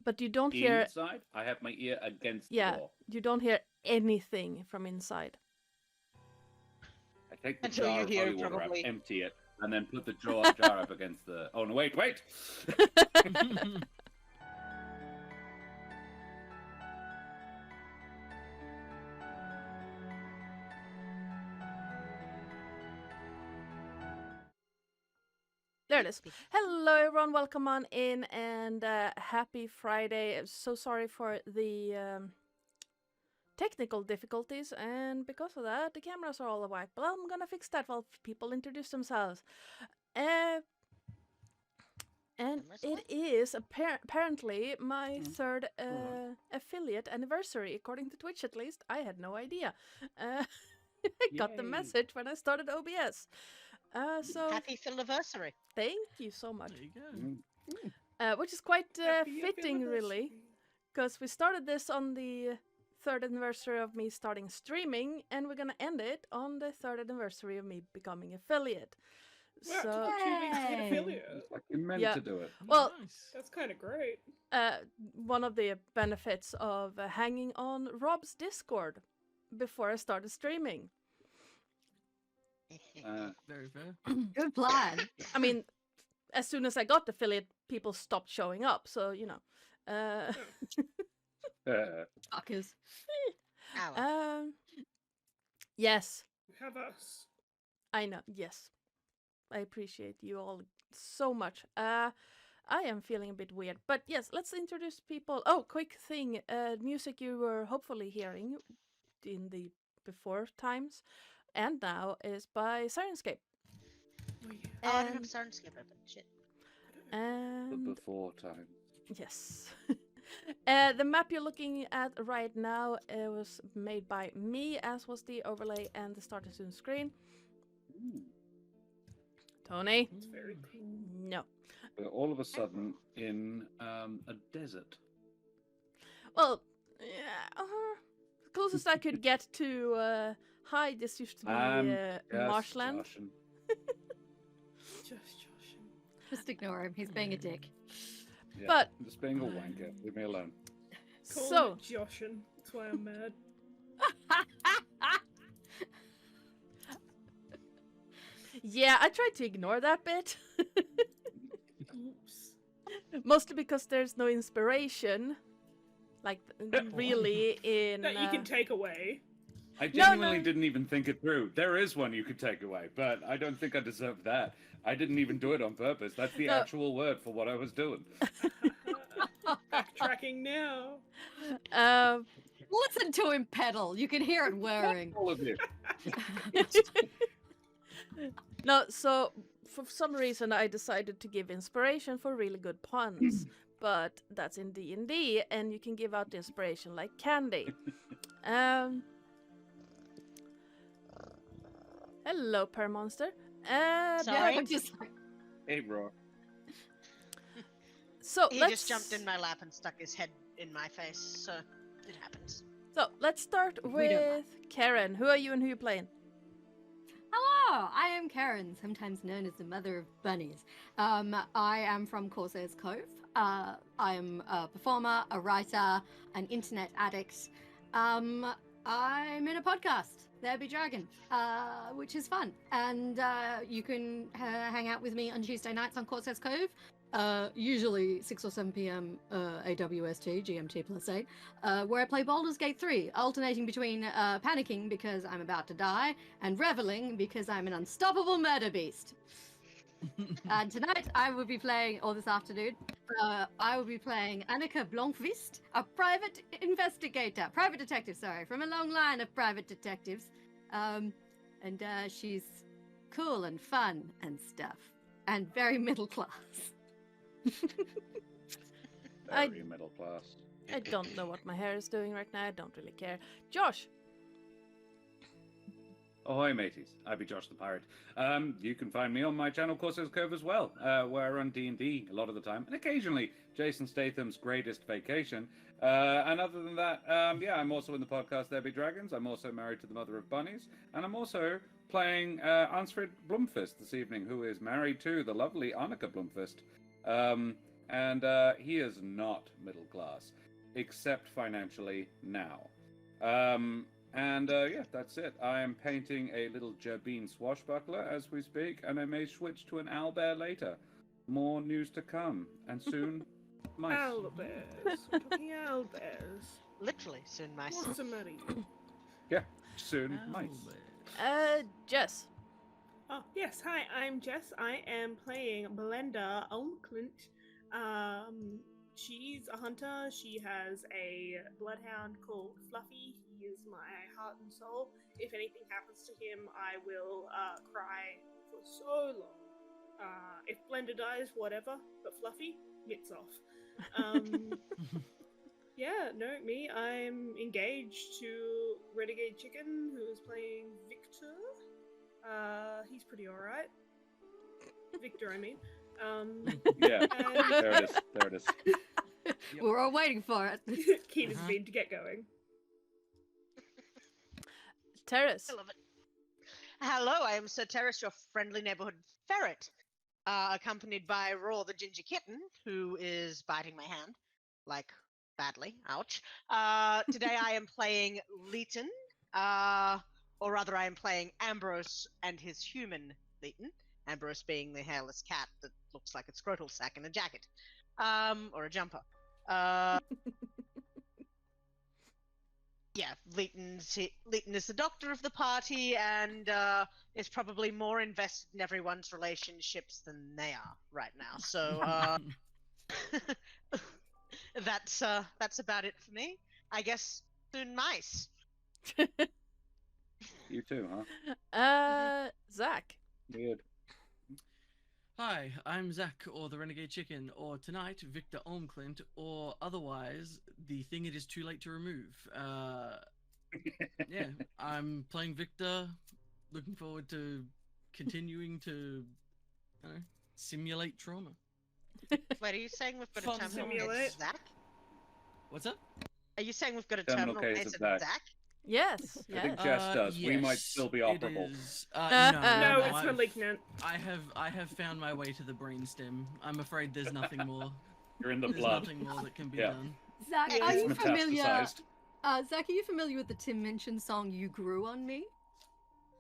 But you don't hear... Inside, I have my ear against the Yeah, door. you don't hear anything from inside. I take the Until jar you of hear holy water probably- up, empty it, and then put the jar up against the... Oh, no, wait! There it is. Hello, everyone. Welcome on in, and happy Friday. I'm so sorry for the technical difficulties, and because of that, the cameras are all whack. But I'm gonna fix that while people introduce themselves. And it is apparently my third affiliate anniversary, according to Twitch at least. I had no idea. I got the Yay. message when I started OBS. So Happy anniversary. thank you so much. There you go. Which is quite Happy fitting, really, because we started this on the third anniversary of me starting streaming, and we're gonna end it on the third anniversary of me becoming affiliate. Wow, So, it took 2 weeks to get affiliate. It's like you meant Yeah. to do it. well, Nice. That's kind of great. one of the benefits of hanging on Rob's Discord before I started streaming. Very fair. Good plan. I mean, as soon as I got affiliate, people stopped showing up. So Fuckers. Ow. yes, You have us. I know. Yes, I appreciate you all so much. I am feeling a bit weird, but yes, let's introduce people. Oh, quick thing. Music you were hopefully hearing in the before times, and now is by Sirenscape. Oh, yeah. Oh, I don't have And- Sirenscape open. Shit. The and before time. yes. The map you're looking at right now was made by me, as was the overlay and the starter soon screen. Ooh. Tony? It's very cool. No. We're all of a sudden in a desert. Well, yeah, the closest I could get to hi, this used to be Yes, marshland. Josh, and- Just Josh. Just ignore him. He's being a dick. yeah, But- I'm just being a wanker. Leave me alone. Call So, it Joshin. That's why I'm mad. yeah, I tried to ignore that bit. Oops. Mostly because there's no inspiration. Like, really, in... That you can take away. I No, genuinely no. didn't even think it through. There is one you could take away, but I don't think I deserve that. I didn't even do it on purpose. That's the No. actual word for what I was doing. Backtracking now. um, Listen to him pedal. You can hear it whirring. All of you. no, so for some reason I decided to give inspiration for really good puns, but that's in D&D, and you can give out the inspiration like candy. Hello, Permonster. Sorry. I'm just like, Hey, bro. So He let's just jumped in my lap and stuck his head in my face, so it happens. So let's start We don't with Keren. Who are you and who are you playing? hello, I am Keren, sometimes known as the Mother of Bunnies. I am from Corsair's Cove. I am a performer, a writer, an internet addict. I'm in a podcast, There Be Dragon, which is fun. And you can hang out with me on Tuesday nights on Corsair's Cove. Usually 6 or 7 p.m. AWST, GMT plus 8, where I play Baldur's Gate 3, alternating between panicking because I'm about to die and reveling because I'm an unstoppable murder beast. And tonight I will be playing, or this afternoon, I will be playing Annika Blomqvist, a private detective, from a long line of private detectives. And she's cool and fun and stuff, and very middle class. Very middle class. I don't know what my hair is doing right now. I don't really care. Josh. Ahoy, mateys. I be Josh the Pirate. You can find me on my channel, Corsair's Cove, as well, where I run D&D a lot of the time, and occasionally Jason Statham's Greatest Vacation. And other than that, yeah, I'm also in the podcast There Be Dragons. I'm also married to the Mother of Bunnies, and I'm also playing Ansfrid Blomqvist this evening, who is married to the lovely Annika Blomqvist. and he is not middle class, except financially now. Yeah, that's it. I am painting a little Jabin swashbuckler as we speak, and I may switch to an owlbear later. More news to come, and soon, mice. Owlbears. We're talking owlbears. Literally, soon mice. What's the matter? Yeah, soon, mice. Jess. Oh, yes. Hi, I'm Jess. I am playing Belinda Olmclint. She's a hunter. She has a bloodhound called Fluffy. He is my heart and soul. If anything happens to him, I will cry for so long. If Blender dies, whatever. But Fluffy, mitts off. Yeah, no, me. I'm engaged to Renegade Chicken, who is playing Victor. He's pretty alright. Victor, I mean. Yeah, And there it is. We're all waiting for it. Keen as been to get going. Terris. I love it. Hello, I am Sir Terris, your friendly neighborhood ferret, accompanied by Raw the ginger kitten, who is biting my hand, like, badly. Ouch. Today I am playing Leighton, or rather I am playing Ambrose and his human Leighton. Ambrose being the hairless cat that looks like a scrotal sack in a jacket, or a jumper. Yeah, Leighton is the doctor of the party and is probably more invested in everyone's relationships than they are right now. So that's about it for me. I guess soon mice. You too, huh? Zach. Weird. Hi, I'm Zach, or the Renegade Chicken, or tonight, Victor Olmclint, or otherwise, the thing it is too late to remove. Yeah, I'm playing Victor, looking forward to continuing to, simulate trauma. Wait, are you saying we've got Fun a terminal simulate. case of Zach? What's up? Are you saying we've got a Terminal terminal case case of of Zach. Zach? Yes. I think Yes. Jess does. We might Yes, still be it operable. is. No, no, it's Malignant. I have found my way to the brainstem. I'm afraid there's nothing more. You're in the There's blood. nothing more that can be Yeah. done. Zach, It's are you It's familiar? metastasized. Zach, are you familiar with the Tim Minchin song "You Grew on Me"?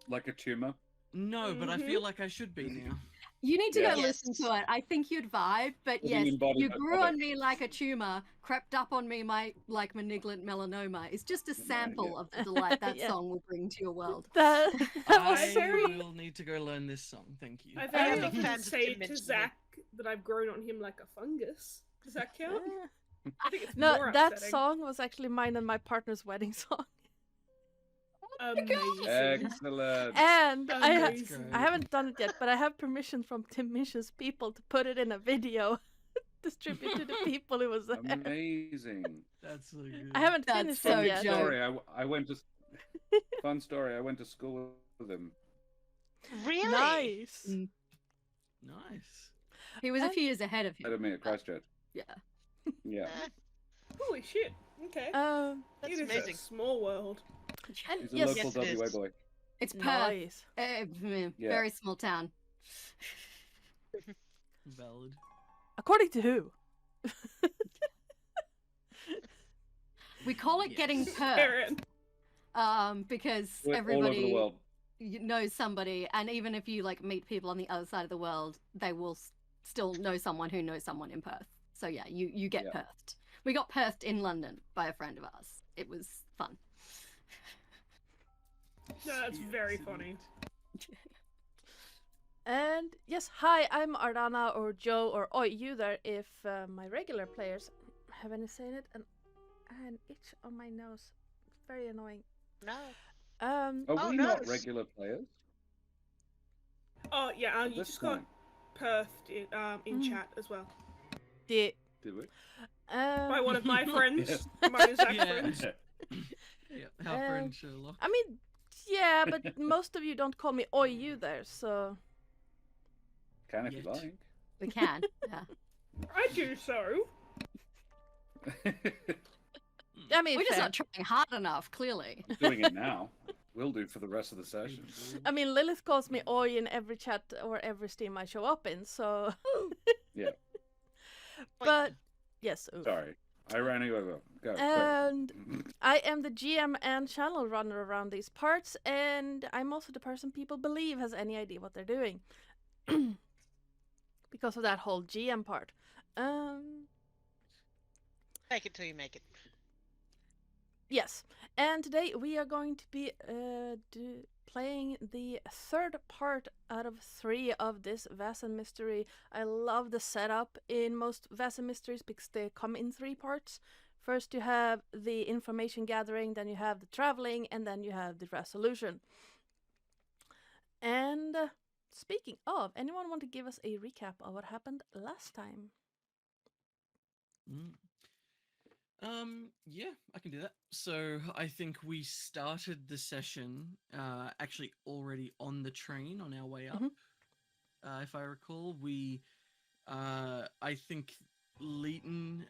Like a tumor. No, but I feel like I should be now. You need to Yeah. go listen to it. I think you'd vibe. But Living yes, embodiment you of grew it. on me like a tumor, crept up on me my like malignant melanoma. It's just a sample of the delight that Yeah. song will bring to your world. That was I very. will need to go learn this song. Thank you. I am very big often fans of say Tim to Minchin. Zach that I've grown on him like a fungus. Does that count? I think it's No, more that upsetting. song was actually mine and my partner's wedding song. Amazing. Excellent. And Amazing. I haven't done it yet, but I have permission from Tim Minchin's people to put it in a video, distribute to the people who was there. Amazing. That's so good. I haven't That's finished so it yet. Joe. Story. I went to. Fun story. I went to school with him. Really? Nice. Nice. He was a few years ahead of Ahead you. of me at Christchurch. Yeah. Yeah. Holy shit. Okay. That's It is amazing. a small world. And He's a yes, local Yes, it WA is. boy. It's Perth. nice. Very small town. Valid. According to who? We call it getting Yes. Perth. Karen. Because All over the everybody world. knows somebody, and even if you like meet people on the other side of the world, they will still know someone who knows someone in Perth. So yeah, you get Yeah. Perthed. We got Perthed in London by a friend of ours. It was fun. No, that's very funny. And yes, hi, I'm Ardana or Joe or Oi, you there if my regular players have any say in it. And an itch on my nose. It's very annoying. No. Are Oh, we no, not it's- regular players? Oh yeah, At you this just got point? Perthed in chat as well Yeah. Did we? by one of my friends. Yes. Mine and Zach's Yeah. friends. Yeah, our friend Sherlock. I mean, yeah, but most of you don't call me Oi, you there, so. Can if you Yet. like. We can. Yeah. I do so. I mean, We're just fair. not trying hard enough, clearly. Doing it now. Will do for the rest of the session. I mean, Lilith calls me Oi in every chat or every stream I show up in, so. Yeah. But yes, oof. Sorry, I ran you over. Go. And I am the GM and channel runner around these parts, and I'm also the person people believe has any idea what they're doing. Because of that whole GM part. Take it till you make it. Yes, and today we are going to be playing the third part out of 3 of this Vaesen mystery. I love the setup in most Vaesen mysteries because they come in 3 parts. First you have the information gathering, then you have the traveling, and then you have the resolution. And speaking of, anyone want to give us a recap of what happened last time? Yeah, I can do that. So I think we started the session actually already on the train on our way up. If I recall, I think Leighton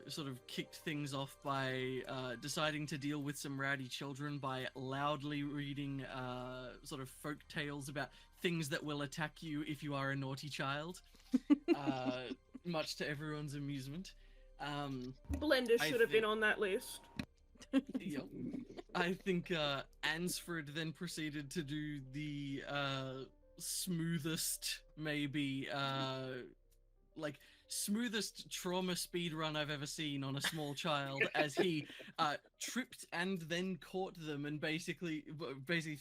sort of kicked things off by deciding to deal with some rowdy children by loudly reading sort of folk tales about things that will attack you if you are a naughty child, much to everyone's amusement. Blender should have been on that list. Yep. I think Ansford then proceeded to do the smoothest, maybe, smoothest trauma speed run I've ever seen on a small child, as he tripped and then caught them and basically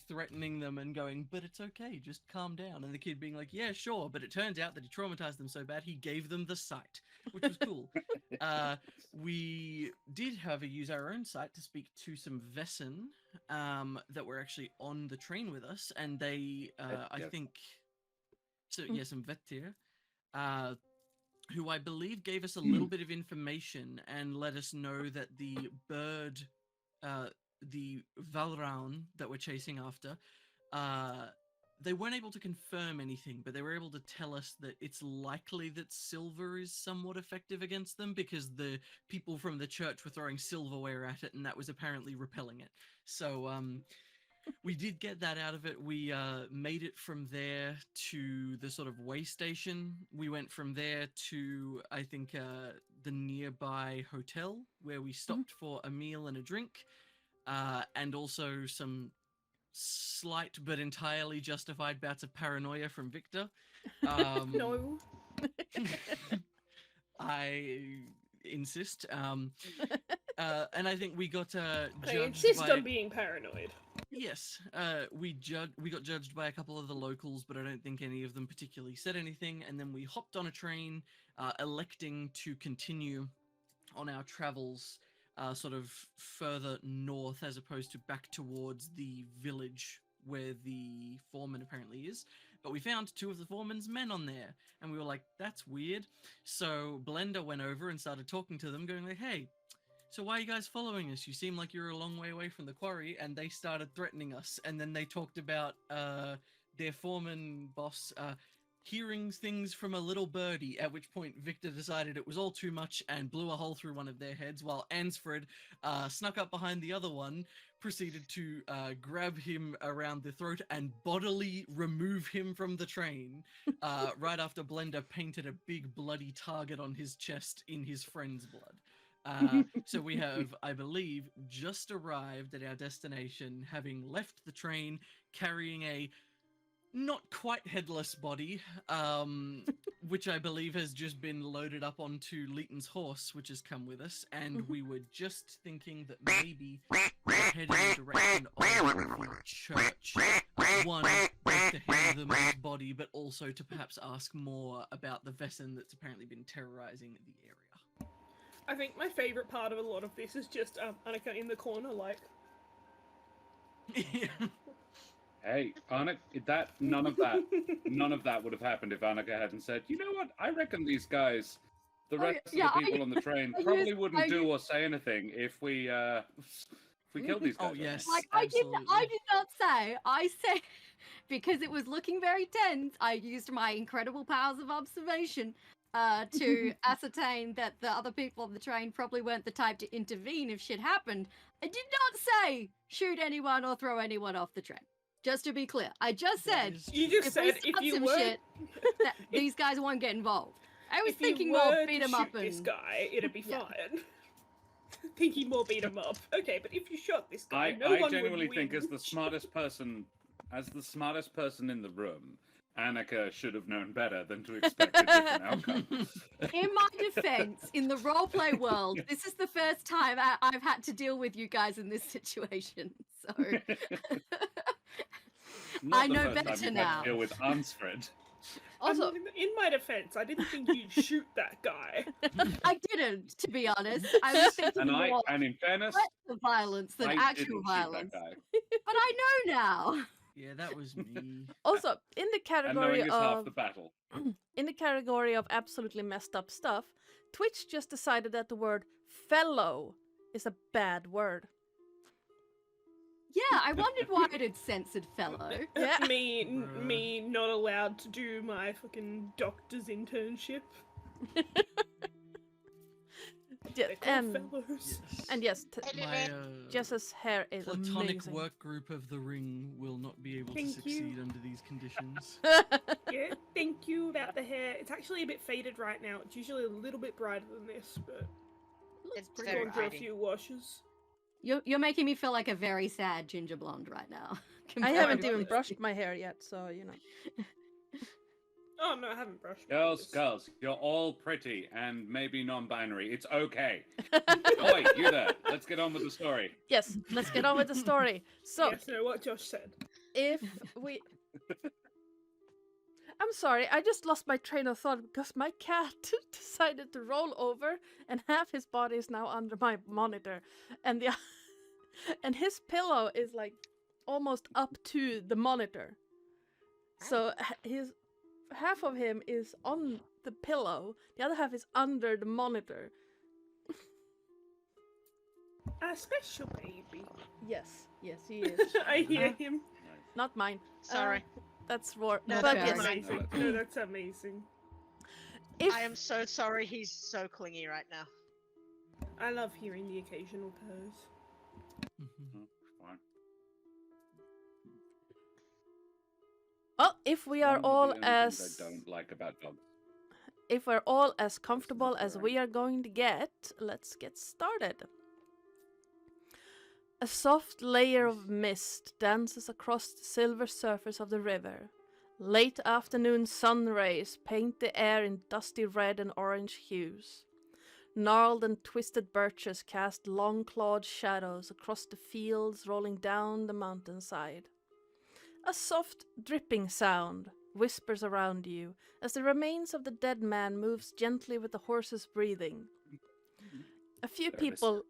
threatening them and going, but it's okay, just calm down. And the kid being like, yeah, sure. But it turns out that he traumatized them so bad he gave them the sight, which was cool. We did, however, use our own site to speak to some Vaesen that were actually on the train with us, and they, I think, so yeah, some Vetir, who I believe gave us a little bit of information and let us know that the bird, the Valraun that we're chasing after, they weren't able to confirm anything, but they were able to tell us that it's likely that silver is somewhat effective against them because the people from the church were throwing silverware at it and that was apparently repelling it. So we did get that out of it. We made it from there to the sort of way station. We went from there to, I think, the nearby hotel where we stopped for a meal and a drink, and also some slight but entirely justified bouts of paranoia from Victor. No. I insist. And I think we got I judged insist by... on being paranoid. Yes, we got judged by a couple of the locals, but I don't think any of them particularly said anything. And then we hopped on a train, electing to continue on our travels sort of further north as opposed to back towards the village where the foreman apparently is. But we found 2 of the foreman's men on there, and we were like, that's weird. So Blender went over and started talking to them, going like, hey, so why are you guys following us? You seem like you're a long way away from the quarry. And they started threatening us. And then they talked about their foreman boss hearing things from a little birdie, at which point Victor decided it was all too much and blew a hole through one of their heads, while Ansford snuck up behind the other one, proceeded to grab him around the throat and bodily remove him from the train, right after Blender painted a big bloody target on his chest in his friend's blood. So we have, I believe, just arrived at our destination, having left the train carrying a not quite headless body, which I believe has just been loaded up onto Leighton's horse, which has come with us, and we were just thinking that maybe we're heading in the direction of the church. One, both to hand them his body, but also to perhaps ask more about the Vaesen that's apparently been terrorizing the area. I think my favourite part of a lot of this is just Annika in the corner, like... Hey, Annika, none of that would have happened if Annika hadn't said, you know what, I reckon these guys, the rest of the people on the train, probably wouldn't do or say anything if we killed these guys. Oh, yes. Like, absolutely. I did not say. I said, because it was looking very tense, I used my incredible powers of observation to ascertain that the other people on the train probably weren't the type to intervene if shit happened. I did not say shoot anyone or throw anyone off the train. Just to be clear, I just said You just said if you were... these guys won't get involved. I was if you thinking more were beat to 'em up shoot this and guy, it'd be Yeah. fine. Thinking more beat 'em up. Okay, but if you shot this guy, no I one genuinely would think win. as the smartest person in the room, Annika should have known better than to expect a different outcome. in my defense, in the roleplay world, this is the first time I've had to deal with you guys in this situation. So Not I the know first time better you've now. had to deal with Ansfred. Also, in my defense, I didn't think you'd shoot that guy. I didn't, to be honest. I was thinking more And in fairness, threats of violence than I actual didn't shoot violence. that guy. But I know now. Yeah, that was me. also in the And category knowing is half of the battle. in the category of absolutely messed up stuff, Twitch just decided that the word fellow is a bad word. Yeah, I wondered why it had censored fellow. Yeah. Me not allowed to do my fucking doctor's internship. Yeah, They're called fellows. and yes, My Jess's hair is platonic amazing. work group of the ring will not be able to Thank you. succeed under these conditions. Yeah, thank you about the hair. It's actually a bit faded right now. It's usually a little bit brighter than this, but It's we're very going through a pretty. few washes. You're making me feel like a very sad ginger blonde right now. I haven't compared even to- brushed my hair yet, so you know. Oh no, I haven't brushed. my Girls, ears. girls, you're all pretty and maybe non-binary. It's okay. Oi, you there. Let's get on with the story. Yes, let's get on with the story. So, Yes, no, what Josh said. if we I'm sorry, I just lost my train of thought because my cat decided to roll over and half his body is now under my monitor and the and his pillow is like almost up to the monitor. So his half of him is on the pillow, the other half is under the monitor. A special baby. Yes, he is. I hear him. Not mine. Sorry. That's war. No, but that's yes, amazing. No, that's amazing. if I am so sorry he's so clingy right now. I love hearing the occasional purrs. Mhm. Fine. well, if we are One of the all only as things I don't like about dogs. if we're all as comfortable as correct. we are going to get, let's get started. A soft layer of mist dances across the silver surface of the river. Late afternoon sun rays paint the air in dusty red and orange hues. Gnarled and twisted birches cast long clawed shadows across the fields rolling down the mountainside. A soft dripping sound whispers around you as the remains of the dead man moves gently with the horse's breathing. A few There it is. people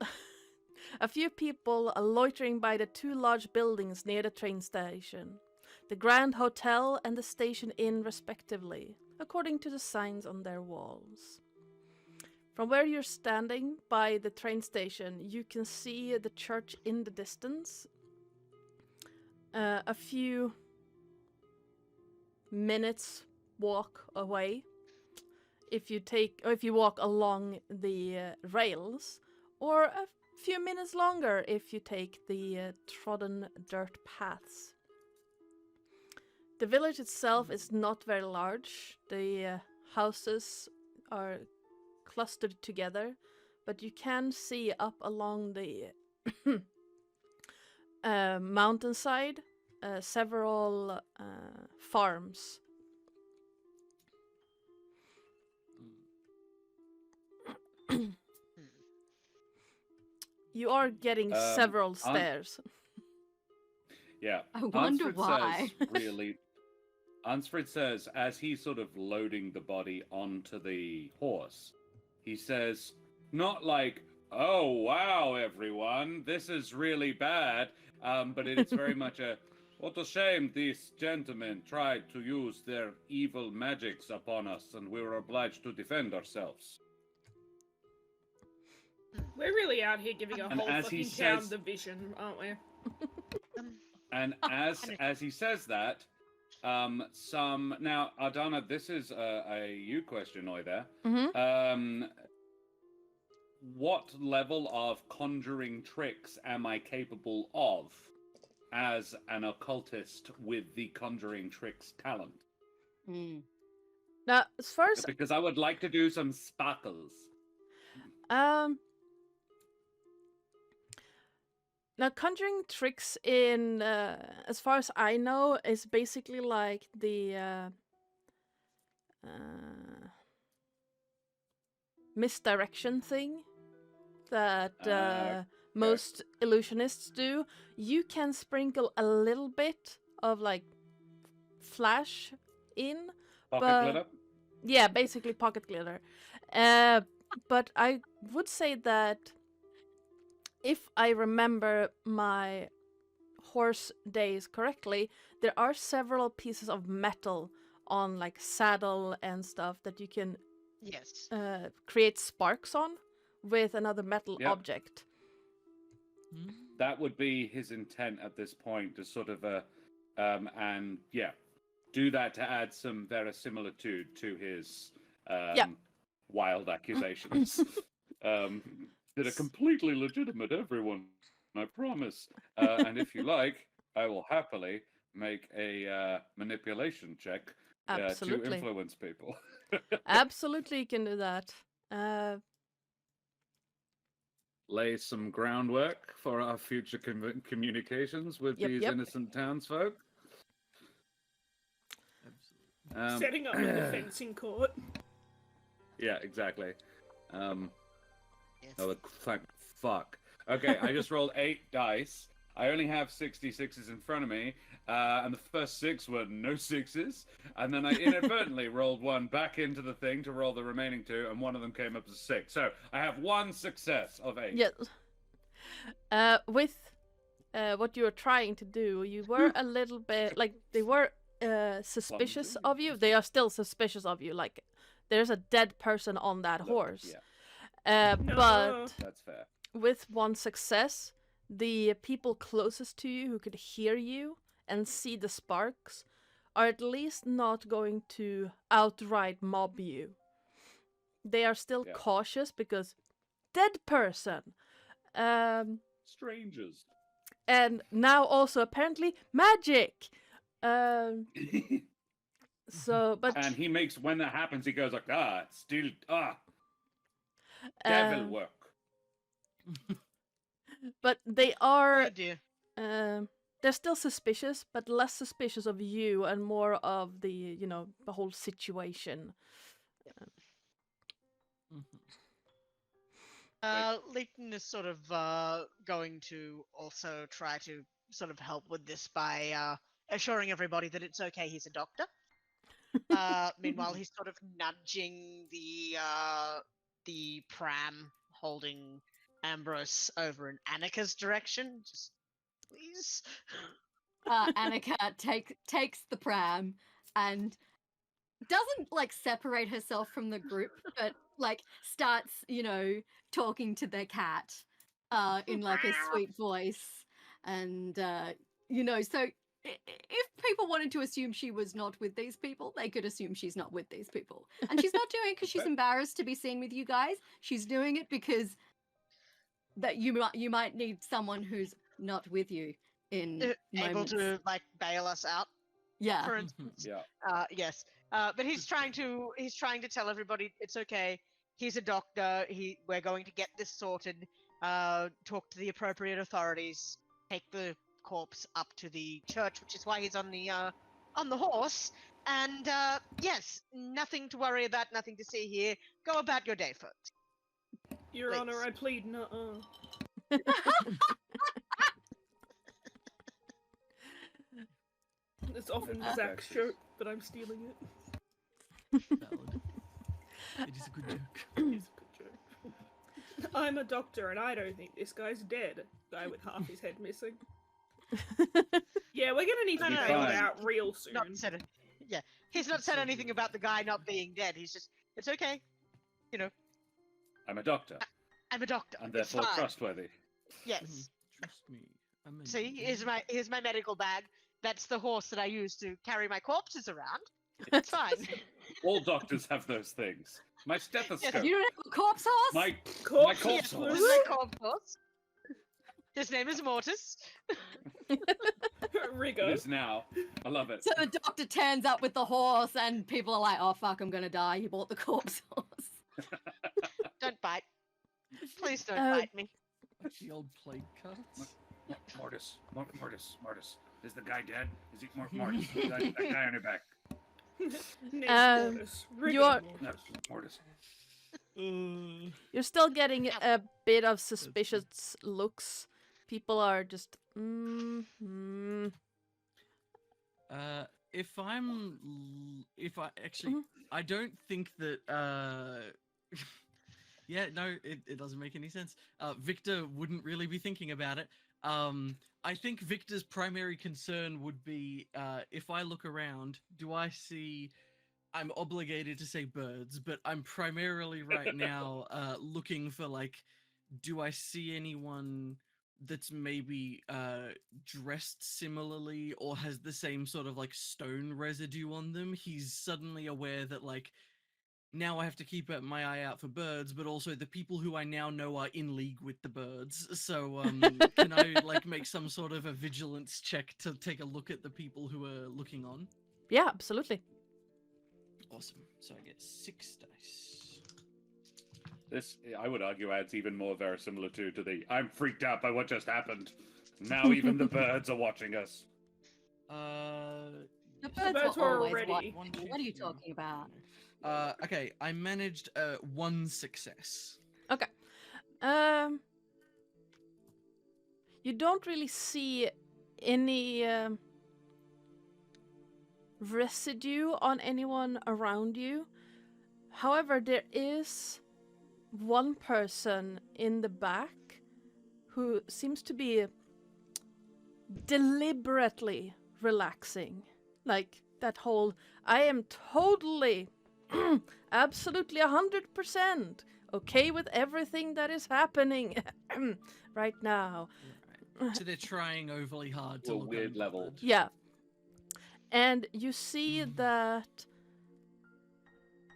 A few people are loitering by the two large buildings near the train station, the Grand Hotel and the Station Inn respectively, according to the signs on their walls. From where you're standing by the train station, you can see the church in the distance. A few minutes walk away if you walk along the rails, or a few minutes longer if you take the trodden dirt paths. The village itself is not very large. The houses are clustered together, but you can see up along the mountainside several farms. You are getting several stairs. Yeah. I wonder Ansfred why. Says, really, Ansfred says, as he's sort of loading the body onto the horse, he says, not like, oh, wow, everyone, this is really bad, but it's very much a, what a shame these gentlemen tried to use their evil magics upon us, and we were obliged to defend ourselves. We're really out here giving a And whole as he fucking town says- the vision, aren't we? And as he says that, now Ardana, this is a you question, Oida. Mm-hmm. What level of conjuring tricks am I capable of as an occultist with the conjuring tricks talent? Now, as far as Because I would like to do some sparkles. um, now conjuring tricks in, as far as I know, is basically like the misdirection thing that most illusionists do. You can sprinkle a little bit of like flash in, Pocket but glitter? yeah, basically pocket glitter. But I would say that if I remember my horse days correctly, there are several pieces of metal on like saddle and stuff that you can Yes. create sparks on with another metal Yep. object. That would be his intent at this point, to sort of and yeah, do that to add some verisimilitude to his wild accusations that are completely legitimate, everyone. I promise. And if you like, I will happily make a manipulation check to Absolutely. influence people. Absolutely, you can do that. Lay some groundwork for our future communications with Yep, these yep. innocent townsfolk. Absolutely. Setting up a defense in court. Yeah, exactly. Yes. Oh, thank fuck. Okay, I just rolled 8 dice. I only have 66s in front of me, and the first 6 were no 6s, and then I inadvertently rolled 1 back into the thing to roll the remaining 2, and one of them came up as 6. So I have 1 success of 8. Yes. With what you were trying to do, you were a little bit like they were suspicious Clumsy. of you. They are still suspicious of you. Like there's a dead person on that horse. Yeah, No. But that's fair. with 1 success, the people closest to you who could hear you and see the sparks are at least not going to outright mob you. They are still Yeah. cautious because dead person. Strangers. And now also apparently magic. So, but And he makes, when that happens, he goes like, it's still, devil um, work. but they are Oh dear. they're still suspicious, but less suspicious of you and more of the the whole situation. Leighton is sort of going to also try to sort of help with this by assuring everybody that it's okay, he's a doctor. Meanwhile, he's sort of nudging the pram holding Ambrose over in Annika's direction. Just please. Annika takes the pram and doesn't like separate herself from the group, but like starts, talking to their cat in like a sweet voice. And so if people wanted to assume she was not with these people, they could assume she's not with these people. And she's not doing it because she's embarrassed to be seen with you guys. She's doing it because that you might need someone who's not with you in Able moments. to like bail us out, Yeah. for instance. Yeah. Yes. But he's trying to tell everybody it's okay. He's a doctor. We're going to get this sorted. Talk to the appropriate authorities. Take the corpse up to the church, which is why he's on the horse. And yes, nothing to worry about, nothing to see here. Go about your day, folks. Your Please. Honor, I plead no. It's often Zach's joke, but I'm stealing it. Valid. It is a good joke. It's a good joke. I'm a doctor, and I don't think this guy's dead. Guy with half his head missing. Yeah, we're gonna need to No, bail no, it no. out real soon. Not said it. Yeah, he's not said anything about the guy not being dead. He's just, it's okay. I'm a doctor, I'm a doctor. and It's therefore fine. trustworthy. Yes. Trust me. I'm a See, here's my medical bag. That's the horse that I use to carry my corpses around. It's fine. All doctors have those things. My stethoscope. You don't have a corpse horse? My Corpse corpse horse. This horse. is my corpse horse. His name is Mortis. It Rigo. is now. I love it. So the doctor turns up with the horse, and people are like, "Oh fuck, I'm gonna die." He bought the corpse horse. Don't bite. Please don't Uh, bite me. Like the old plague cards. Mortis. Mortis. Is the guy dead? Is he Mortis? that guy on your back. Name's Um, Mortis. you Rigo are- Mortis. No, Mortis. You're still getting a bit of suspicious looks. People are just. If if I actually, I don't think that. Yeah, no, it doesn't make any sense. Victor wouldn't really be thinking about it. I think Victor's primary concern would be, if I look around, do I see? I'm obligated to say birds, but I'm primarily right now looking for like, do I see anyone that's maybe dressed similarly or has the same sort of like stone residue on them? He's suddenly aware that like now I have to keep my eye out for birds, but also the people who I now know are in league with the birds. So can I like make some sort of a vigilance check to take a look at the people who are looking on? Yeah, absolutely. Awesome. So I get 6 dice. This, I would argue, adds even more verisimilitude to the I'm freaked out by what just happened. Now even the birds are watching us. The birds birds were were always already- watching. One, two, What are you three. talking about? Okay, I managed 1 success. Okay. You don't really see any residue on anyone around you. However, there is one person in the back who seems to be deliberately relaxing. Like that whole, I am totally, absolutely 100% okay with everything that is happening right now. Right. So they're trying overly hard to To a look weird level. unbothered. Yeah. And you see that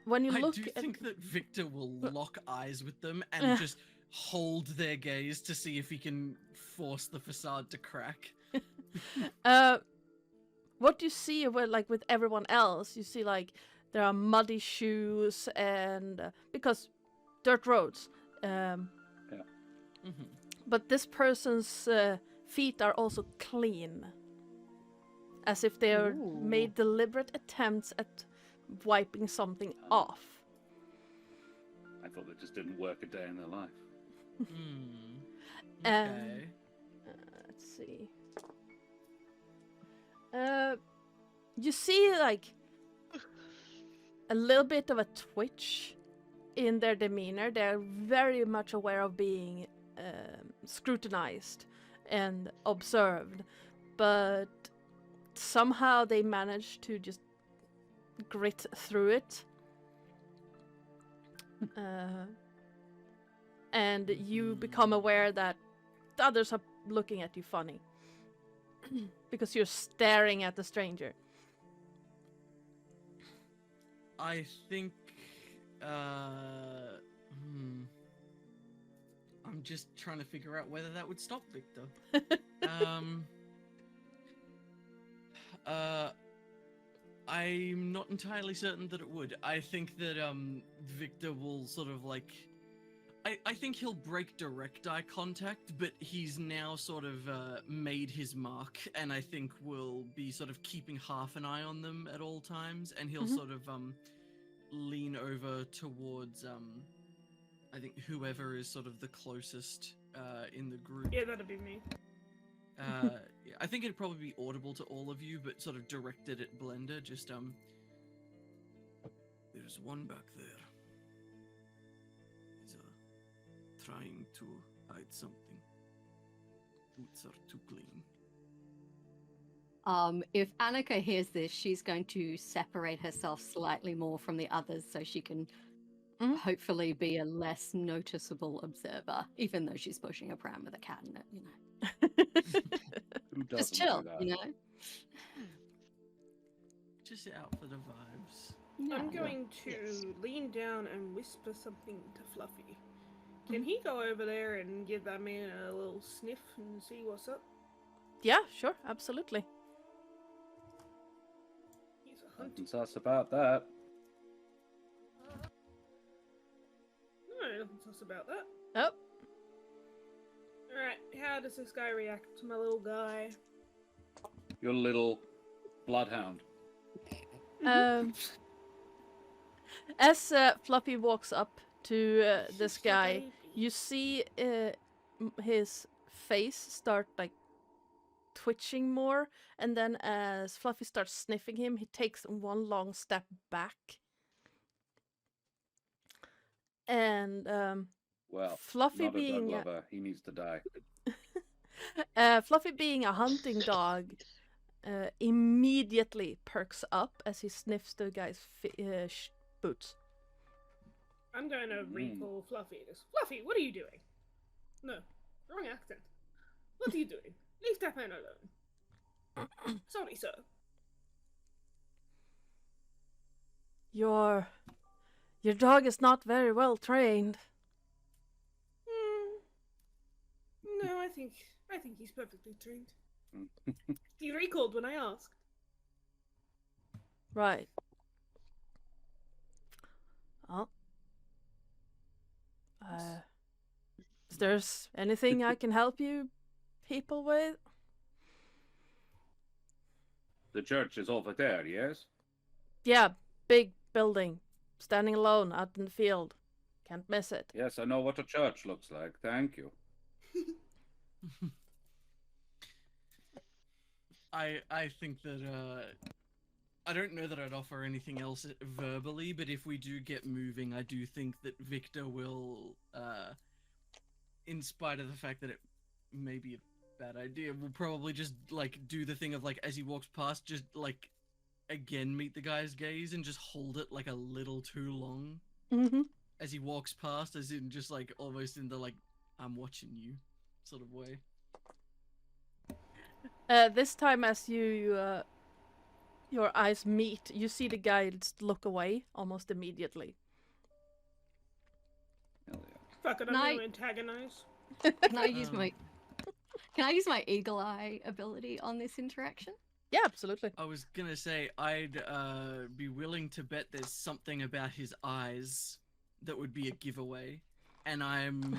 when you I look do at think that Victor will lock eyes with them and just hold their gaze to see if he can force the facade to crack. what you see with everyone else, you see like there are muddy shoes and because dirt roads. Mhm. But this person's feet are also clean, as if they are Ooh. made deliberate attempts at wiping something off. I thought that just didn't work a day in their life. Hmm. Um, Okay. Let's see. You see like a little bit of a twitch in their demeanor. They're very much aware of being scrutinized and observed, but somehow they manage to just grit through it. And you become aware that the others are looking at you funny because you're staring at the stranger. I think. I'm just trying to figure out whether that would stop Victor. I'm not entirely certain that it would. I think that Victor will sort of like. I think he'll break direct eye contact, but he's now sort of made his mark, and I think will be sort of keeping half an eye on them at all times, and he'll sort of lean over towards I think whoever is sort of the closest in the group. Yeah, that'd be me. Yeah, I think it'd probably be audible to all of you, but sort of directed at Blender. Just there's one back there. He's trying to hide something. Boots are too clean. If Annika hears this, she's going to separate herself slightly more from the others so she can hopefully be a less noticeable observer, even though she's pushing a pram with a cat in it, you know. Who doesn't Just chill, do that? you know. Just out for the vibes. I'm Yeah. going to Yes. lean down and whisper something to Fluffy. Can he go over there and give that man a little sniff and see what's up? Yeah, sure, absolutely. He's a hunter. Nothing sus about that. No, nothing sus about that. Oh, Alright, how does this guy react to my little guy? Your little bloodhound. As Fluffy walks up to this Just a guy, baby. you see his face start like twitching more, and then as Fluffy starts sniffing him, he takes one long step back. And Well, Fluffy not a dog being lover. He needs to die. Fluffy being a hunting dog immediately perks up as he sniffs the guy's boots. I'm going to recall Fluffy. Fluffy, what are you doing? No, wrong accent. What are you doing? Leave that man alone. Sorry, sir. Your dog is not very well trained. No, I think he's perfectly trained. He recalled when I asked. Right. Well, is there anything I can help you people with? The church is over there, yes? Yeah, big building, standing alone out in the field. Can't miss it. Yes, I know what a church looks like. Thank you. I think that I don't know that I'd offer anything else verbally, but if we do get moving, I do think that Victor will, in spite of the fact that it may be a bad idea, will probably just like do the thing of like as he walks past, just like again meet the guy's gaze and just hold it like a little too long Mm-hmm. as he walks past, as in just like almost in the like I'm watching you sort of way. This time, as your eyes meet, you see the guy just look away almost immediately. Hell yeah. Fuck it, I'm Night. going to antagonize. Can I use my eagle eye ability on this interaction? Yeah, absolutely. I was gonna say I'd be willing to bet there's something about his eyes that would be a giveaway, and I'm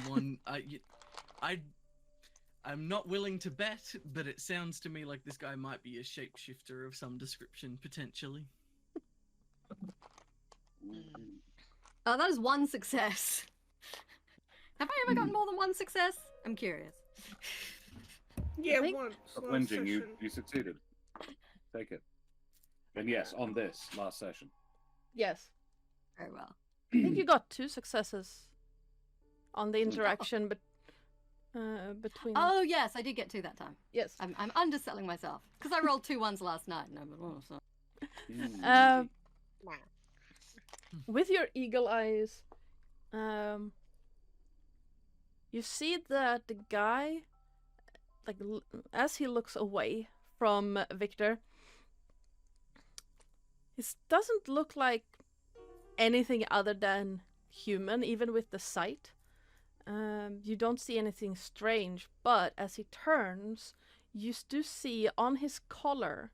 not willing to bet, but it sounds to me like this guy might be a shapeshifter of some description potentially. Oh, that is one success. Have I ever gotten more than one success? I'm curious. Yeah, think- once. Stop last whinging, you session. succeeded. Take it. And yes, on this last session. Yes. Very well. I think you got 2 successes on the interaction, but between. Oh yes, I did get 2 that time. Yes. I'm underselling myself because I rolled 2 ones last night. No, but so. Uh, with your eagle eyes, you see that the guy, like as he looks away from Victor, it doesn't look like anything other than human, even with the sight. You don't see anything strange, but as he turns, you do see on his collar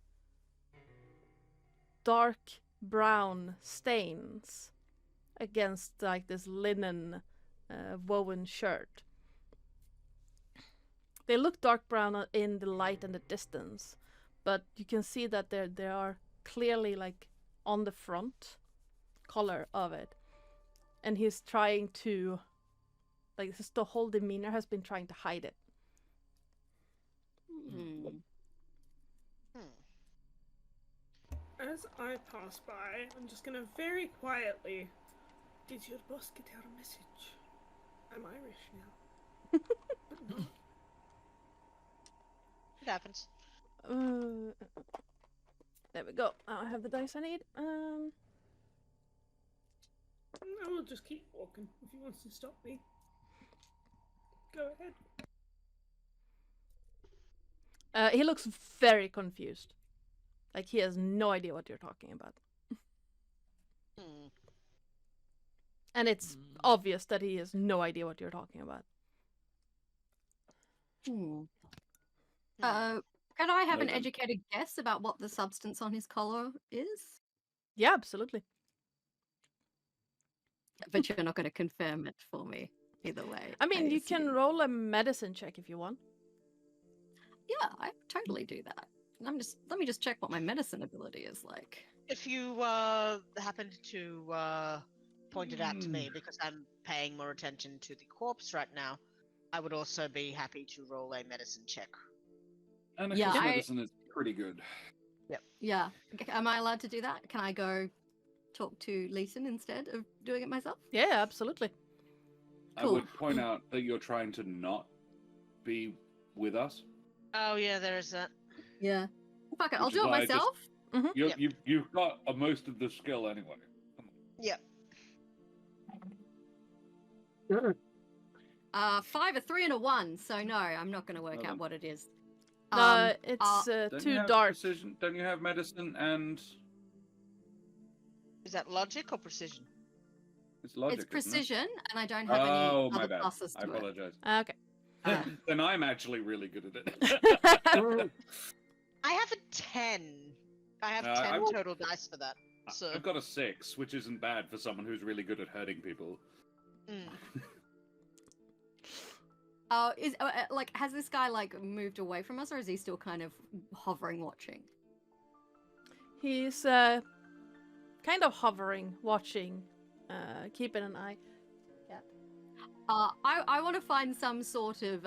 dark brown stains against like this linen woven shirt. They look dark brown in the light and the distance, but you can see that they are clearly like on the front collar of it, and he's trying to like the whole demeanor has been trying to hide it. Hmm. As I pass by, I'm just gonna very quietly. Did your boss get our message? I'm Irish now. But not. It happens. There we go. I have the dice I need. I will just keep walking if he wants to stop me. Go ahead. He looks very confused. Like he has no idea what you're talking about. Hmm. And it's obvious that he has no idea what you're talking about. Can I have Well an then. educated guess about what the substance on his collar is? Yeah, absolutely. But you're not going to confirm it for me either way. I mean, you can assume. roll a medicine check if you want. Yeah, I totally do that. Let me just check what my medicine ability is like. If you happened to point it out to me, because I'm paying more attention to the corpse right now, I would also be happy to roll a medicine check. And Yeah, medicine is pretty good. Yeah. Am I allowed to do that? Can I go talk to Leeson instead of doing it myself? Yeah, absolutely. I Cool. would point out that you're trying to not be with us. Oh yeah, there is that. Yeah. Fuck it, I'll Which is do it why I just- myself. You've got most of the skill anyway. Come on. Yep. 5, a 3, and a 1. So no, I'm not going to work Well out then. what it is. No, it's Don't you too have dark. precision? Don't you have medicine and Is that logic or precision? it's logic? It's isn't it? precision, and I don't have Oh, any my other bad. classes I to it. apologize. Okay. Then I'm actually really good at it. I have a 10. I have 10 total dice for that. So. I've got a 6, which isn't bad for someone who's really good at hurting people. Has this guy moved away from us, or is he still kind of hovering, watching? He's kind of hovering, watching, keeping an eye. I want to find some sort of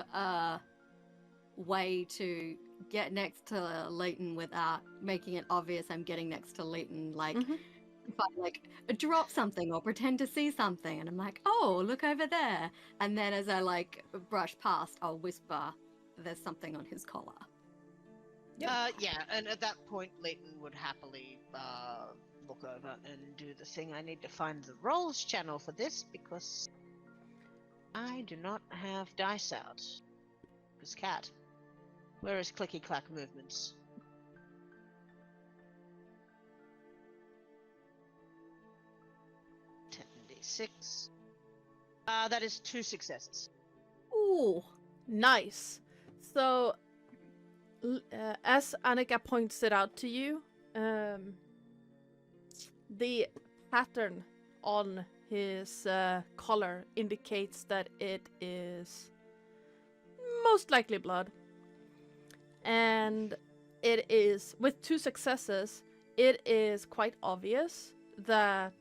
way to get next to Leighton without making it obvious I'm getting next to Leighton. If I drop something or pretend to see something, and I'm like, oh, look over there, and then as I brush past, I'll whisper, "There's something on his collar." Yeah, and at that point, Leighton would happily look over and do the thing. I need to find the rolls channel for this because I do not have dice out. Because cat, where is clicky clack movements? D6. That is 2 successes. Ooh, nice. So, as Annika points it out to you, the pattern on his collar indicates that it is most likely blood. And it is, with 2 successes, it is quite obvious that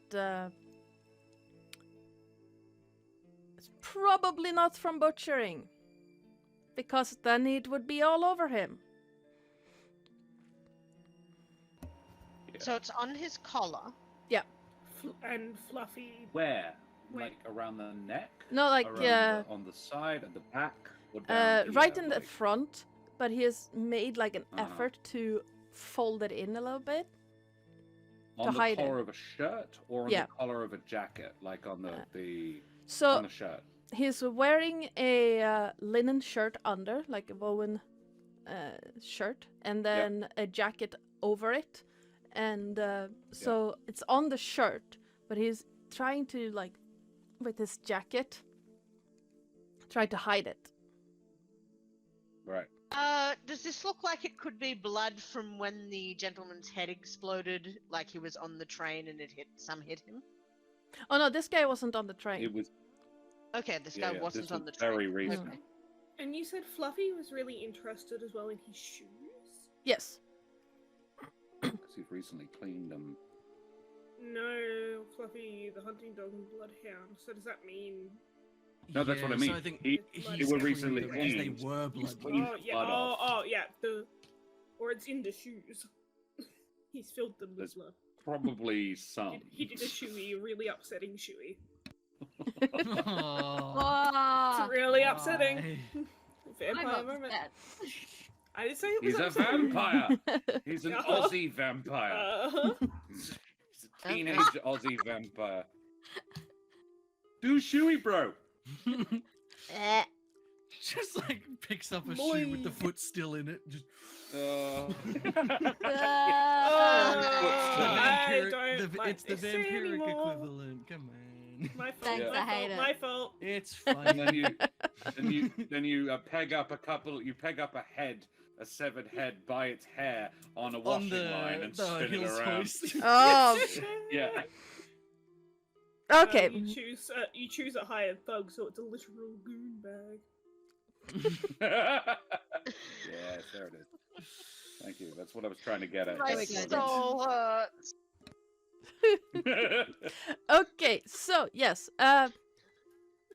it's probably not from butchering, because then it would be all over him. So it's on his collar. And Fluffy. Where? Where? Like around the neck? No, like on the side, at the back? Or down right here, in the front, but he has made like an effort to fold it in a little bit. on to the hide it. collar of a shirt or on Yeah. the collar of a jacket, like on the on So the shirt. he's wearing a linen shirt under, like a woven shirt, and then a jacket over it. And so it's on the shirt, but he's trying to, with his jacket, try to hide it. Right. Does this look like it could be blood from when the gentleman's head exploded, like he was on the train and it hit him? Oh no, this guy wasn't on the train. It was Okay, this guy wasn't this on was the train. very recent. Okay. And you said Fluffy was really interested as well in his shoes? Yes. Because he's recently cleaned them. No, Fluffy, the hunting dog and bloodhound. So does that mean... No, that's what I mean. So I think He he's were cleaned recently them because they cleaned. were He's blood. cleaned Oh, yeah, blood off. Or it's in the shoes. He's filled them with There's blood. Probably some. He did a shoey, a really upsetting shoey. Aw, It's really upsetting. why? Vampire I'm moment. upset. I didn't say it was He's a upsetting. vampire. He's an Uh-huh. Aussie vampire. He's a teenage Aussie vampire. Do shoey, bro. Just picks up a shoe with the Boing. foot still in it. Just I don't like it's the this vampiric anymore. equivalent. Come on. fine. My fault. Thanks, my I hate fault. it. My fault. It's And fine. then you peg up a head, a severed head by its hair on a On washing line and the spin it hills around. hoist. Oh, Yeah. okay. You choose a hired thug, so it's a literal goon bag. Yes, there it is. Thank you. That's what I was trying to get at. My There we go, then. soul hurts. Okay, so yes,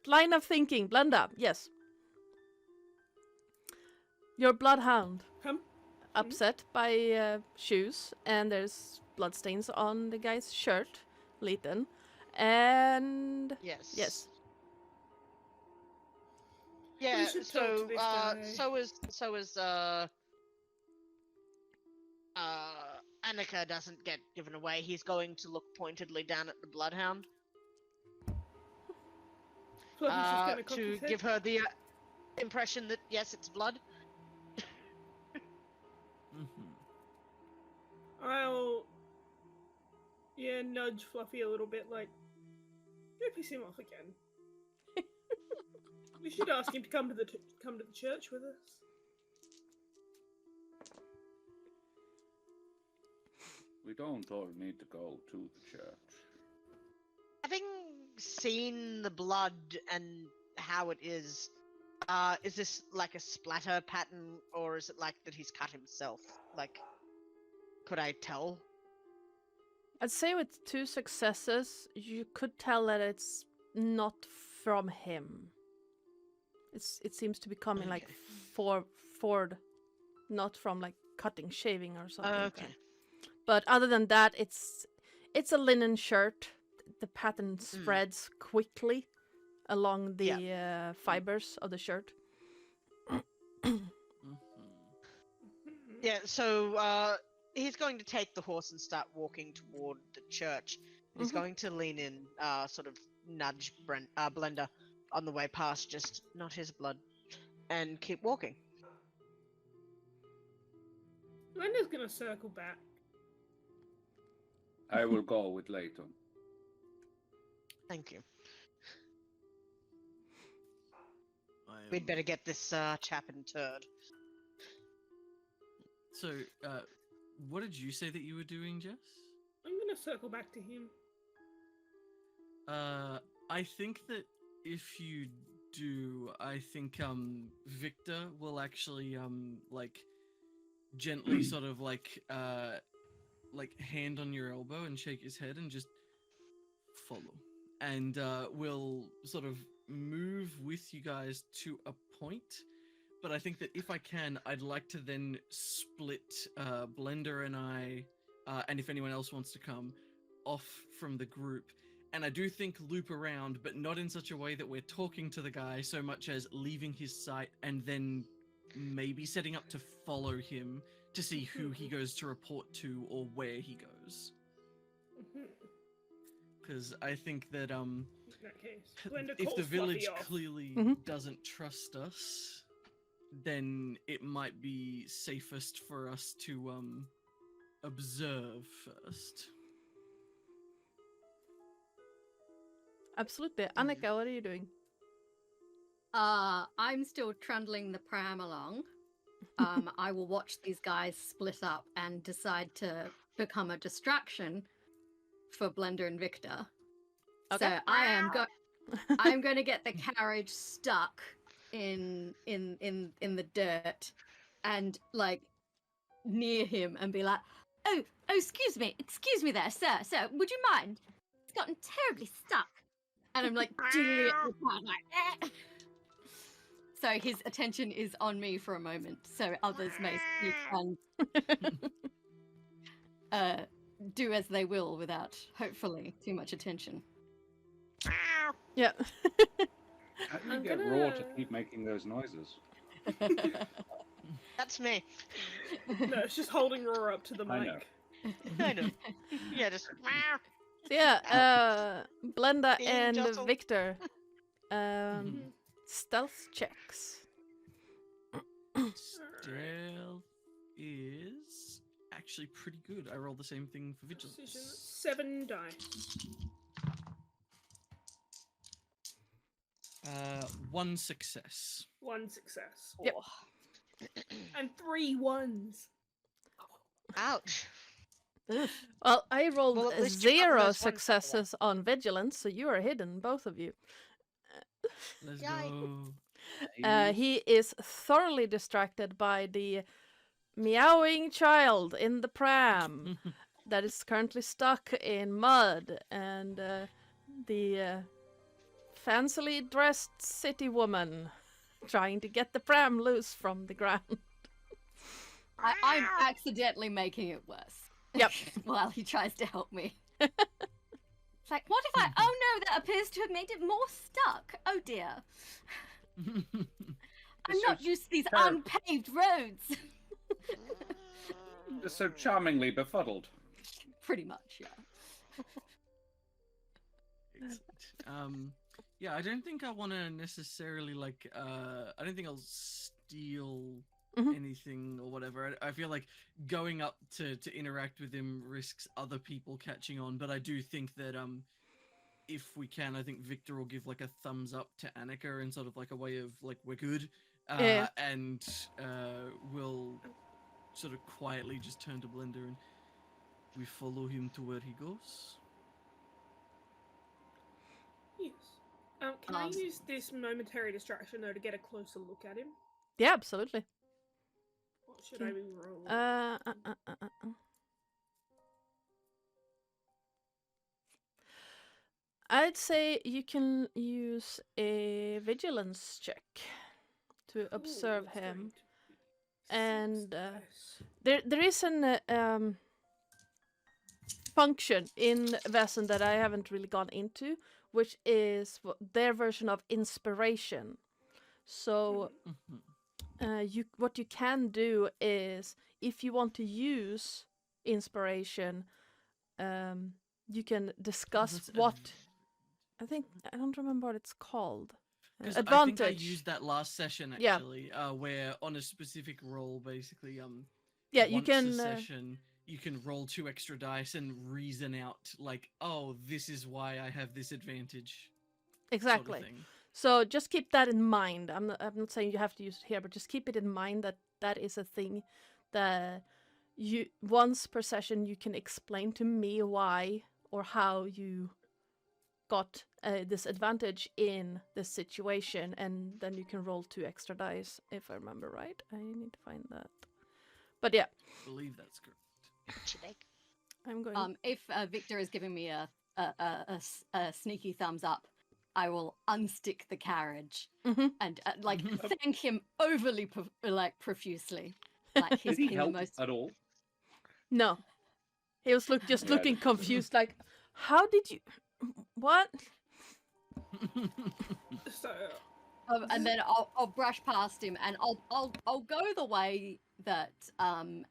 line of thinking, Blenda. Yes, your bloodhound upset by shoes, and there's bloodstains on the guy's shirt, Leighton, and Yes. yes, Yeah. should talk to this guy. So is Annika doesn't get given away. He's going to look pointedly down at the bloodhound Fluffy's just gonna cock to his head. give her the impression that yes, it's blood. I'll nudge Fluffy a little bit, like, go piss him off again. We should ask him to come to the church with us. We don't all need to go to the church. Having seen the blood and how it is this like a splatter pattern, or is it like that he's cut himself? Like, could I tell? I'd say with 2 successes, you could tell that it's not from him. It seems to be coming like forward, not from like cutting, shaving, or something. Like Okay. that. But other than that, it's a linen shirt. The pattern spreads quickly along the fibers of the shirt. Yeah, so he's going to take the horse and start walking toward the church. He's going to lean in, sort of nudge Blender on the way past, just not his blood, and keep walking. Linda's gonna circle back. I will go with Leighton. Thank you. We'd better get this chap interred. So, what did you say that you were doing, Jess? I'm gonna circle back to him. I think that if you do, I think Victor will actually like gently sort of like hand on your elbow and shake his head and just follow, and will sort of move with you guys to a point. But I think that if I can, I'd like to then split Blender and I, and if anyone else wants to come, off from the group. And I do think loop around, but not in such a way that we're talking to the guy so much as leaving his sight and then maybe setting up to follow him to see who he goes to report to or where he goes. Because I think that In that case, Blender if calls the village Fluffy off. clearly doesn't trust us, then it might be safest for us to observe first. Absolutely. Annika, what are you doing? I'm still trundling the pram along. I will watch these guys split up and decide to become a distraction for Blender and Victor. Okay. So I'm going to get the carriage stuck in the dirt and like near him and be like, oh, excuse me there, sir, would you mind? It's gotten terribly stuck. And I'm like doing it with my like, so his attention is on me for a moment, so others may speak and do as they will without, hopefully, too much attention. Yeah. How do you get Raw to keep making those noises? That's me. No, it's just holding Roar up to the I know. mic. Kind of. Yeah, just. So yeah, Blenda Being and jostled. Victor, stealth checks. Stealth is actually pretty good. I rolled the same thing for vigilance. Precision, 7 dice. One success. One success. Yep. And 3 ones. Ouch. Well, I rolled Well, at least you've gotten 0 those ones out of the way. successes on vigilance, so you are hidden, both of you. Let's Yikes. go. He is thoroughly distracted by the meowing child in the pram that is currently stuck in mud, and the fancily dressed city woman trying to get the pram loose from the ground. I'm accidentally making it worse. Yep. While he tries to help me. It's like, what if I... Oh no, that appears to have made it more stuck. Oh dear. I'm not used to these terrible. unpaved roads. Just so charmingly befuddled. Pretty much, yeah. Excellent. Yeah, I don't think I want to necessarily I don't think I'll steal anything or whatever. I feel like going up to interact with him risks other people catching on, but I do think that if we can, I think Victor will give like a thumbs up to Annika in sort of like a way of like we're good, Yeah. and we'll sort of quietly just turn to Blender and we follow him to where he goes. Yes. Can I use this momentary distraction though to get a closer look at him? Yeah, absolutely. What should I be rolling? I'd say you can use a vigilance check to observe Ooh, that's him. great. And Success. there is an function in Vaesen that I haven't really gone into, which is their version of inspiration. So what you can do is, if you want to use inspiration, you can discuss what. I don't remember what it's called. 'Cause Advantage. I think I used that last session Yeah. actually, where on a specific roll, basically, Yeah, you once can. a session, you can roll 2 extra dice and reason out like, oh, this is why I have this advantage. Exactly. Sort of thing. So just keep that in mind. I'm not saying you have to use it here, but just keep it in mind that that is a thing that you once per session you can explain to me why or how you got this advantage in this situation, and then you can roll 2 extra dice, if I remember right. I need to find that. But yeah, I believe that's correct. I'm going. If Victor is giving me a sneaky thumbs up, I will unstick the carriage and thank him overly profusely. Like he's Did he been the help most. at all? No, he was looking confused, like, how did you? What? So, And then I'll brush past him, and I'll go the way that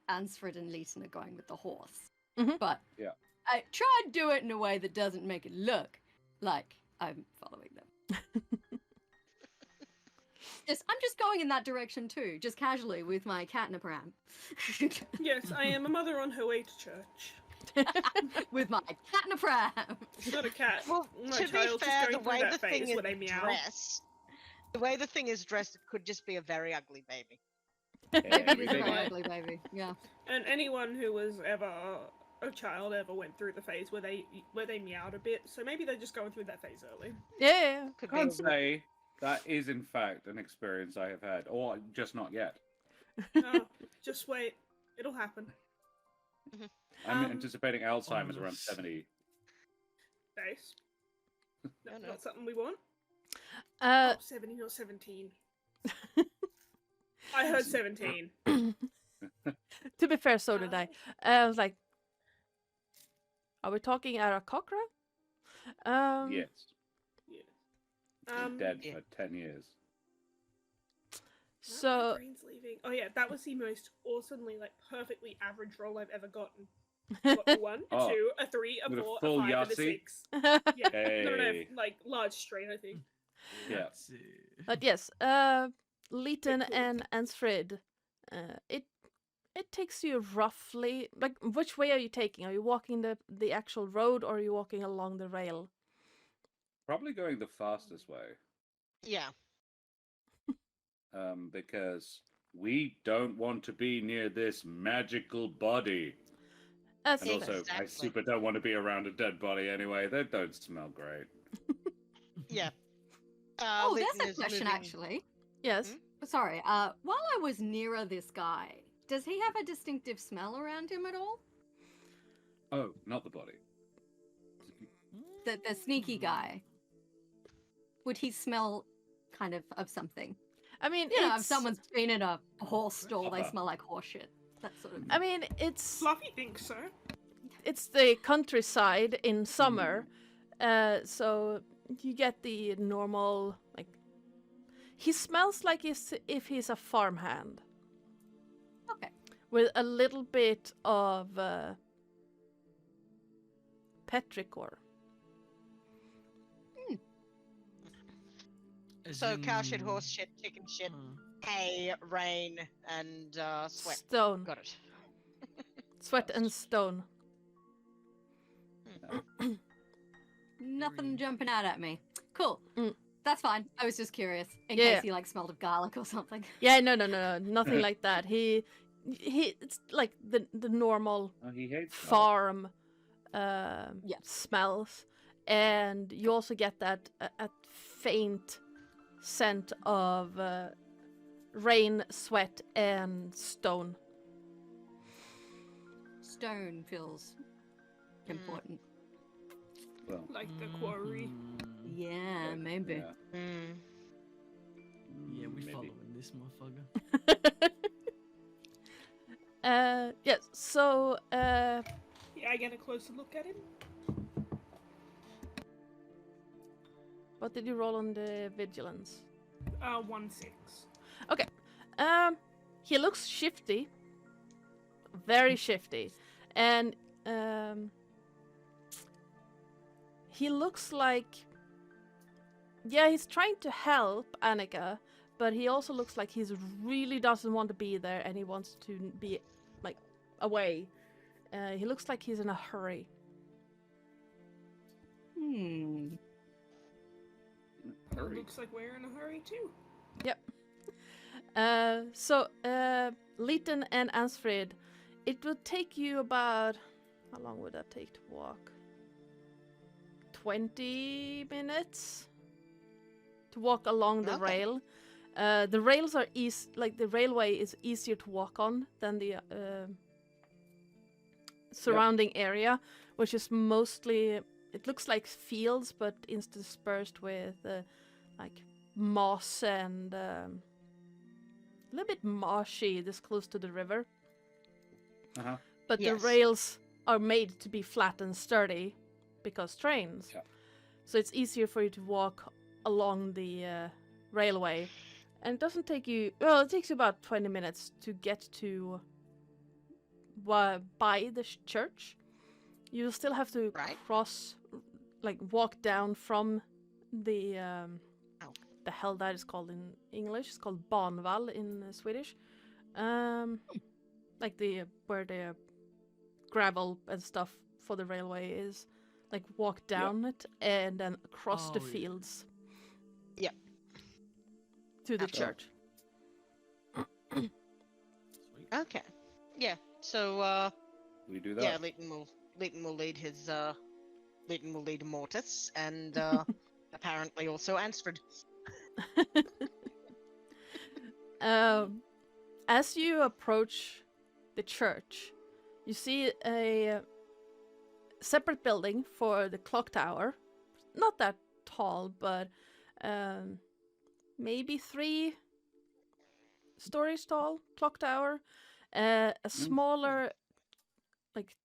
Ansfred and Leeson are going with the horse. But Yeah. I try and do it in a way that doesn't make it look like I'm following them. I'm just going in that direction too, just casually with my cat in a pram. yes, I am a mother on her way to church. With my cat in a pram. She's not a cat. Well, My to be child's fair, just the going through way that the thing phase is where they meow. dressed, the way the thing is dressed, it could just be a very ugly baby. It is a Every very day. ugly baby. Yeah. And anyone who was ever a child ever went through the phase where they meowed a bit, so maybe they're just going through that phase early. Yeah. Could I can't be. say that is in fact an experience I have had, or just not yet. No, just wait, it'll happen. I'm anticipating Alzheimer's around yes. 70. Base. No, no. Not something we want. Uh, 70, not 17. I heard 17. to be fair, so did I. I was like, are we talking Arakocra? Yes. Yeah. Been dead yeah. for 10 years. My So brain's leaving. Oh yeah, that was the most awesomely, perfectly average roll I've ever gotten. Got a 1, a Oh, 2, a 3, a with a 4, full a 5, and a Yahtzee? 6. Yeah. No, Hey. large straight, I think. Yeah. Let's see. But yes, Leighton and Ansfrid, it takes you roughly, like, which way are you taking? Are you walking the actual road, or are you walking along the rail? Probably going the fastest way. Yeah. Because we don't want to be near this magical body. That's And also, I Exactly. super don't want to be around a dead body anyway. They don't smell great. Yeah. Oh, Leighton there's a is question moving- actually. yes. Sorry. While I was nearer this guy, does he have a distinctive smell around him at all? Oh, not the body. The sneaky guy. Would he smell kind of something? I mean, You know, it's. if someone's been in a horse stall, they Proper. smell like horse shit. That sort of. I mean, it's Fluffy thinks so. it's the countryside in summer, so you get the normal like. He smells like if he's a farmhand Okay. with a little bit of petrichor. As So cow shit, in- horse shit, chicken shit, uh, hay, rain, and sweat. Stone, Got it. sweat and stone. Nothing Very- jumping out at me. Cool. Mm. That's fine. I was just curious in Yeah. case he like smelled of garlic or something. Yeah, no, nothing like that. He, it's like the normal Oh, he hates garlic. farm Yeah. smells, and you also get that a faint scent of rain, sweat, and stone. Stone feels important. Well, Like the quarry. mhm. Yeah, maybe. yeah. Mm. Yeah, we Maybe. following this motherfucker. Yes. So Yeah, I get a closer look at him. what did you roll on the vigilance? 1-6. He looks shifty, very shifty, and he looks like, yeah, he's trying to help Annika, but he also looks like he really doesn't want to be there and he wants to be like away. He looks like he's in a hurry. Hurry. Looks like we're in a hurry too. So Leighton and Ansfrid, it would take you about, how long would that take to walk? 20 minutes to walk along the Okay. rail. The rails are like the railway is easier to walk on than the surrounding area, which is mostly, it looks like fields, but interspersed with like moss and a little bit marshy this close to the river. Uh-huh. But the Yes. rails are made to be flat and sturdy because trains. Yeah. So it's easier for you to walk along the railway. And it doesn't take you, well, it takes you about 20 minutes to get to by the church. You still have to Right. cross, like walk down from the, Oh. the hell that is called in English. It's called banvall in Swedish. Like the where the gravel and stuff for the railway is, like walk down it and then across the Oh, yeah. fields. Yep. To the Gotcha. church. Sweet. Okay. Yeah. So We do that. yeah, Leighton will lead his Leighton will lead Mortis and apparently also Ansford. As you approach the church, you see a separate building for the clock tower. Not that tall, but maybe 3 stories tall clock tower. A smaller, like,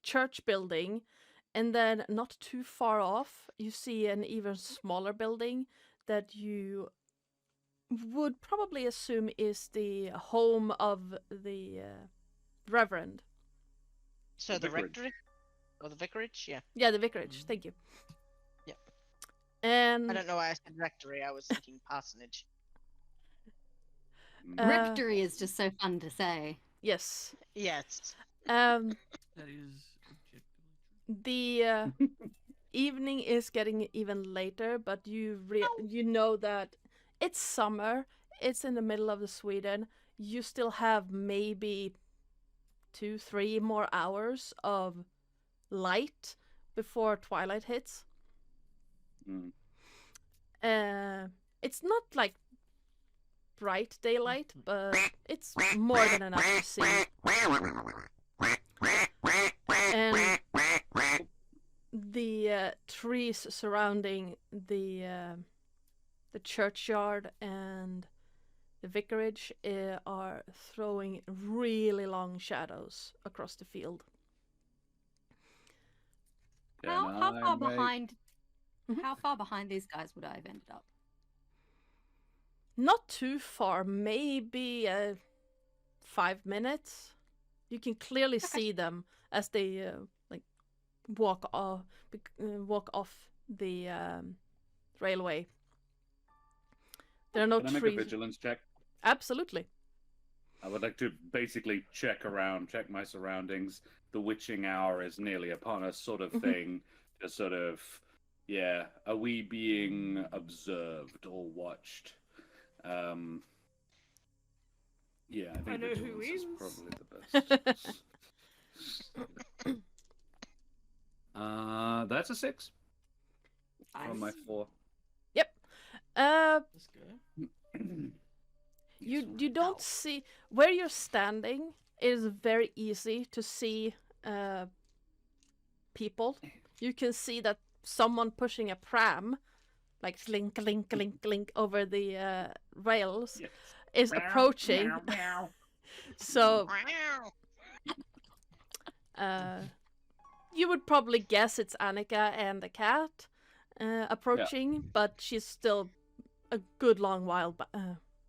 church building, and then not too far off, you see an even smaller building that you would probably assume is the home of the reverend. So The the vicarage. rectory or the vicarage? Yeah. Yeah, the vicarage. Thank you. Yep. And I don't know why I said rectory. I was thinking parsonage. Mm. Rectory is just so fun to say. yes, Yes. um, That is objectively the evening is getting even later, but you know that It's summer. It's in the middle of the Sweden. You still have maybe 2-3 more hours of light before twilight hits. Mm. It's not like bright daylight, but it's more than enough to see. And the trees surrounding the churchyard and the vicarage are throwing really long shadows across the field. How Can far I make- behind? Mhm. How far behind these guys would I have ended up? Not too far, maybe 5 minutes. You can clearly see them as they like walk off the railway. There are no Can I make a trees. vigilance check? Absolutely. I would like to basically check my surroundings. The witching hour is nearly upon us, sort of Mhm. thing. Just sort of, yeah. Are we being observed or watched? Yeah, I think know who vigilance is is. probably the best. That's a 6 from my 4. Let's go. You don't see where you're standing. It is very easy to see people. You can see that someone pushing a pram, like link, link, link, link over the rails, Yes. is approaching. So you would probably guess it's Annika and the cat approaching, but she's still a good long while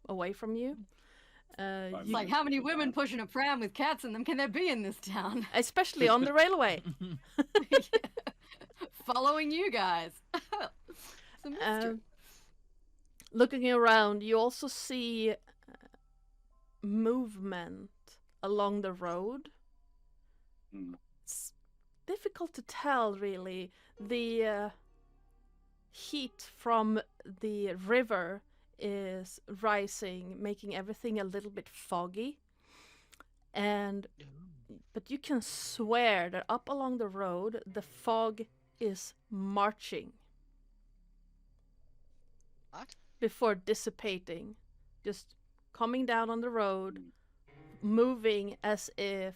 away from you. It's like, how many women pushing a pram with cats in them can there be in this town? Especially on the railway. Following you guys. It's a mystery. Looking around, you also see movement along the road. Mm. It's difficult to tell, really. The heat from the river is rising, making everything a little bit foggy. But you can swear that up along the road, the fog is marching. What? Before dissipating, just coming down on the road, moving as if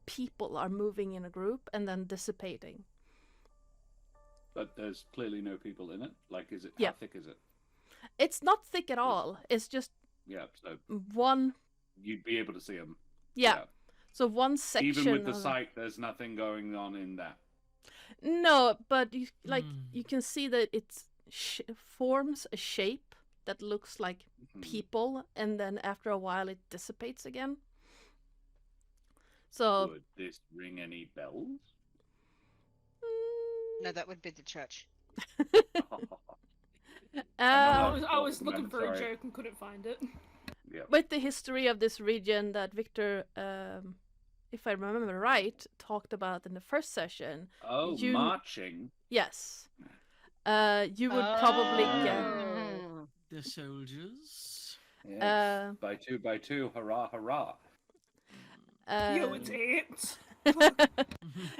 people are moving in a group and then dissipating. But there's clearly no people in it. Like, is it? Yeah. How thick is it? It's not thick at all. It's just Yeah, so one. you'd be able to see them. Yeah. So one section. Even with the of sight, there's nothing going on in that. No, but you can see that it forms a shape that looks like people, and then after a while it dissipates again. So Would this ring any bells? No, that would be the church. I was looking for a Sorry. joke and couldn't find it. Yeah. with the history of this region that Victor, if I remember right, talked about in the first session. Oh, You- marching. Yes. You would probably get. Oh. The soldiers. Yes. By two, hurrah, hurrah. Yo, it's ants.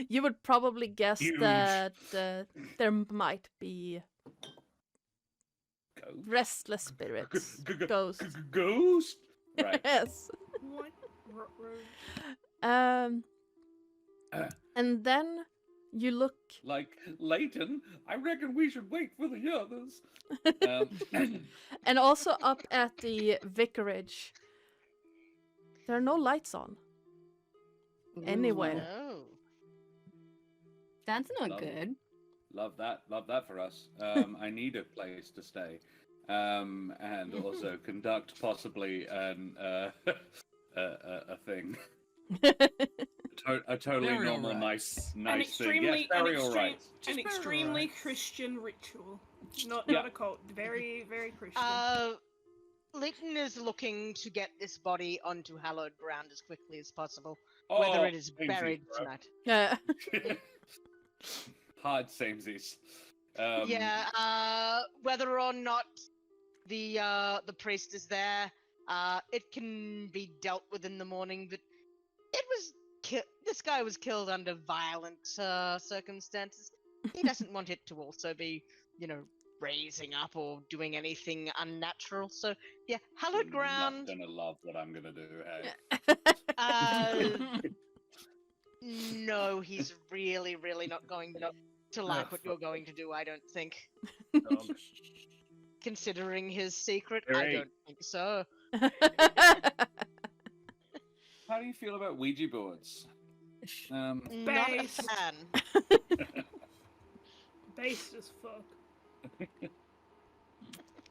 You would probably guess Huge. that there might be Ghost. restless spirits, ghosts. Ghost? Right. Yes. What? And then you look. Like, Leighton, I reckon we should wait for the others. And also up at the vicarage, there are no lights on anywhere. Oh. That's not Lovely. good. Love that for us. I need a place to stay. And also conduct possibly a thing. A totally Burial normal, rites. nice thing. Yes, burial rites. An Just extremely burial rites. Christian ritual. Not Yeah. a cult. Very, very Christian. Leighton is looking to get this body onto hallowed ground as quickly as possible, Oh, whether it is samesies, buried bro. tonight. Yeah. Hard samesies. Yeah, whether or not The priest is there. It can be dealt with in the morning, but this guy was killed under violent circumstances. He doesn't want it to also be, raising up or doing anything unnatural. So yeah, hallowed ground. You're not gonna love what I'm gonna do. Hey. No, he's really, really not going to like what you're going to do. I don't think. Dog. Considering his secret, I Great. don't think so. How do you feel about Ouija boards? Not a Based. fan. Based as fuck.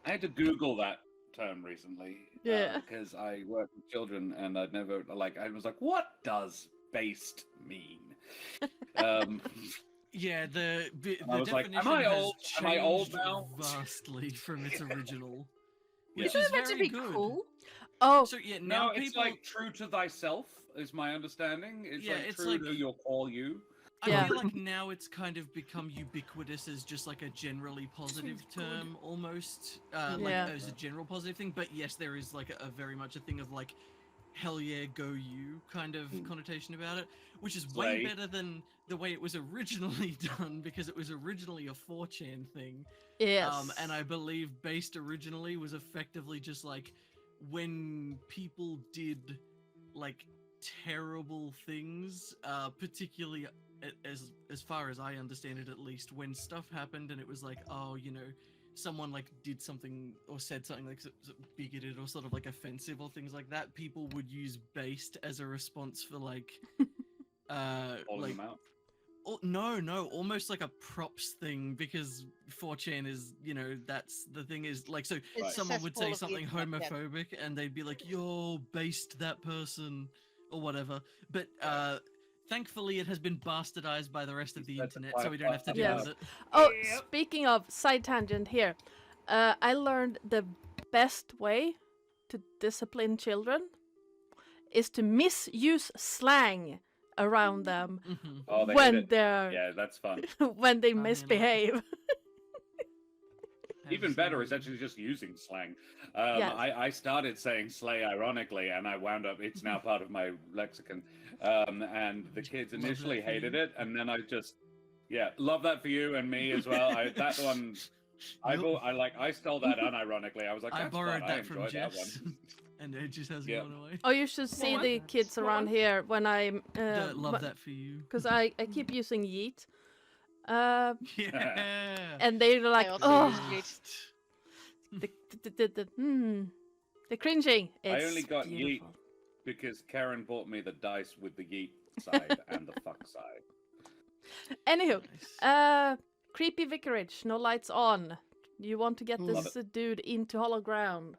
I had to Google that term recently. Yeah. Because I work with children and I was like, what does based mean? Yeah, the I was like, definition am I has old? Am I old changed now? vastly from its original, Yeah. which Isn't is it meant to very be good. cool? Oh, So yeah, now No, it's people. like true to thyself is my understanding. It's Yeah, like it's true like- to your call you. I Yeah. feel like now it's kind of become ubiquitous as just like a generally positive Seems good. term, almost Yeah. like as a general positive thing. But yes, there is like a very much a thing of like, hell yeah, go you kind of connotation about it, which is way Slay. better than the way it was originally done, because it was originally a 4chan thing. yes. And I believe based originally was effectively just like when people did like terrible things, particularly as far as I understand it, at least when stuff happened and it was like, oh, someone like did something or said something like bigoted or sort of like offensive or things like that, people would use based as a response for like Calling like them out. no, almost like a props thing, because 4chan is, that's the thing is like, so It's a someone would cesspool say of something evil, yeah. homophobic and they'd be like, yo, based that person or whatever. But thankfully it has been bastardized by the rest of the That's a internet, so we don't have to quite- deal Yes. with it. Oh, Yep. speaking of side tangent here, I learned the best way to discipline children is to misuse slang around them Mhm. Oh, they hate when it. they're Yeah, that's fun. when they I mean, misbehave. Even better is Absolutely. actually just using slang. Yes. I started saying slay ironically, and I wound up, it's now part of my lexicon. And the kids Love that initially for hated you. it, and then I just, love that for you and me as well. That one, Yup. I stole that unironically. I was like, I that's borrowed fun. I that from enjoyed that Jess, one. and it just hasn't Yeah. gone away. Oh, you should see What? the kids around What? here when I'm Love that for you. because I keep using yeet. Yeah. And they're like, I also oh, use yeet. the cringing. I It's only got yeet beautiful. because Keren bought me the dice with the yeet side and the fuck side. Anywho, Nice. creepy vicarage, no lights on. You want to get Love this dude into hollow ground.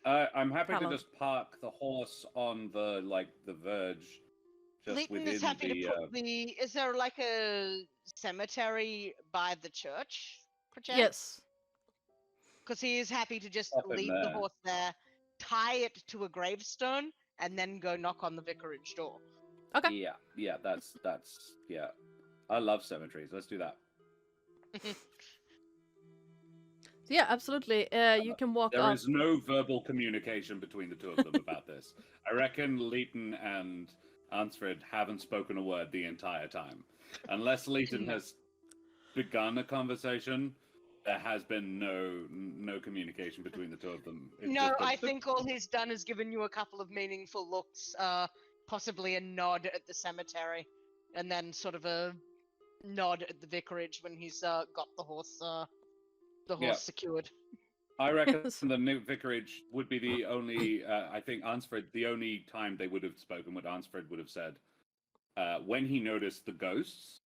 I'm happy Hello. to just park the horse on the verge, just Leighton within is happy the. to put the. Is there like a cemetery by the church, perchance? Yes. Because he is happy to just Up in leave the there. horse there, tie it to a gravestone, and then go knock on the vicarage door. Okay. Yeah, that's yeah. I love cemeteries. Let's do that. So yeah, absolutely. You can walk There up. is no verbal communication between the two of them about this. I reckon Leighton and Ansfred haven't spoken a word the entire time. Unless Leighton No. has begun a conversation, there has been no communication between the two of them. It's No, just a- I think all he's done is given you a couple of meaningful looks, possibly a nod at the cemetery, and then sort of a nod at the vicarage when he's got the horse Yeah. secured. I reckon the new vicarage would be the only. I think Ansfred, the only time they would have spoken, what Ansfred would have said, when he noticed the ghosts,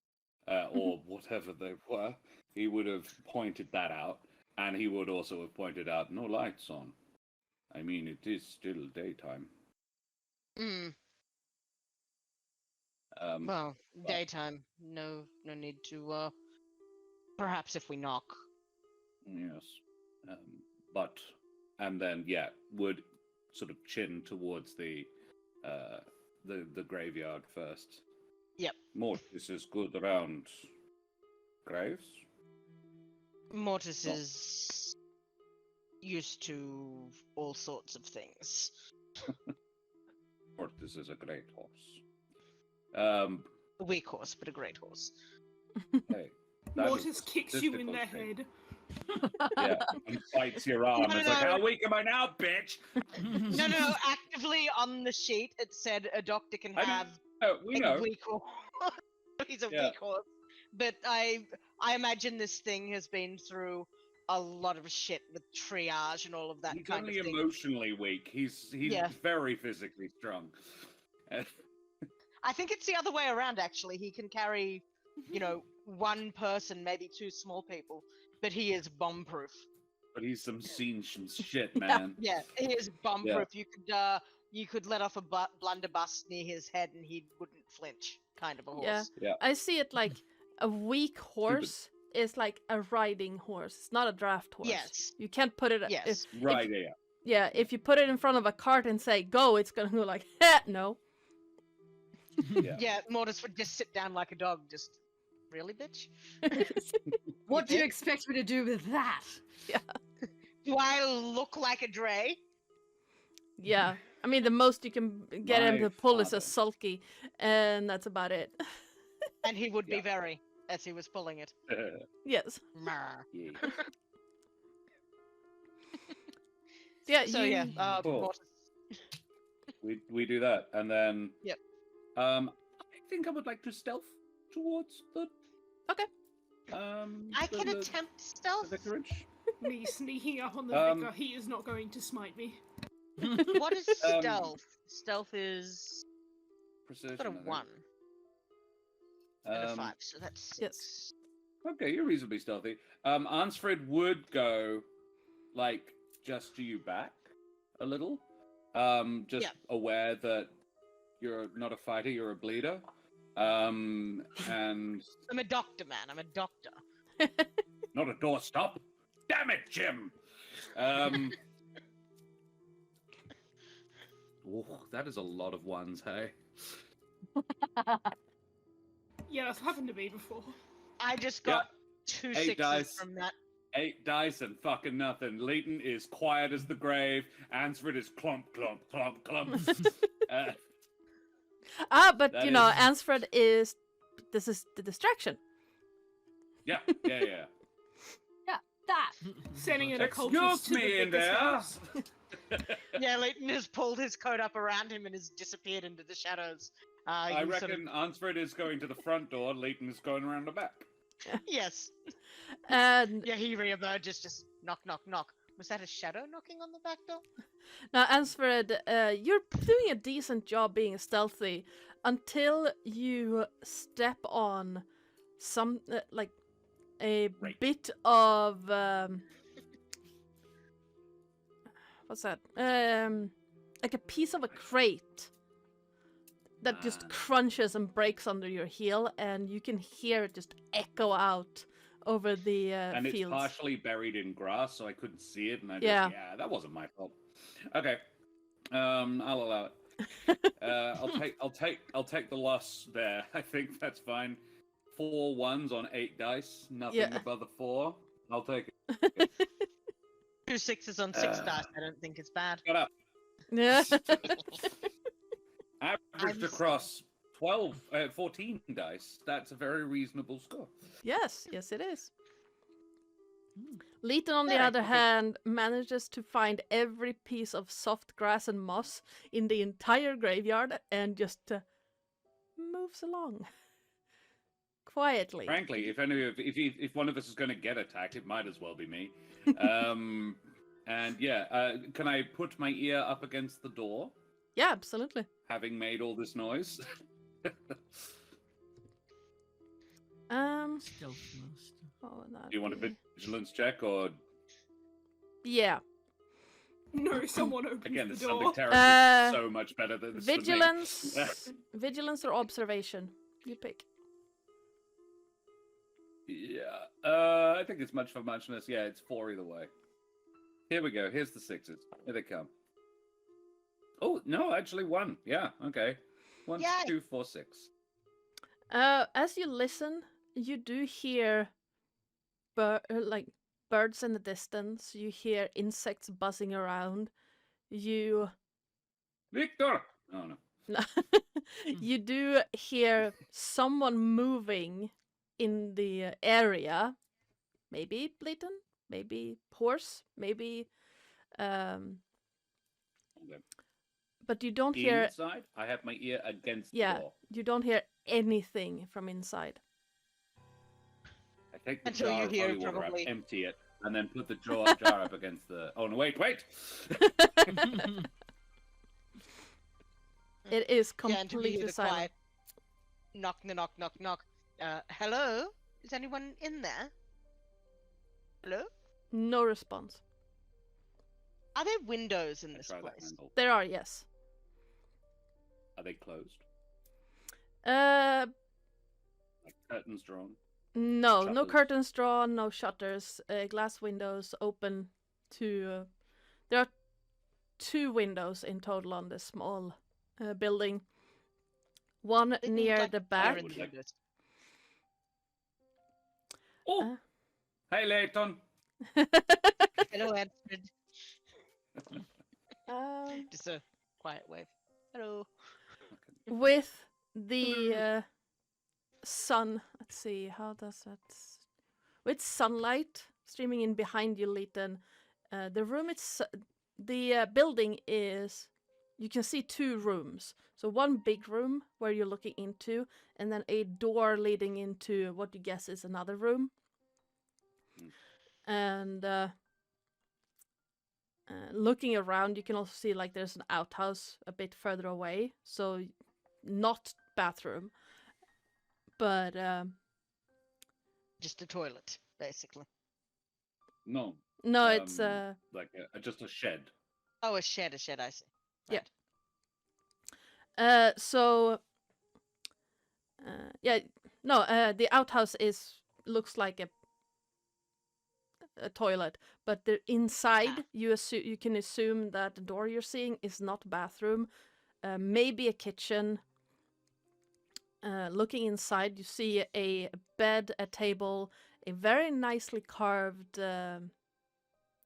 or whatever they were, he would have pointed that out, and he would also have pointed out no lights on. I mean, it is still daytime. Mm, well, Well- daytime. No need to. Perhaps if we knock. Yes, and then would sort of chin towards the graveyard first. Yep. Mortis is good around graves. Mortis No. is. used to all sorts of things. Or this is a great horse. A weak horse, but a great horse. Hey. that Mortis is kicks you in the statistical thing. head. Yeah, and bites your arm. No, It's like, no. how weak am I now, bitch? No. Actively on the sheet, it said a doctor can I know. have We a know. weak horse. He's a Yeah. weak horse. But I imagine this thing has been through a lot of shit with triage and all of that He's kind only of thing. emotionally weak. He's Yeah. very physically strong. I think it's the other way around, actually. He can carry, one person, maybe two small people, but he is bomb-proof. But he's some shit, man. Yeah, he is bomb-proof. You could let off a blunderbuss near his head and he wouldn't flinch, kind of a horse. Yeah. Yeah. I see it like a weak horse is like a riding horse. It's not a draft horse. Yes. You can't put it. Yes. Right, yeah. Yeah, if you put it in front of a cart and say go, it's gonna go like, no. Yeah. Yeah, Mortis would just sit down like a dog, just, really, bitch? What do you expect me to do with that? Do I look like a Dre? Yeah. I mean, the most you can get him My to pull is father. a sulky, and that's about it. And he would be Yeah. very, as he was pulling it. Yes. Mer. Yeah. Yeah. So you... yeah, Cool. Mortis. We do that, and then Yep. I think I would like to stealth towards the Okay. I can attempt the stealth. vicarage. Me sneaking up on the vicar, he is not going to smite me. What is stealth? Stealth is Precision. got a I think. 1 and a Um, 5, so that's 6. Yes. Okay, you're reasonably stealthy. Ansfred would go, like, just to you back a little. Just Yeah. aware that you're not a fighter, you're a bleeder. And I'm a doctor, man. I'm a doctor. not a doorstop. Damn it, Jim! That is a lot of ones, hey? Yeah, that's happened to me before. I just Yeah. got 2 Hey, 6s guys. from that. 8 dice and fucking nothing. Leighton is quiet as the grave. Ansford is clump, clump, clump, clump. But That you know, is- Ansfred is. This is the distraction. Yeah. That. Sending in a Excuse cultist to me the in vicar's there. house. Yeah, Leighton has pulled his coat up around him and has disappeared into the shadows. I You sort of- reckon Ansford is going to the front door, Leighton is going around the back. Yes. And Yeah, he reemerges, just knock, knock, knock. Was that a shadow knocking on the back door? now, Ansfred, you're doing a decent job being stealthy until you step on some like a Right. bit of what's that? Like a piece of a crate that just Ah. crunches and breaks under your heel, and you can hear it just echo out over the And it's fields. partially buried in grass, so I couldn't see it, and I just, Yeah. yeah, that wasn't my fault. Okay. I'll allow it. I'll take the loss there. I think that's fine. 4 1s on 8 dice, nothing Yeah. above the 4. I'll take it. 2 6s on 6 Uh. dice. I don't think it's bad. Shut up. Yeah. Averaged I'm across 14 dice. That's a very reasonable score. Yes, it is. Leighton, on the Very other cool. hand, manages to find every piece of soft grass and moss in the entire graveyard and just moves along quietly. Frankly, if one of us is going to get attacked, it might as well be me. And yeah, can I put my ear up against the door, Yeah, absolutely. having made all this noise? Stealth master. Oh, Do you want a vigilance check, or Yeah. No, someone opens again, the the door. subject Terris Uh, is so much better than this. for me. Vigilance or observation? You pick. Yeah, I think it's much for muchness. Yeah, it's 4 either way. Here we go. Here's the 6s. Here they come. Oh no, actually 1. Yeah, okay. 1, Yay. 2, 4, 6. As you listen, you do hear like birds in the distance. You hear insects buzzing around. You Victor! Oh, no. you do hear someone moving in the area. Maybe Blayton, maybe horse, maybe Okay. but you don't hear Inside, I have my ear against the yeah, door. you don't hear anything from inside. I take the Until jar you of hear holy water probably- up, empty it, and then put the jar up against the... Oh, no, wait! It is Yeah, until you hear completely the silent. quiet knock, knock, knock, knock. Hello? Is anyone in there? Hello? No response. Are there windows in I this try that place? handle. There are, yes. Are they closed? Like curtains drawn? No, no Shutters. curtains drawn, no shutters. Glass windows open to. There are 2 windows in total on this small building. One They look near like the fire back. in the Like- windows. Oh! Hey, Layton! Hello, Edward. Um, Just a quiet wave. Hello. with the sun. Let's see, how does that? With sunlight streaming in behind you, Leighton, the room the building is. You can see 2 rooms. So one big room where you're looking into, and then a door leading into what you guess is another room. And looking around, you can also see like there's an outhouse a bit further away. So not bathroom, but Just a toilet, basically. No. no, it's Like just a shed. Oh, a shed, I see. Yeah. Right. So yeah, no, the outhouse looks like a toilet, but the inside you can assume that the door you're seeing is not bathroom, maybe a kitchen. Looking inside, you see a bed, a table, a very nicely carved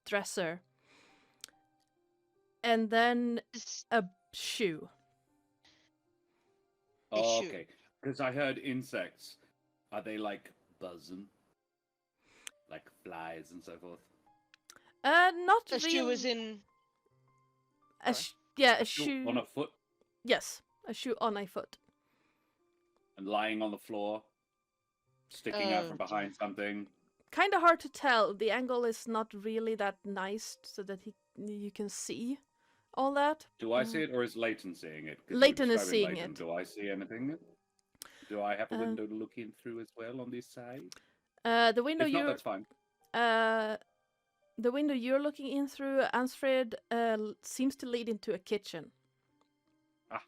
dresser, and then This- a shoe. A Oh, shoe. okay. Because I heard insects. Are they like buzzing? Like flies and so forth? Not The really. shoe is in. A shoe. On a foot Yes, a shoe on a foot. and lying on the floor, sticking out Oh, from behind something. Kind of hard to tell. The angle is not really that nice, so that you can see all that. Do I see it, or is Leighton seeing it? 'Cause you're Leighton is describing seeing Leighton. it. Do I see anything? Do I have a Uh, window to look in through as well on this side? The window If not, you're that's fine. the window you're looking in through, Ansfred, seems to lead into a kitchen. Ah.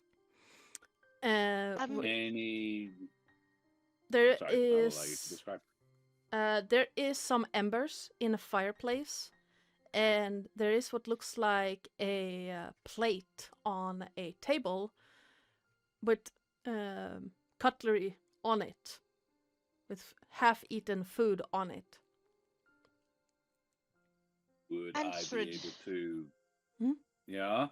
There Sorry, I'll allow you to is describe. there is some embers in a fireplace, and there is what looks like a plate on a table with cutlery on it, with half-eaten food on it. Would Ansfred. I be able to? Hmm? Yeah.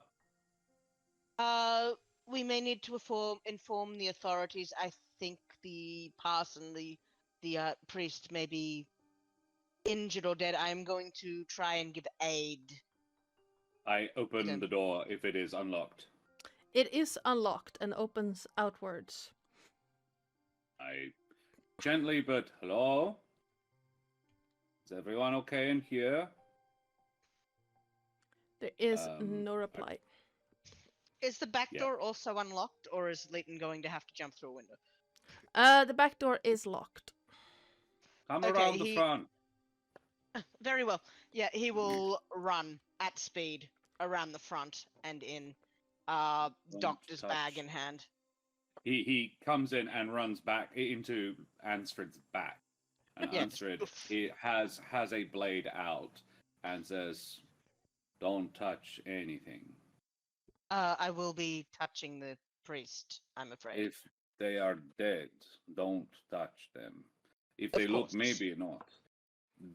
We may need to inform the authorities. I think the parson, the priest, may be injured or dead. I am going to try and give aid. I open Then- the door if it is unlocked. It is unlocked and opens outwards. I gently, but hello? Is everyone okay in here? There is Um, no reply. Is the back Yeah. door also unlocked, or is Leighton going to have to jump through a window? The back door is locked. Come Okay, around the front. Very well. Yeah, he will run at speed around the front and in, doctor's bag touch. in hand. He comes in and runs back into Ansfred's back. And Yeah. Ansfred Oof. he has a blade out and says, "Don't touch anything. I will be touching the priest, I'm afraid. If they are dead, don't touch them. If Of they look, course. maybe not.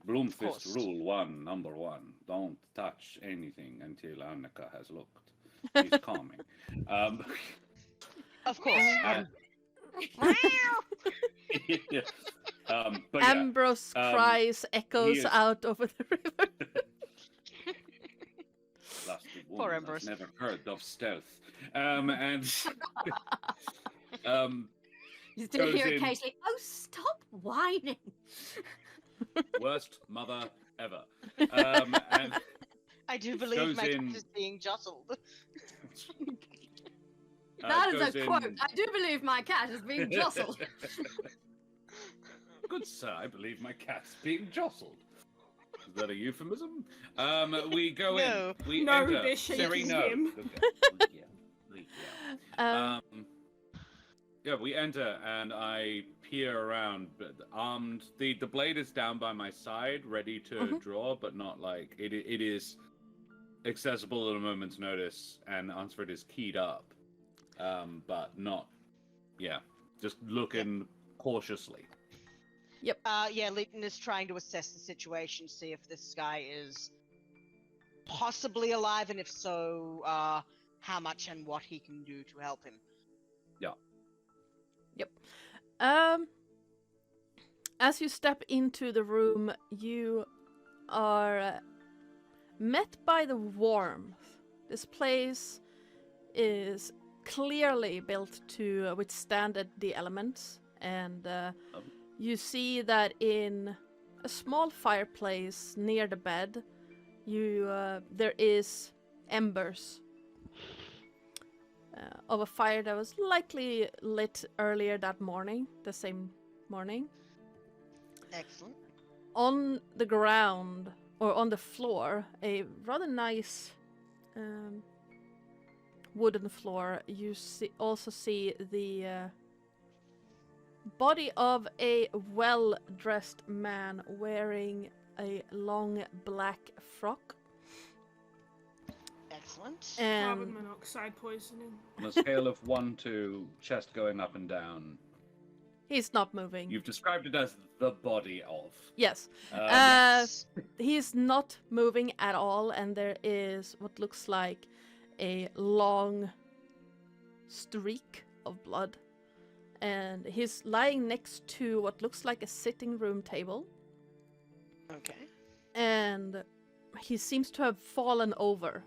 Bloomfist course. rule 1, number 1. Don't touch anything until Annika has looked. She's calming. Of course. And, yeah. But yeah, Ambrose cries echoes is- out over the river. lusty Poor woman has Ambrose. never heard of stealth. And You still Goes hear in. occasionally, "Oh, stop whining." worst mother ever. And I do believe goes my in- cat is being jostled. That is goes a quote. in- I do believe my cat is being jostled. Good sir, I believe my cat's being jostled. Is that a euphemism? We go No. in. We No, enter. they're shaking Siri, no. him. Yeah. Yeah, we enter and I peer around, but armed. The blade is down by my side, ready to draw, but not like it is accessible at a moment's notice, and Ansford is keyed up, but not. Yeah, just looking cautiously. Yeah, Leighton is trying to assess the situation, see if this guy is possibly alive, and if so, how much and what he can do to help him. As you step into the room, you are met by the warmth. This place is clearly built to withstand the elements, and you see that in a small fireplace near the bed, there is embers of a fire that was likely lit earlier that morning, the same morning. Excellent. On the ground, or on the floor, a rather nice wooden floor, you also see the body of a well-dressed man wearing a long black frock. Excellent. Carbon And monoxide poisoning. On a scale of 1 to chest going up and down, he's not moving. you've described it as the body of. Yes. Yes. He's not moving at all, and there is what looks like a long streak of blood. And he's lying next to what looks like a sitting room table. Okay. And he seems to have fallen over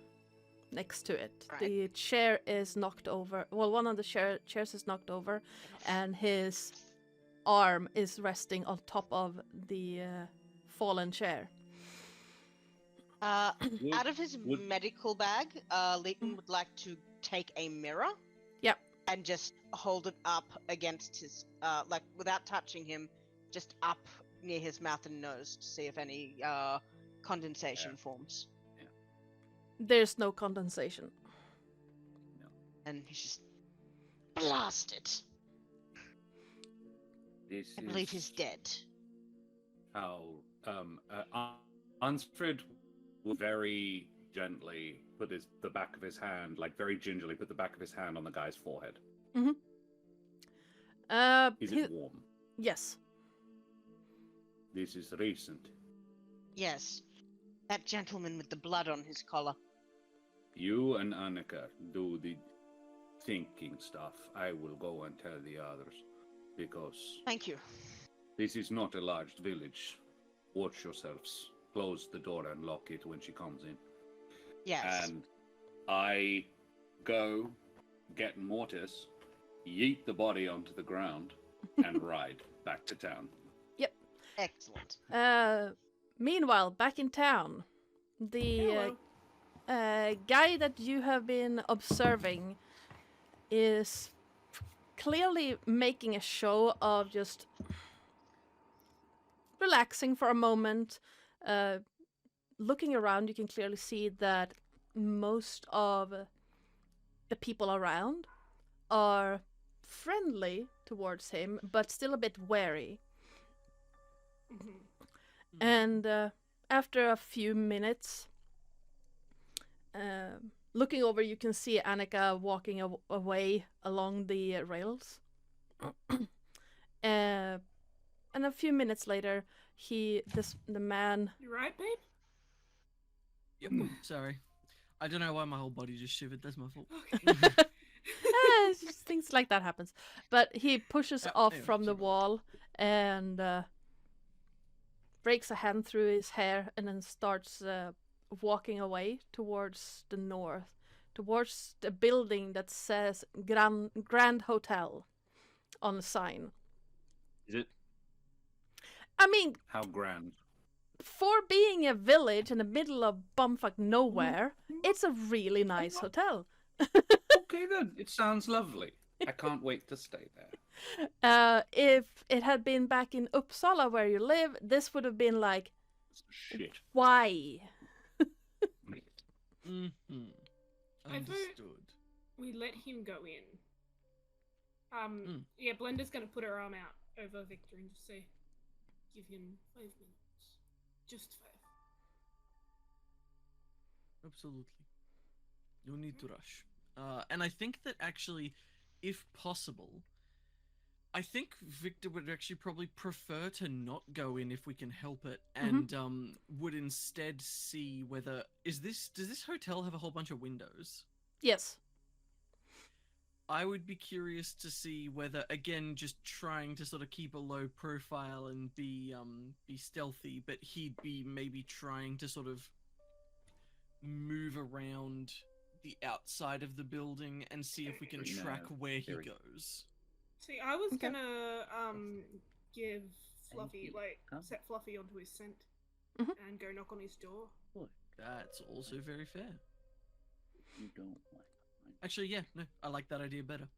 next to it. Right. The chair is knocked over. Well, one of the chairs is knocked over, and his arm is resting on top of the fallen chair. Out of his would- medical bag, Leighton would like to take a mirror. Yep. And just hold it up against his, like without touching him, just up near his mouth and nose to see if any condensation forms. There's no condensation. And he's just blasted. This I believe is he's dead. how Ansfrid will very gently put the back of his hand, like very gingerly put the back of his hand on the guy's forehead. Is it warm? Yes. This is recent. Yes. That gentleman with the blood on his collar. You and Annika do the thinking stuff. I will go and tell the others, because Thank you. this is not a large village. Watch yourselves. Close the door and lock it when she comes in. Yes. And I go get Mortis, yeet the body onto the ground, and ride back to town. Excellent. Meanwhile, back in town, the Hello. guy that you have been observing is clearly making a show of just relaxing for a moment. Looking around, you can clearly see that most of the people around are friendly towards him, but still a bit wary. Mhm. And after a few minutes, looking over, you can see Annika walking away along the rails. And a few minutes later, the man. You right, babe? Yep. Sorry. I don't know why my whole body just shivered. That's my fault. Okay. It's just things like that happens. But he pushes off anyway, from the sorry. wall and breaks a hand through his hair and then starts walking away towards the north, towards the building that says Grand Hotel on the sign. Is it? I mean, How grand? for being a village in the middle of bumfuck nowhere, it's a really nice hotel. Okay then, it sounds lovely. I can't wait to stay there. If it had been back in Uppsala where you live, this would have been like, Shit. why? Mm-hmm. I vote- Understood. We let him go in. Mm. Yeah, Blenda's gonna put her arm out over Victor and just say, give him 5 minutes. Just 5. Absolutely. No need to rush. And I think that actually, if possible, I think Victor would actually probably prefer to not go in if we can help it, and would instead see whether does this hotel have a whole bunch of windows? Yes. I would be curious to see whether, again, just trying to sort of keep a low profile and be stealthy, but he'd be maybe trying to sort of move around the outside of the building and see if we can No, track where he theory. goes. See, I was Okay. gonna give Fluffy, you. like, Huh? set Fluffy onto his scent Mhm. and go knock on his door. That's also very fair. You don't like. Actually, yeah, no, I like that idea better.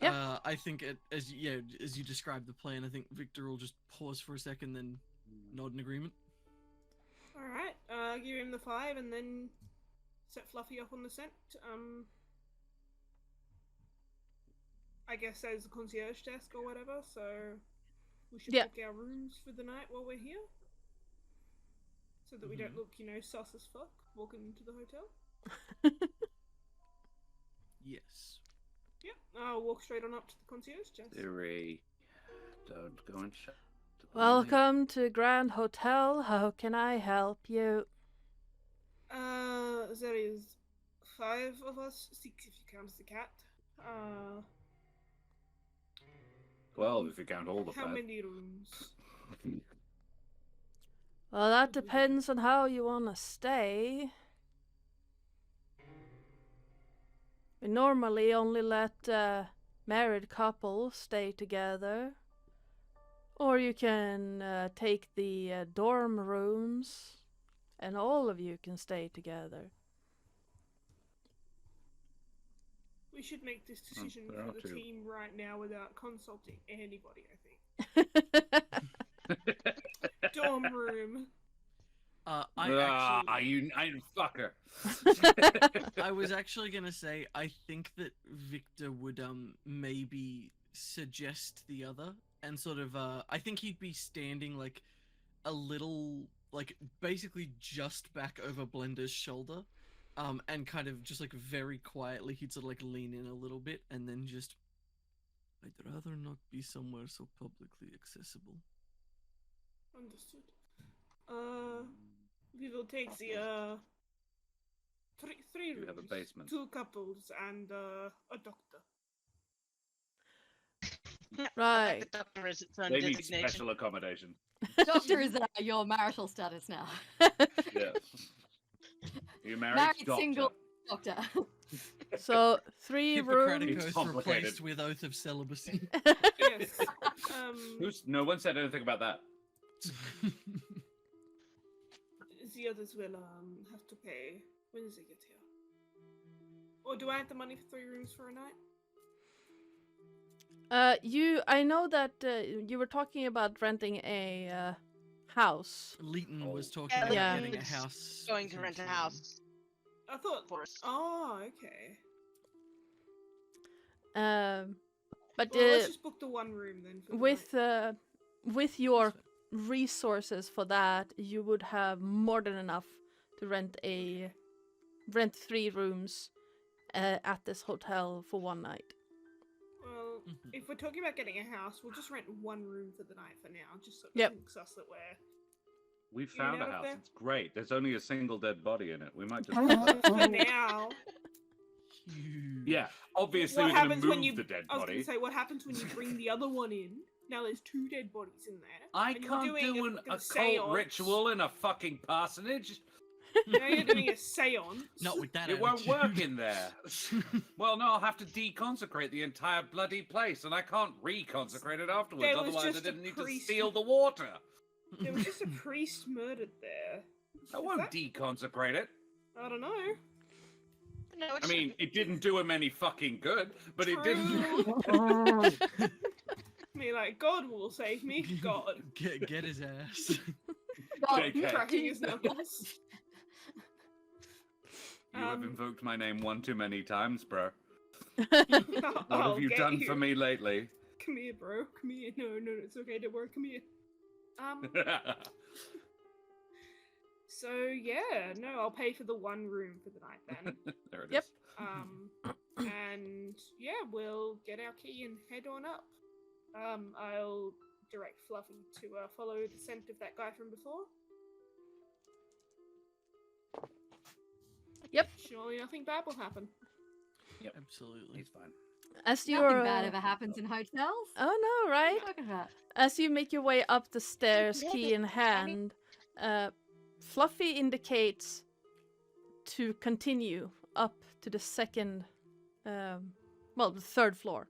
Yeah. I think as you described the plan, I think Victor will just pause for a second, then nod in agreement. Alright, give him the 5 and then set Fluffy up on the scent. I guess there's a concierge desk or whatever, so we should Yeah. book our rooms for the night while we're here. So that we don't look, sus as fuck walking into the hotel. Yes. Yep, I'll walk straight on up to the concierge desk. Theory. Don't go and shut. Welcome to Grand Hotel. How can I help you? There is 5 of us, 6 if you count the cat. 12 if you count all the How 5. many rooms? Well, that depends on how you want to stay. We normally only let married couples stay together. Or you can take the dorm rooms and all of you can stay together. We should make this decision there are for the 2. team right now without consulting anybody, I think. Dorm room. You fucker. I was actually gonna say I think that Victor would maybe suggest the other and sort of I think he'd be standing like a little like basically just back over Blender's shoulder, and kind of just like very quietly he'd sort of like lean in a little bit and then just I'd rather not be somewhere so publicly accessible. Understood. We will take the three You rooms. have a basement. 2 couples and a doctor. Right. The doctor is its own They need designation. special accommodation. Doctor is your marital status now. Yeah. You married? Married Doctor. single doctor. So 3 Hippocratic rooms. It's oath complicated. replaced with oath of celibacy. Yes. No one said anything about that. The others will have to pay when they get here. Or do I have the money for 3 rooms for a night? I know that you were talking about renting a house. Leighton was Oh. talking about Yeah. getting a Leighton's house. Going to rent a essentially. house I thought. for us. Oh, okay. But Well, let's just book the 1 room then. For the with your resources for that, you would have more than enough to rent 3 rooms at this hotel for 1 night. Well, if we're talking about getting a house, we'll just rent one room for the night for now, just so it Yep. doesn't suss that we're. We found a know, house. there- It's great. There's only a single dead body in it. We might just. For now. Huge. Yeah, obviously What we're going to happens when move you? the dead I was going body. to say, what happens when you bring the other one in? Now there's 2 dead bodies in there. I and you're can't doing do an fucking occult seance. ritual in a fucking parsonage. Now you're doing a seance. Not with that It won't attitude. work in there. Well, no, I'll have to deconsecrate the entire bloody place, and I can't reconsecrate it afterwards. There was Otherwise, I just a didn't need to priest- steal the water. There was just a priest murdered there. I Is won't that- deconsecrate it. I don't know. No, I mean, it didn't do him any fucking good, but it didn't. I mean, like, God will save me. God. Get his ass. JK. Cracking his knuckles. You have invoked my name one too many times, bro. What What have you done for me lately? Come here, bro. Come here. No, it's okay. Don't worry. Come here. So yeah, no, I'll pay for the one room for the night then. There it is. Yep. And yeah, we'll get our key and head on up. I'll direct Fluffy to follow the scent of that guy from before. Yep. Surely nothing bad will happen. Absolutely. He's fine. As you're Nothing bad ever happens in hotels. Oh no, What are right? you talking about? As you make your way up the stairs, Love key it, in honey. hand, Fluffy indicates to continue up to the second, the third floor.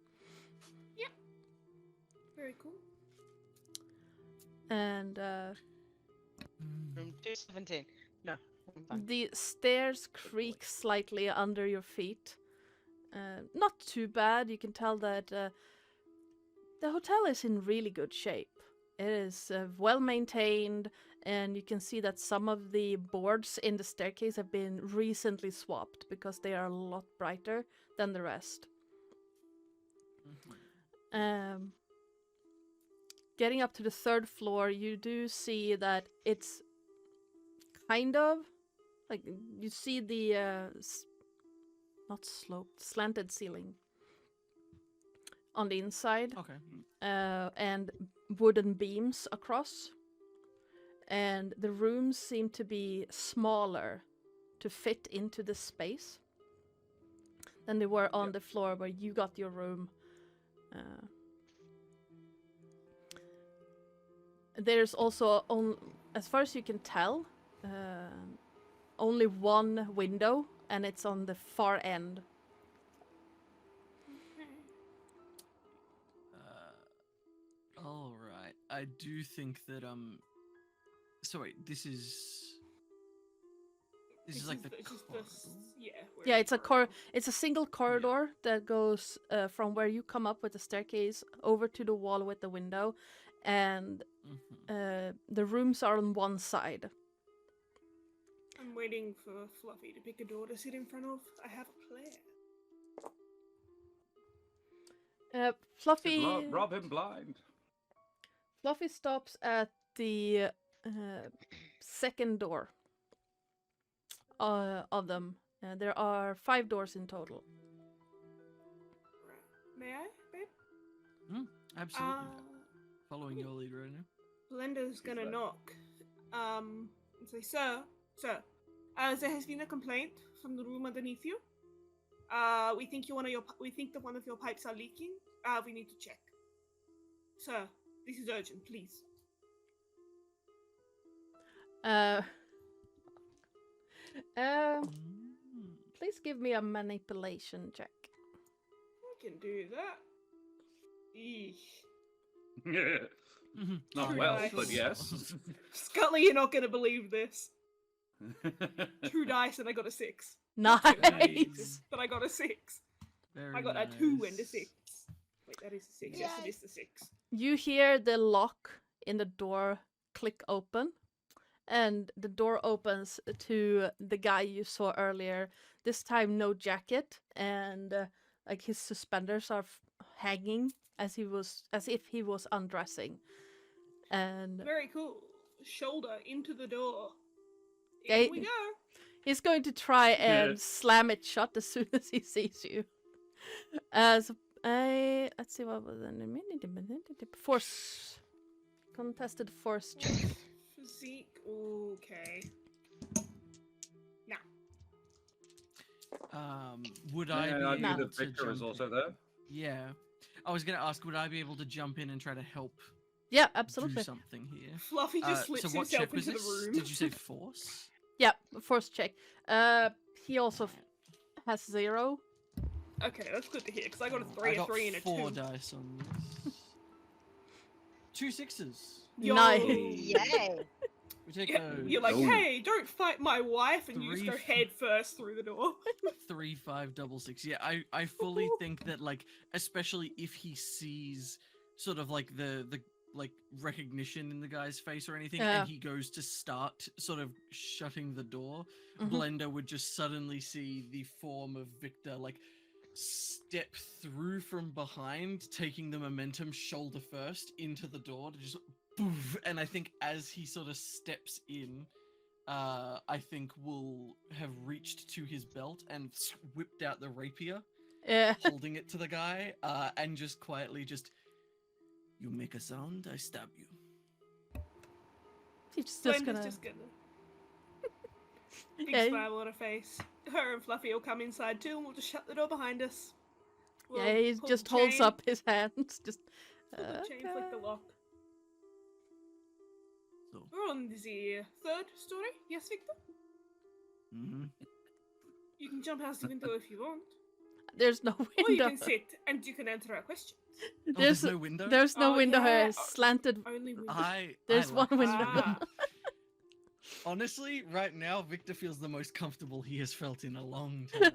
Very cool. And Room 217. No, I'm fine. the stairs creak slightly under your feet. Not too bad. You can tell that the hotel is in really good shape. It is well maintained, and you can see that some of the boards in the staircase have been recently swapped because they are a lot brighter than the rest. Getting up to the third floor, you do see that it's kind of like you see the not sloped, slanted ceiling on the inside, Okay. and wooden beams across. And the rooms seem to be smaller to fit into the space than they were on the floor where you got your room. There's also, as far as you can tell, only one window, and it's on the far end. All right. I do think that So wait, this is like the corridor? Yeah, it's a single corridor that goes from where you come up with the staircase over to the wall with the window, and the rooms are on one side. I'm waiting for Fluffy to pick a door to sit in front of. I have a plan. Fluffy Rob him blind. Fluffy stops at the second door of them. There are 5 doors in total. May I, babe? Absolutely. Following your lead right now. Belinda's gonna that? knock. And say, sir, there has been a complaint from the room underneath you. We think that one of your pipes are leaking. We need to check. Sir, this is urgent, please. Please give me a manipulation check. I can do that. Eesh. Not True well, dice. but yes. Scully, you're not gonna believe this. 2 dice and I got a 6. Nice. But I got a 6. Very I got a 2 and a 6. Wait, that is a 6. Yes, it is the 6. You hear the lock in the door click open, and the door opens to the guy you saw earlier. This time, no jacket, and like his suspenders are hanging as if he was undressing. And Very cool. Shoulder into the door. Okay. Here we go. he's going to try and slam it shut as soon as he sees you. Let's see what was the force contested force check. Physique. Okay. Now. Would I be I knew able that to Victor is jump also in? there. Yeah. I was gonna ask, would I be able to jump in and try to help Yeah, do absolutely. something here? Fluffy just slips so what himself check was into the this? room. Did you say force? Yeah, force check. He also has 0. Okay, that's good to hear, because I got a Oh, 3, I a got 3, and a 2. 4 dice on this. 2 6s. Yo! Nice. Yay! We take Yeah, those. you're like, Oh. hey, don't fight my wife, and you just go 3 head first through the door. 3 5 6. Yeah, I fully think that, like, especially if he sees sort of like the like recognition in the guy's face or anything, Yeah. and he goes to start sort of shutting the door, Mhm. Blender would just suddenly see the form of Victor like step through from behind, taking the momentum shoulder first into the door to just poof. And I think as he sort of steps in, I think will have reached to his belt and whipped out the rapier, Yeah. holding it to the guy, and just quietly just, you make a sound, I stab you. He's just Blenda's gonna. just gonna... Big Yeah. smile on her face. Her and Fluffy will come inside too, and we'll just shut the door behind us. We'll Yeah, he pull just the holds chain, up his hands. Just. pull the chain, flick the lock. So, We're on the 3rd story. Yes, Victor? mhm. You can jump out the window if you want. There's no Or you window. can sit and you can answer our questions. Oh, there's no window? There's no Oh, window yeah. here. Slanted. Only window. There's I one like window. Ah. Honestly, right now, Victor feels the most comfortable he has felt in a long time.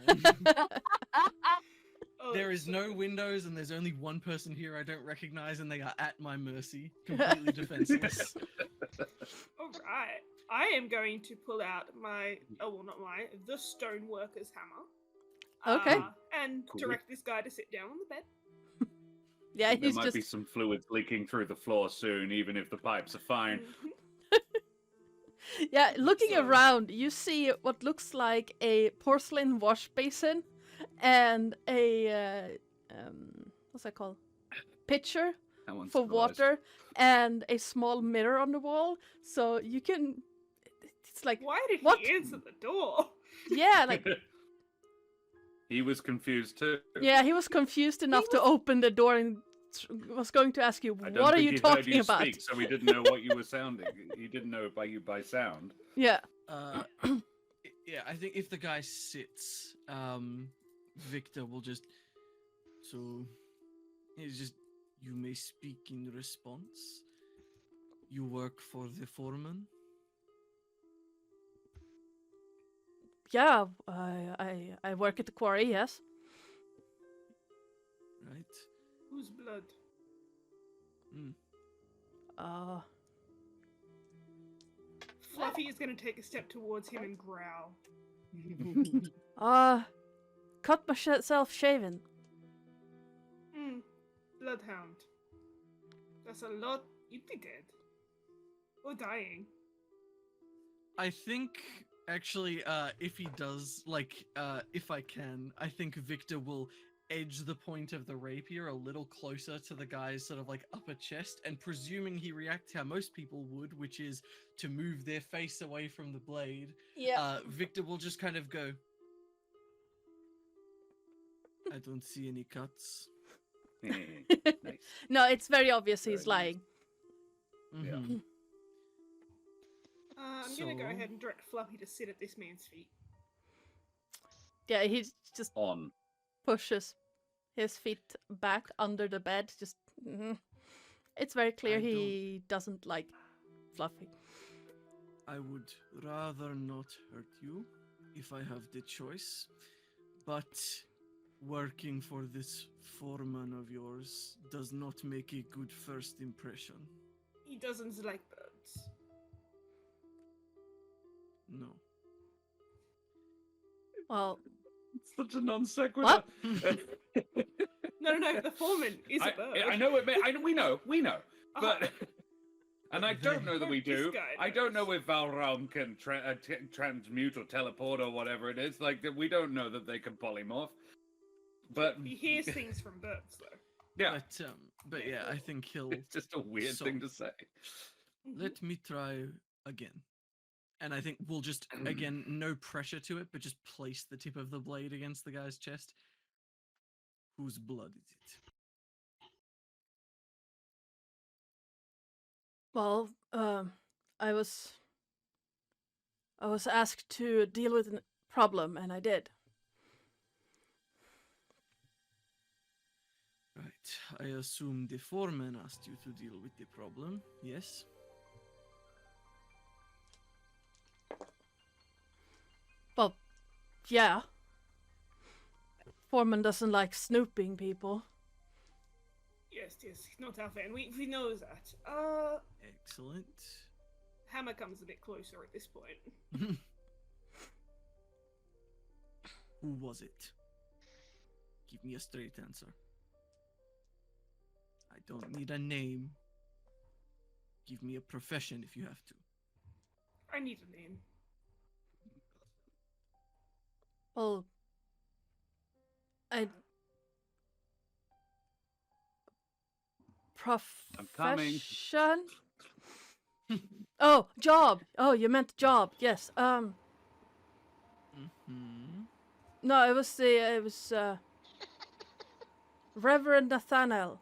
Oh, There that's is so no good. windows, and there's only one person here I don't recognize, and they are at my mercy, completely defenseless. Alright. I am going to pull out my, the stoneworker's hammer. Okay. And Cool. direct this guy to sit down on the bed. Yeah, There he's might just. be some fluids leaking through the floor soon, even if the pipes are fine. Mhm. Yeah, looking So- around, you see what looks like a porcelain wash basin and a what's that called? Pitcher That one's for civilized. water and a small mirror on the wall. So you can. It's like Why did What? he answer the door? yeah, like He was confused too. yeah. He was confused enough to open the door and was going to ask you, I don't "What are think you he heard talking you about?" Speak, so he didn't know what you were sounding. He didn't know by you by sound. Yeah. Yeah, I think if the guy sits, Victor will just. So, it's just, you may speak in response. You work for the foreman. Yeah, I work at the quarry. Yes. Right? Whose blood? Uh, Fluffy is going to take a step towards him and growl. cut myself shaving. Bloodhound. That's a lot. You'd be dead. Or dying. I think, actually, if he does, like, if I can, I think Victor will edge the point of the rapier a little closer to the guy's sort of like upper chest, and presuming he reacts how most people would, which is to move their face away from the blade, Yeah. Victor will just kind of go, I don't see any cuts. Nice. No, it's very obvious he's Very nice. lying. Yeah. Mhm. I'm going to go So- ahead and direct Fluffy to sit at this man's feet. Yeah, he just On. pushes his feet back under the bed. Just, it's very clear I he doesn't like Fluffy. I would rather not hurt you if I have the choice, but working for this foreman of yours does not make a good first impression. He doesn't like birds. No. Well, It's such a non sequitur. No, the foreman is a bird. I know it. We know. But and I don't know that we This do. guy I don't knows. know if Valram can transmute or teleport or whatever it is. Like that, we don't know that they can polymorph. But He hears things from birds, though. yeah, But yeah, I think he'll it's just a weird thing to say. let me try again. And I think we'll just, again, no pressure to it, but just place the tip of the blade against the guy's chest. Whose blood is it? Well, I was asked to deal with a problem, and I did. Right. I assume the foreman asked you to deal with the problem, yes? Well, yeah. Foreman doesn't like snooping people. Yes, he's not our fan. We know that. Excellent. Hammer comes a bit closer at this point. Who was it? Give me a straight answer. I don't need a name. Give me a profession if you have to. I need a name. Well, I'm coming. Profession? Oh, job. Oh, you meant job. Yes. No, it was Reverend Nathaniel.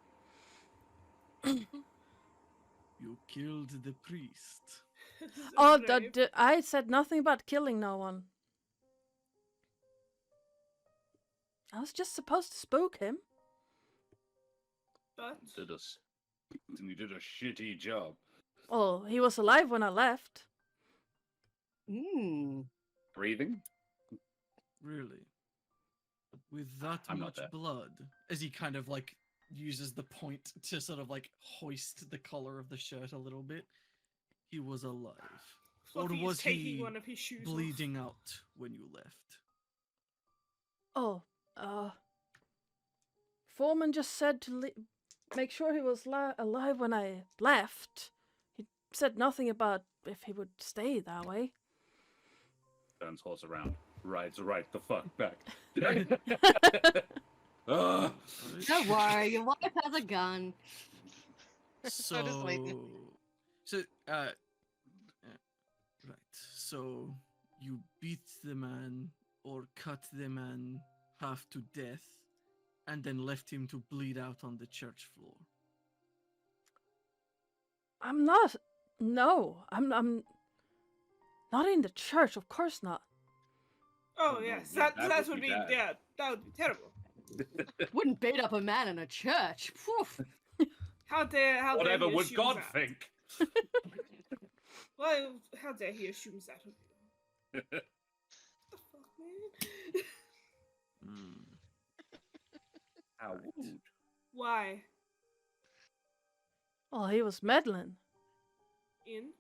You killed the priest. Oh, Brave. I said nothing about killing no one. I was just supposed to spook him. But You did a shitty job. Oh, he was alive when I left. Breathing? Really? With that I'm not much there. blood? As he kind of like uses the point to sort of like hoist the collar of the shirt a little bit. He was alive. Fluffy or was is taking he one of his shoes bleeding out when you left? Oh, Foreman just said to make sure he was alive when I left. He said nothing about if he would stay that way. Turns horse around. Rides right the fuck back. Ah. Don't worry, your wife has a gun. So, does Leighton. right. So you beat the man or cut the man half to death, and then left him to bleed out on the church floor. I'm not. No, I'm not in the church. Of course not. Oh Oh, no, yes, yeah, that that would would be be bad. yeah, that would be terrible. Wouldn't beat up a man in a church. Phew. How dare Whatever he would assume God that? think? Well, how dare he assumes that of you? What the fuck, man? How rude. Why? Well, he was meddling. In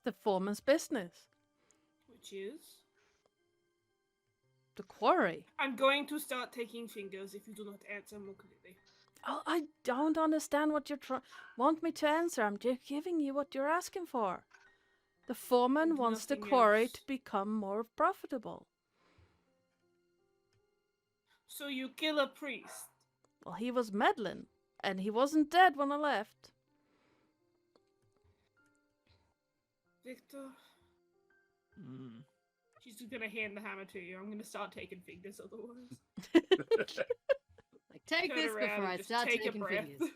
The foreman's business. which is The quarry. I'm going to start taking fingers if you do not answer more clearly. Oh, I don't understand what you want me to answer. I'm just giving you what you're asking for. The foreman And wants the nothing quarry else. to become more profitable. So you kill a priest. Well, he was meddling, and he wasn't dead when I left. Victor, Mm. she's just gonna hand the hammer to you. I'm gonna start taking fingers otherwise. Like, take Turn this around before and I just start take a taking breath. fingers.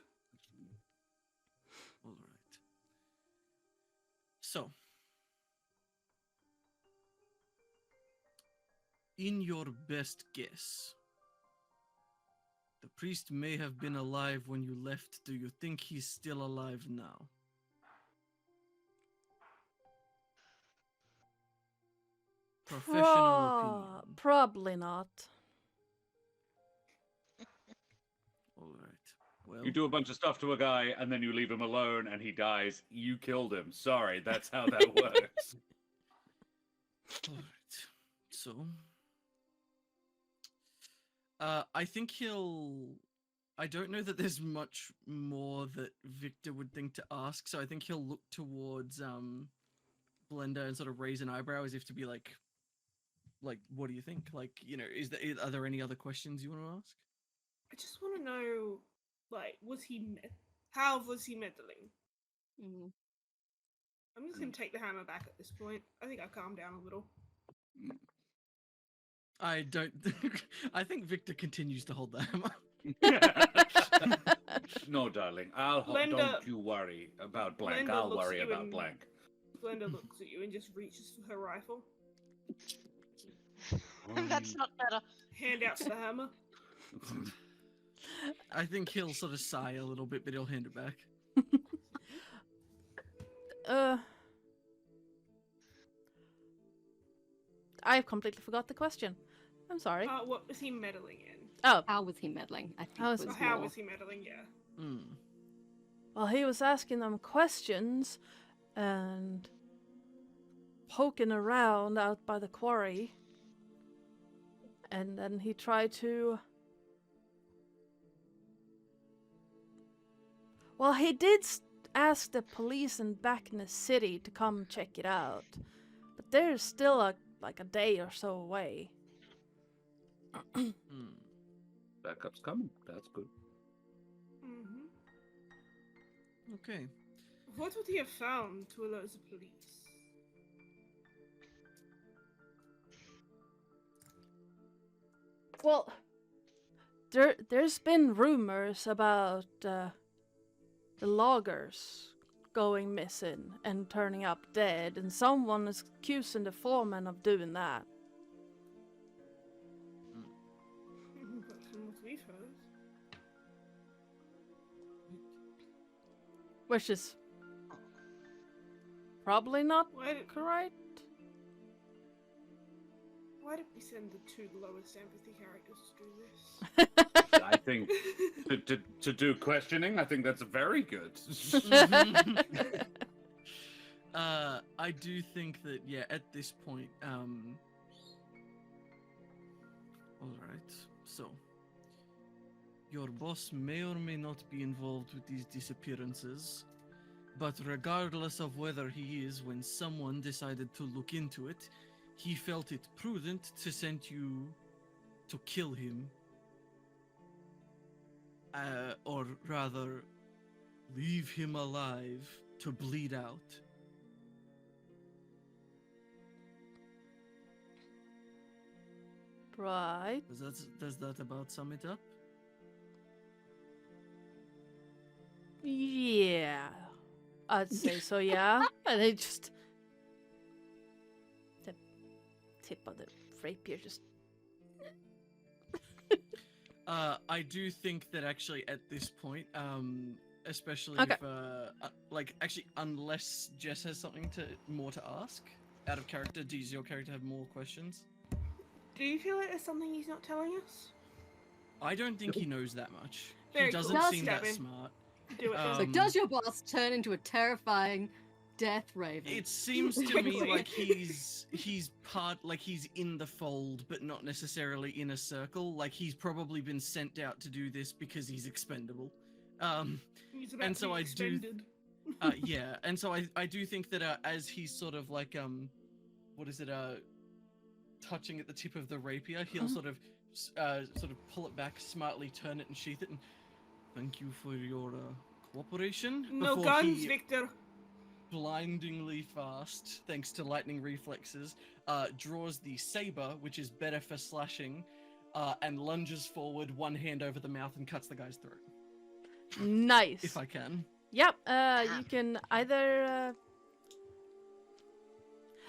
All right. So, in your best guess, the priest may have been alive when you left. Do you think he's still alive now? Professional opinion. Probably not. All right. Well, You do a bunch of stuff to a guy and then you leave him alone and he dies. You killed him. Sorry, that's how that works. all right. So, I think he'll. I don't know that there's much more that Victor would think to ask, so I think he'll look towards Blender and sort of raise an eyebrow as if to be like, like, what do you think? Like, you know, are there any other questions you want to ask? I just want to know, like, how was he meddling? Mm. I'm just gonna take the hammer back at this point. I think I've calmed down a little. I don't. I think Victor continues to hold the hammer. No, darling. Don't you worry about blank. Glenda I'll looks worry at you about and- blank. Glenda looks at you and just reaches for her rifle. That's not better. Hand out the hammer. I think he'll sort of sigh a little bit, but he'll hand it back. I completely forgot the question. I'm sorry. What was he meddling in? Oh, How was he meddling? I think How was- was How more- was he meddling? Yeah. well, he was asking them questions and poking around out by the quarry. And then he tried to... Well, he did ask the police back in the city to come check it out. But they're still like a day or so away. Backup's coming. That's good. Mm-hmm. Okay. What would he have found to alert the police? Well, there's been rumors about the loggers going missing and turning up dead, and someone is accusing the foreman of doing that. That's from what we've heard. Which is probably not Why did correct. we send the two lowest empathy characters to do this? I think to do questioning, I think that's very good. I do think that, yeah, at this point, alright, so, your boss may or may not be involved with these disappearances, but regardless of whether he is, when someone decided to look into it, he felt it prudent to send you to kill him. Or rather, leave him alive to bleed out. Right. Does that about sum it up? Yeah. I'd say so, yeah. And it just... The tip of the rapier just... I do think that actually at this point, especially Okay. if, like, actually, unless Jess has something more to ask, out of character, does your character have more questions? Do you feel like there's something he's not telling us? I don't think he knows that much. Very He cool. doesn't Does seem stab that him. smart. Do it. So Um, does your boss turn into a terrifying death raven? It seems to me Quickly. like he's he's in the fold, but not necessarily in a circle. Like he's probably been sent out to do this because he's expendable. He's about and to so be I do- expended. Yeah, and so I do think that as he's sort of like what is it touching at the tip of the rapier, he'll sort of pull it back, smartly turn it and sheath it, and thank you for your cooperation. No before guns, he Victor. blindingly fast, thanks to lightning reflexes, draws the saber, which is better for slashing, and lunges forward, one hand over the mouth, and cuts the guy's throat. Nice. If I can. Yep, you can either...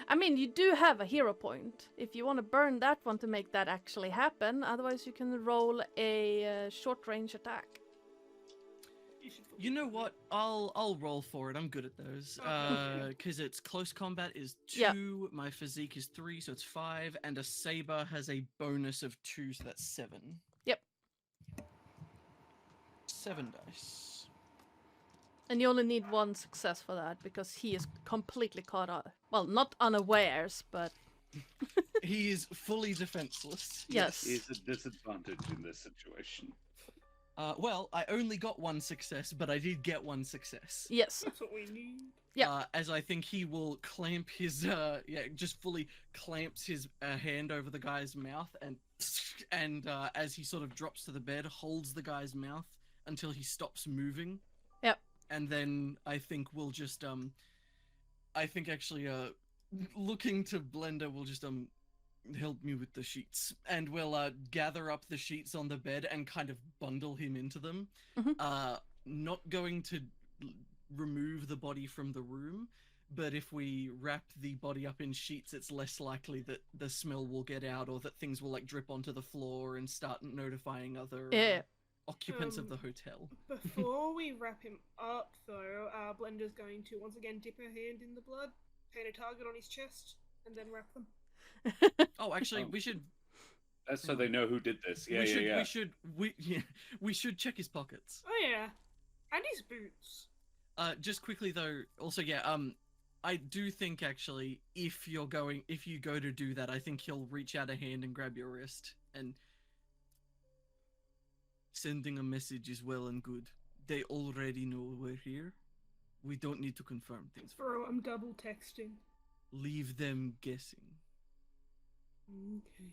I mean, you do have a hero point. If you want to burn that one to make that actually happen, otherwise you can roll a short-range attack. You know what? I'll roll for it. I'm good at those. Okay. Because it's close combat is 2, Yeah. my physique is 3, so it's 5, and a saber has a bonus of 2, so that's 7. Yep. 7 dice. And you only need one success for that, because he is completely caught up. Well, not unawares, but He is fully defenseless. yes. Is a disadvantage in this situation. Well, I only got one success, but I did get one success. Yes. That's what we need. Yeah. As I think he will clamp his, just fully clamps his hand over the guy's mouth, and as he sort of drops to the bed, holds the guy's mouth until he stops moving. Yep. And then I think we'll just, looking to Blender will just, help me with the sheets, and we'll gather up the sheets on the bed and kind of bundle him into them. Not going to remove the body from the room, but if we wrap the body up in sheets, it's less likely that the smell will get out or that things will like drip onto the floor and start notifying other occupants of the hotel. Before we wrap him up, though, Blender's going to once again dip her hand in the blood, paint a target on his chest, and then wrap them. Oh, actually, we should. That's so they know who did this. Yeah, We should check his pockets. Oh yeah, and his boots. Just quickly though, also I do think actually if you go to do that, I think he'll reach out a hand and grab your wrist. And sending a message is well and good. They already know we're here. We don't need to confirm things. Bro, I'm double texting. Leave them guessing. Okay.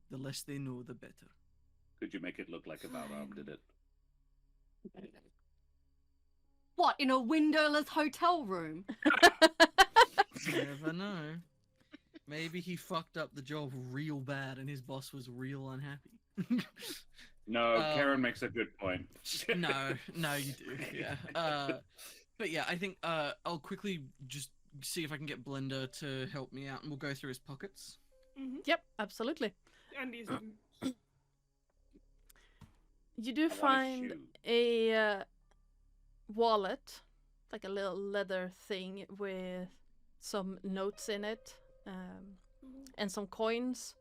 The less they know, the better. Could you make it look like a Valram did it? What, in a windowless hotel room? Never know. Maybe he fucked up the job real bad and his boss was real unhappy. No, Keren makes a good point. No, you do. Yeah. But yeah, I think I'll quickly just see if I can get Blender to help me out, and we'll go through his pockets. Mm-hmm. Yep, absolutely. And his boots. You do find a wallet, like a little leather thing with some notes in it, and some coins.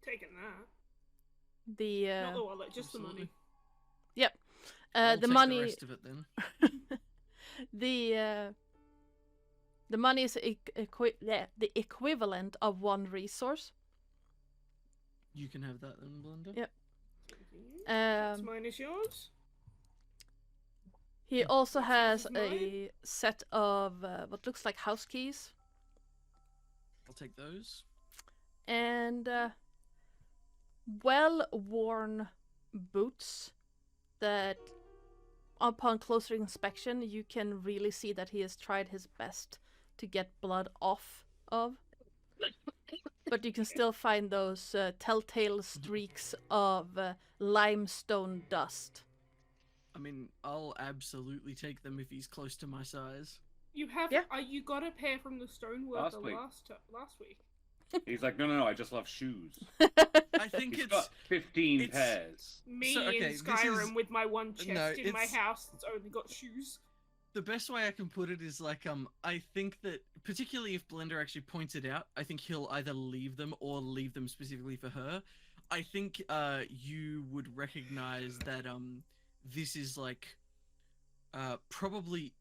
Taking that. Not the wallet, just absolutely. the money. Yep. I'll The take money. The rest of it then. The money is the equivalent of one resource. You can have that then, Blender. Yep. That's mine is yours. He also This has is mine. a set of what looks like house keys I'll take those. and well-worn boots that, upon closer inspection, you can really see that he has tried his best to get blood off of. But you can still find those telltale streaks of limestone dust. I mean, I'll absolutely take them if he's close to my size. You have. Yeah. You got a pair from the stoneworker last week. He's like, no, I just love shoes. I think He's it's got 15 it's- pairs. Me So, okay, in this Skyrim is- with my one chest No, in my it's- house that's only got shoes. the best way I can put it is like I think that particularly if Blender actually points it out, I think he'll either leave them or leave them specifically for her. I think you would recognize that this is like probably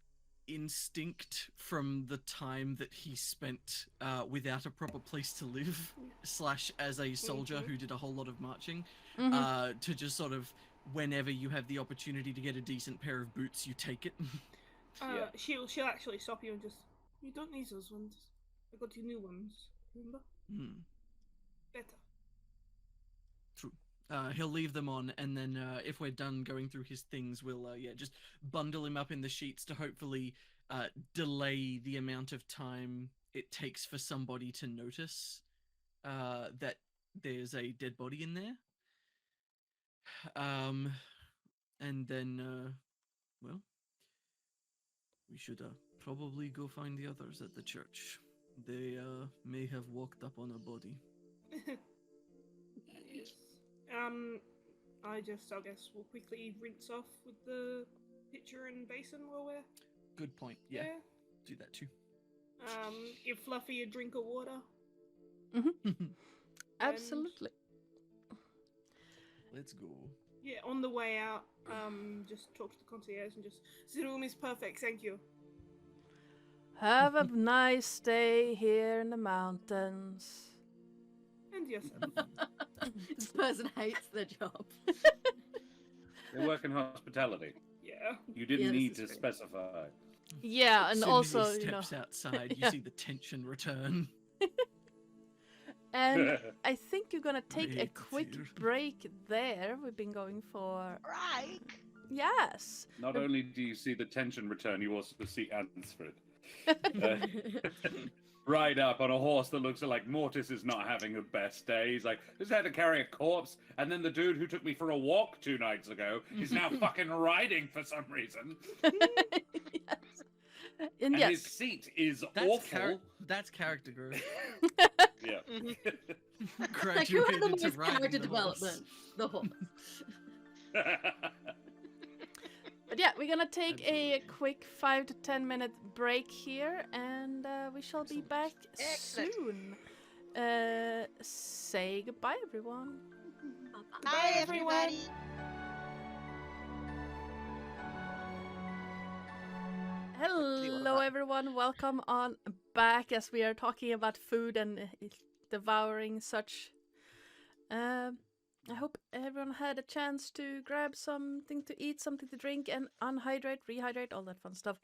instinct from the time that he spent without a proper place to live / as a soldier who did a whole lot of marching, to just sort of whenever you have the opportunity to get a decent pair of boots, you take it. Yeah. She'll actually stop you and just, you don't need those ones. I got you new ones. Remember? Better. True. He'll leave them on, and then if we're done going through his things, we'll just bundle him up in the sheets to hopefully delay the amount of time it takes for somebody to notice that there's a dead body in there. And then, well, we should probably go find the others at the church. They may have walked up on a body. Yes. I guess we'll quickly rinse off with the pitcher and basin while we're... Good point. Yeah, do that too. Give Fluffy a drink of water. Absolutely. Let's go. Yeah, on the way out, just talk to the concierge and just, the room is perfect, thank you. Have a nice day here in the mountains. And yourself. This person hates their job. They work in hospitality. Yeah. You didn't Yeah, this need is to true. specify. Yeah, and As soon also, as he steps outside, you Yeah. see the tension return. and I think you're gonna take a Wait, quick dear. break there. We've been going for Right. yes. Not only do you see the tension return, you also see Ansfred. Ride up on a horse that looks like Mortis is not having the best day. He's like, just had to carry a corpse, and then the dude who took me for a walk 2 nights ago is now fucking riding for some reason. Yes. And And yes, his seat is That's awful. that's character growth. Yeah. Like, who had the Graduated to most riding character the horse. development? The horse. but yeah, we're gonna take a Absolutely. quick 5 to 10 minute break here, and we shall be Excellent. back Excellent. soon. Say goodbye, everyone. Bye, everybody. Hello, everyone. Welcome on back as we are talking about food and devouring such. I hope everyone had a chance to grab something to eat, something to drink, and unhydrate, rehydrate, all that fun stuff.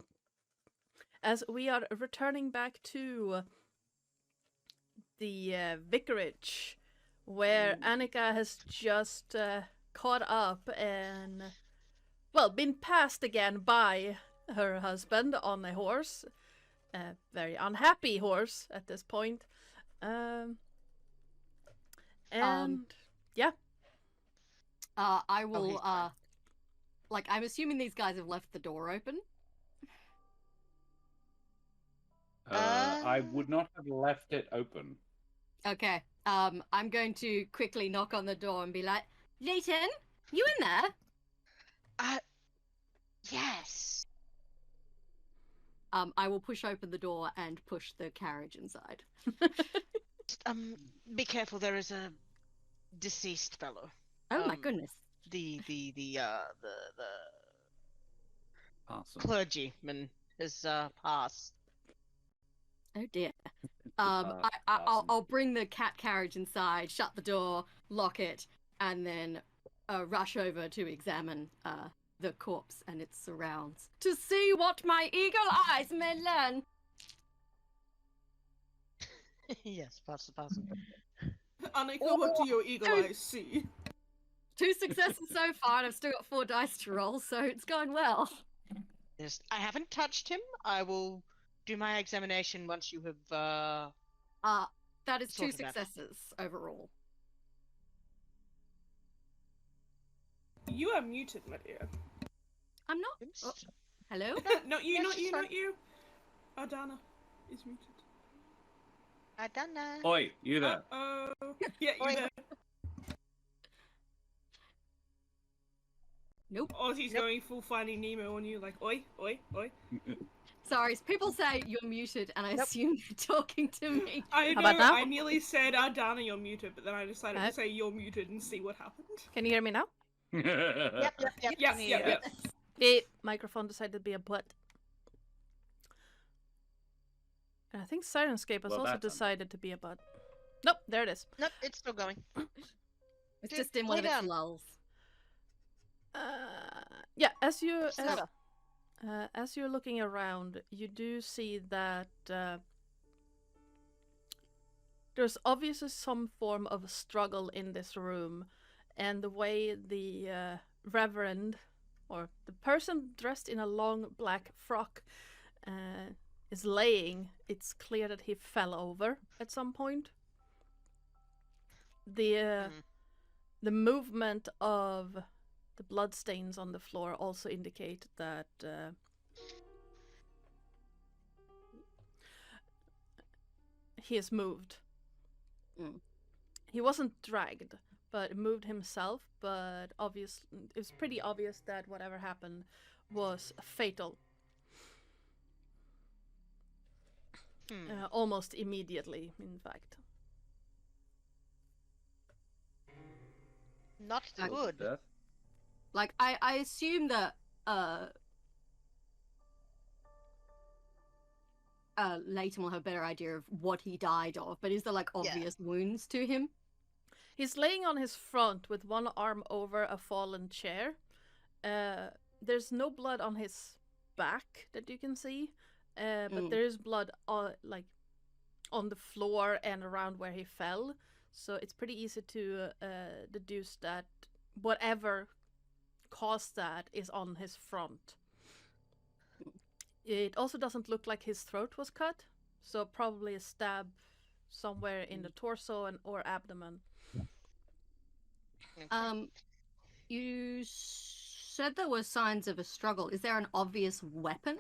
As we are returning back to the vicarage, where Annika has just caught up and, well, been passed again by her husband on a horse. A very unhappy horse at this point. Yeah. I he's will, fine. like, I'm assuming these guys have left the door open. I would not have left it open. Okay. I'm going to quickly knock on the door and be like, Leighton, you in there? Yes. I will push open the door and push the carriage inside. Just, be careful. There is a deceased fellow. Oh my Um, goodness. The Awesome. clergyman has passed. Oh dear. I'll bring the cat carriage inside, shut the door, lock it, and then rush over to examine the corpse and its surrounds to see what my eagle eyes may learn. Yes, pass. Annika, what do your eagle eyes see? 2 successes so far, and I've still got 4 dice to roll, so it's going well. Yes, I haven't touched him. I will do my examination once you have. That is 2 Sort of that. successes overall. You are muted, my dear. I'm not. Oh, hello? Not you, Yes, not you, she's fine. not you. Ardana is muted. I don't know. Oi, you there? Oh, yeah, you Oi. there. Nope. Ozzy's Nope. going full Finding Nemo on you, like, oi, oi, oi. Sorry, people say you're muted, and I assume you're talking to me. I How know, about now? I nearly said Ardana, you're muted, but then I decided Uh, to say you're muted and see what happened. Can you hear me now? Yep. Yes, yeah. The microphone decided to be a butt. And I think Sirenscape has Well, also that's decided to be a butt. Nope, there it is. Nope, it's still going. It's Dude, just in one lay of its down. lulls. Yeah, as you Snuggle. as you're looking around, you do see that there's obviously some form of a struggle in this room, and the way the reverend, or the person dressed in a long black frock, is laying, it's clear that he fell over at some point. The movement of the bloodstains on the floor also indicate that he is moved. Mm. He wasn't dragged, but moved himself. But it was pretty obvious that whatever happened was fatal. Almost immediately, in fact. Not Okay. good. Death? Like, I assume that Leighton will have a better idea of what he died of, but is there, like, obvious wounds to him? He's laying on his front with one arm over a fallen chair, There's no blood on his back that you can see, but there is blood like on the floor and around where he fell. So it's pretty easy to deduce that whatever caused that is on his front. It also doesn't look like his throat was cut, so probably a stab somewhere in the torso or abdomen. You said there were signs of a struggle. Is there an obvious weapon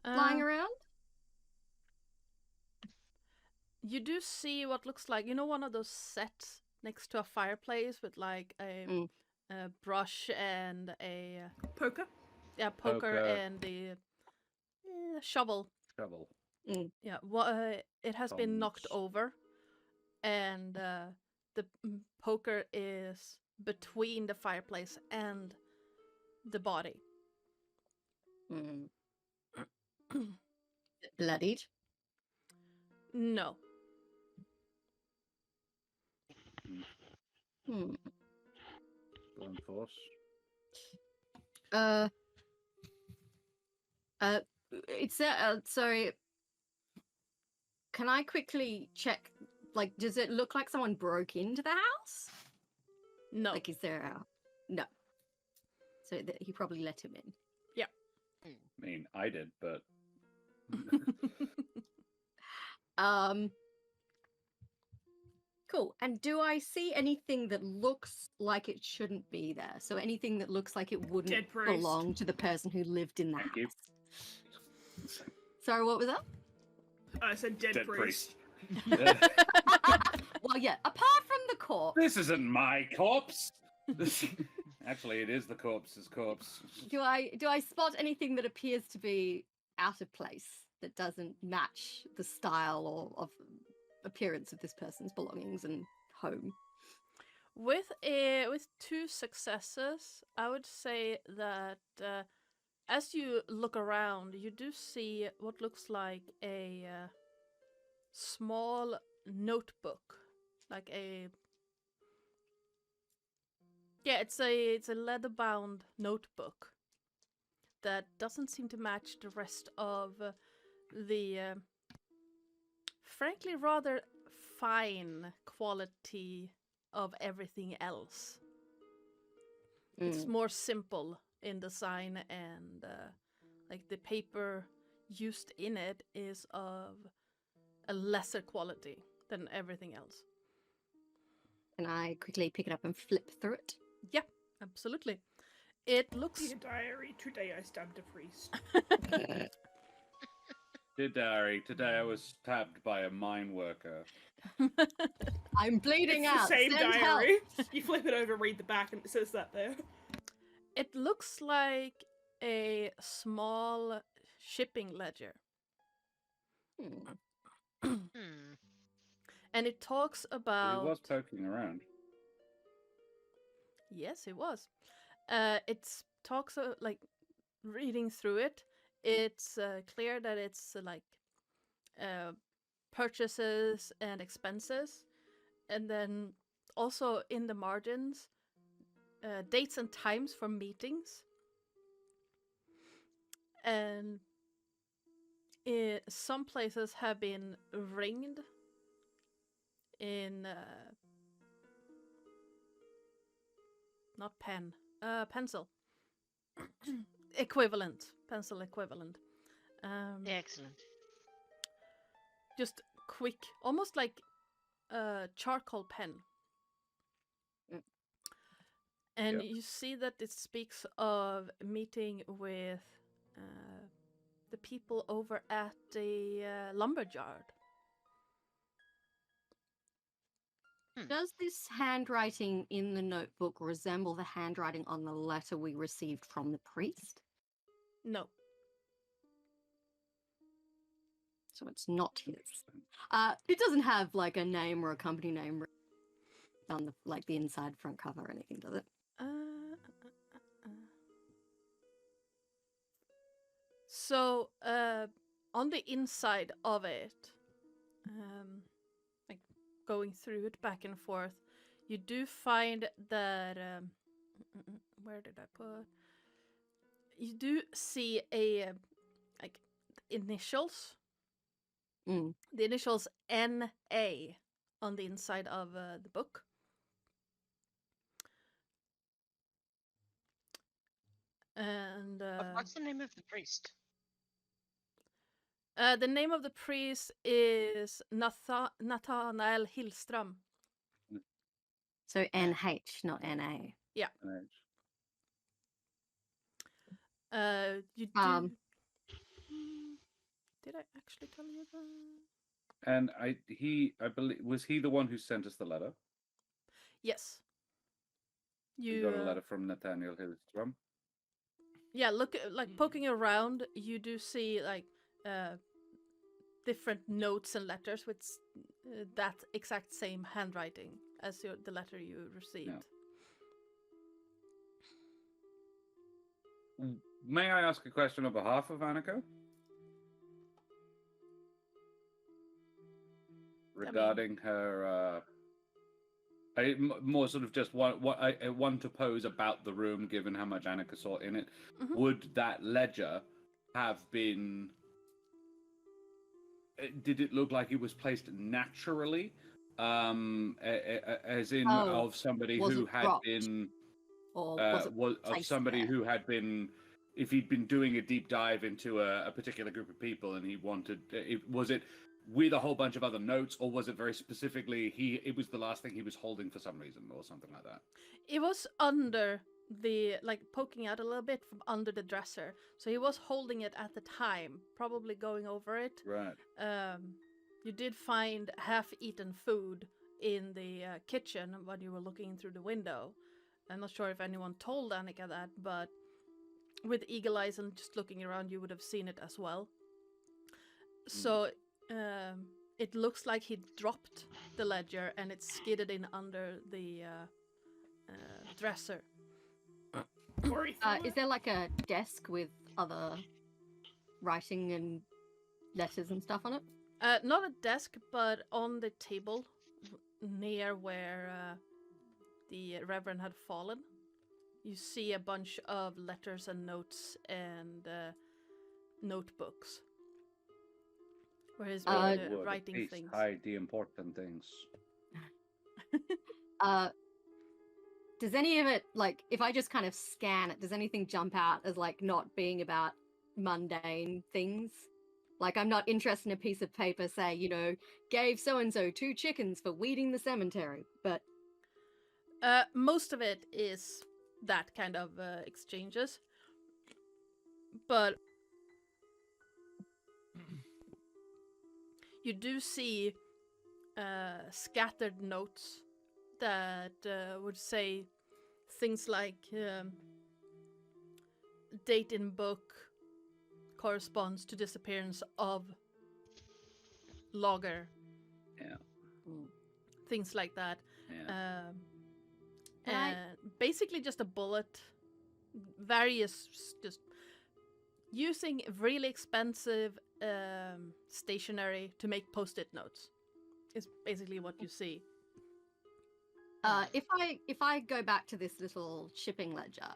lying around? You do see what looks like, one of those sets next to a fireplace with like a brush and a Poker? yeah, poker and the shovel. Yeah, it has been knocked over, and the poker is between the fireplace and the body. Bloodied? No. Blunt force. It's sorry. Can I quickly check? Like, does it look like someone broke into the house? No. Like, is there a no? So he probably let him in. Yeah. I mean, I did, but Cool. And do I see anything that looks like it shouldn't be there? So anything that looks like it wouldn't Dead priest. belong to the person who lived in the Thank you. house? Sorry, what was that? I said dead priest. Well, yeah. Apart from the corpse, This isn't my corpse. Actually, it is the corpse's corpse. do I spot anything that appears to be out of place that doesn't match the style or of appearance of this person's belongings and home? With 2 successes, I would say that as you look around, you do see what looks like a small notebook, like it's a leather-bound notebook that doesn't seem to match the rest of the frankly rather fine quality of everything else. It's more simple in design, and like the paper used in it is of a lesser quality than everything else. Can I quickly pick it up and flip through it? Yeah, absolutely. It looks Dear diary, today I stabbed a priest. Dear diary, today I was stabbed by a mine worker. I'm bleeding It's out. the same Send diary. help. You flip it over, read the back, and it says that there. It looks like a small shipping ledger. And it talks about... He was poking around. Yes, it was. It talks like reading through it. It's clear that it's like purchases and expenses, and then also in the margins, dates and times for meetings. And some places have been ringed in not pen, pencil equivalent, pencil equivalent. Excellent. Just quick, almost like a charcoal pen. And you see that it speaks of meeting with the people over at the lumberyard. Does this handwriting in the notebook resemble the handwriting on the letter we received from the priest? No. So it's not his. It doesn't have like a name or a company name on the like the inside front cover or anything, does it? So on the inside of it, like going through it back and forth, you do find that Where did I put? You do see a like initials. Mm. The initials NA on the inside of the book. And What's the name of the priest? the name of the priest is Nathanael Hillström. So NH, not NA. You do. Did I actually tell you that? And I believe, was he the one who sent us the letter? Yes. We got a letter from Nathaniel Hillstrom. Yeah, look, like poking around, you do see like different notes and letters with that exact same handwriting as the letter you received. Yeah. May I ask a question on behalf of Annika? Regarding her, more sort of just one to pose about the room, given how much Annika saw in it. Mm-hmm. Would that ledger have been? Did it look like it was placed naturally, as in of somebody who had dropped? been, or was it of somebody there? who had been, if he'd been doing a deep dive into a particular group of people and he wanted, was it with a whole bunch of other notes, or was it very specifically it was the last thing he was holding for some reason or something like that? It was under the, like, poking out a little bit from under the dresser, so he was holding it at the time, probably going over it. Right. You did find half-eaten food in the kitchen when you were looking through the window. I'm not sure if anyone told Annika that, but with eagle eyes and just looking around, you would have seen it as well. So it looks like he dropped the ledger and it skidded in under the dresser. Is there like a desk with other writing and letters and stuff on it? Not a desk, but on the table near where the Reverend had fallen, you see a bunch of letters and notes and notebooks where he's been writing things. Hide the important things. Does any of it, like, if I just kind of scan it, does anything jump out as, like, not being about mundane things? Like, I'm not interested in a piece of paper, say, you know, gave so-and-so 2 chickens for weeding the cemetery, but... Most of it is that kind of exchanges. But you do see scattered notes that would say things like date in book corresponds to disappearance of logger. Yeah. Things like that. Yeah. And basically just a bullet. Various, just using really expensive stationery to make post-it notes is basically what you see. If I go back to this little shipping ledger,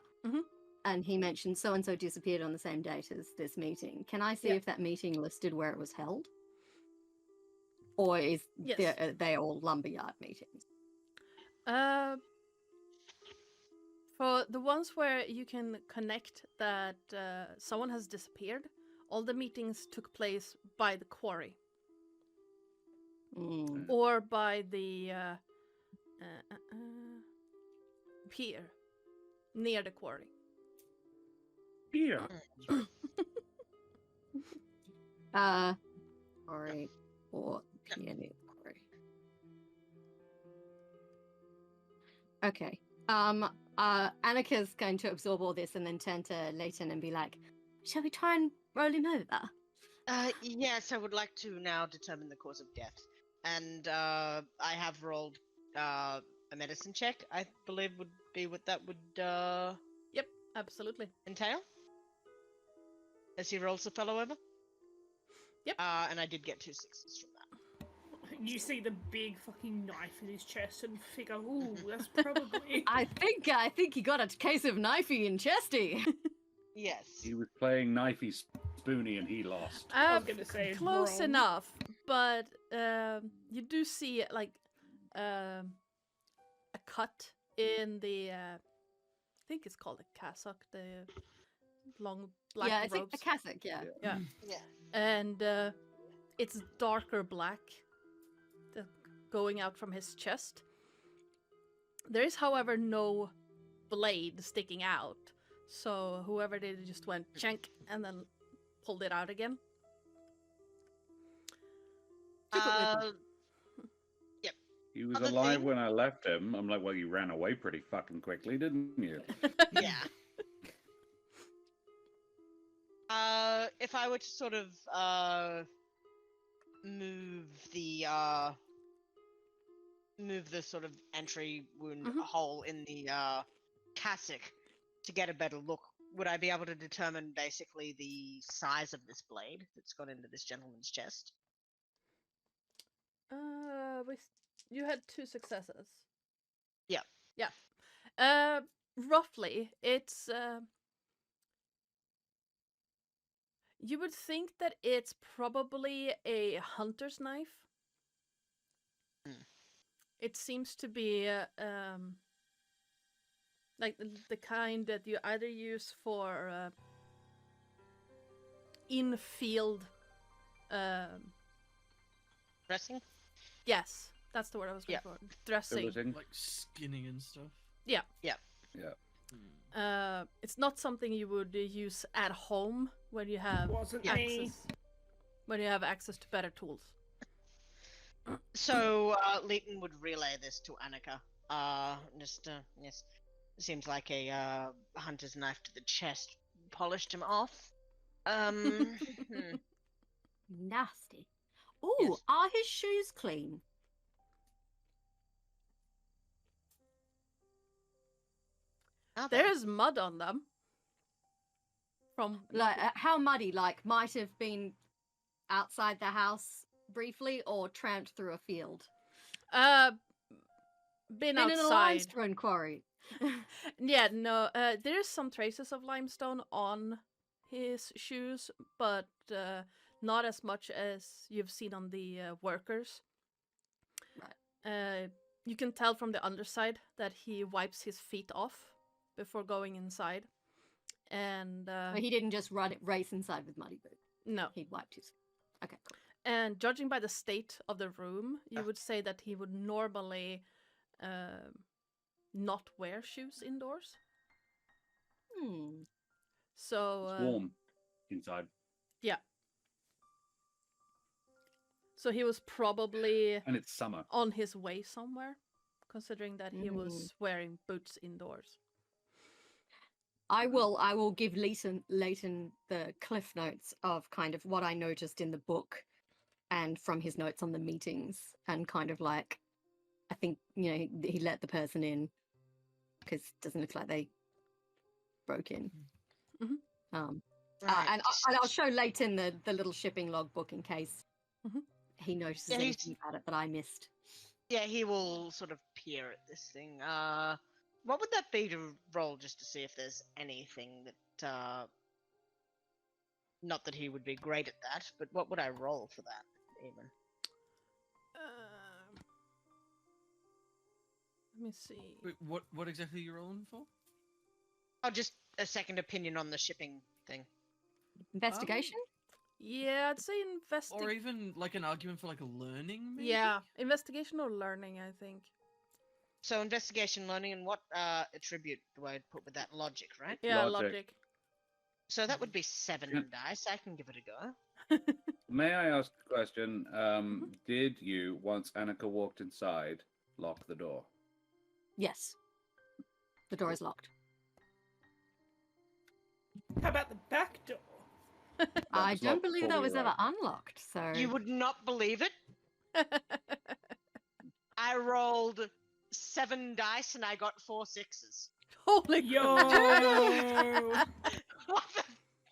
and he mentioned so-and-so disappeared on the same date as this meeting, can I see if that meeting listed where it was held? Or are they all lumberyard meetings? For the ones where you can connect that someone has disappeared, all the meetings took place by the quarry. Or by the pier near the quarry. Pier. Quarry or pier near the quarry. Okay. Annika's going to absorb all this and then turn to Leighton and be like, shall we try and roll him over? Yes, I would like to now determine the cause of death. And I have rolled a medicine check, I believe would be what that would Yep, absolutely. entail. As he rolls the fellow over? Yep. And I did get 2 6s from that. You see the big fucking knife in his chest and figure, ooh, that's probably. I think he got a case of knifey and chesty. Yes. He was playing knifey spoony and he lost. I was gonna say Close wrong. enough, but you do see like a cut in the. I think it's called a cassock. The long black yeah, it's robes. a cassock. Yeah. Yeah, Yeah. and it's darker black, going out from his chest. There is, however, no blade sticking out. So whoever did it just went chink and then pulled it out again. Took it with him. He was Other alive thing- when I left him. I'm like, well, you ran away pretty fucking quickly, didn't you? Yeah. If I were to sort of move the sort of entry wound Mhm. hole in the cassock to get a better look, would I be able to determine basically the size of this blade that's gone into this gentleman's chest? You had 2 successes. Yeah. Yeah. Roughly, it's. You would think that it's probably a hunter's knife. Hmm. It seems to be like the kind that you either use for in-field. Dressing? Yes, that's the word I was looking for. Dressing. Filleting. Like skinning and stuff. Yeah. It's not something you would use at home when you have Wasn't Yeah. me. access. When you have access to better tools. So Leighton would relay this to Annika. Yes, seems like a hunter's knife to the chest polished him off. Nasty. Ooh, Yes. are his shoes clean? Are they? There is mud on them. From Like, how muddy? Like, might have been outside the house briefly or tramped through a field. been Been in a outside. limestone quarry. Yeah, no. There's some traces of limestone on his shoes, but not as much as you've seen on the workers. Right. You can tell from the underside that he wipes his feet off before going inside, and But he didn't just race inside with muddy boots. no. He'd wiped his. Okay, cool. And judging by the state of the room, you would say that he would normally not wear shoes indoors. Hmm. So It's warm inside. So he was probably And it's summer. on his way somewhere, considering that he was wearing boots indoors. I will give Leighton the cliff notes of kind of what I noticed in the book and from his notes on the meetings, and kind of like, I think, he let the person in because it doesn't look like they broke in. Mhm. Right. And I'll show Leighton the little shipping logbook in case Mhm. he notices Yeah, he's- anything about it that I missed. Yeah, he will sort of peer at this thing. What would that be to roll just to see if there's anything that, not that he would be great at that, but what would I roll for that, even? Let me see. Wait, what exactly are you rolling for? Oh, just a second opinion on the shipping thing. Investigation? Yeah, I'd say Or investigation. even like an argument for like a learning, maybe? Yeah, investigation or learning, I think. So investigation, learning, and what attribute do I put with that? Logic, right? Yeah, Logic. logic. So that would be 7 Yeah. dice. I can give it a go. May I ask a question? Did you, once Annika walked inside, lock the door? Yes. The door is locked. How about the back door? I was don't locked believe before that we was ever arrived. unlocked, so... You would not believe it. I rolled 7 dice and I got 4 sixes. Holy Yo! What the?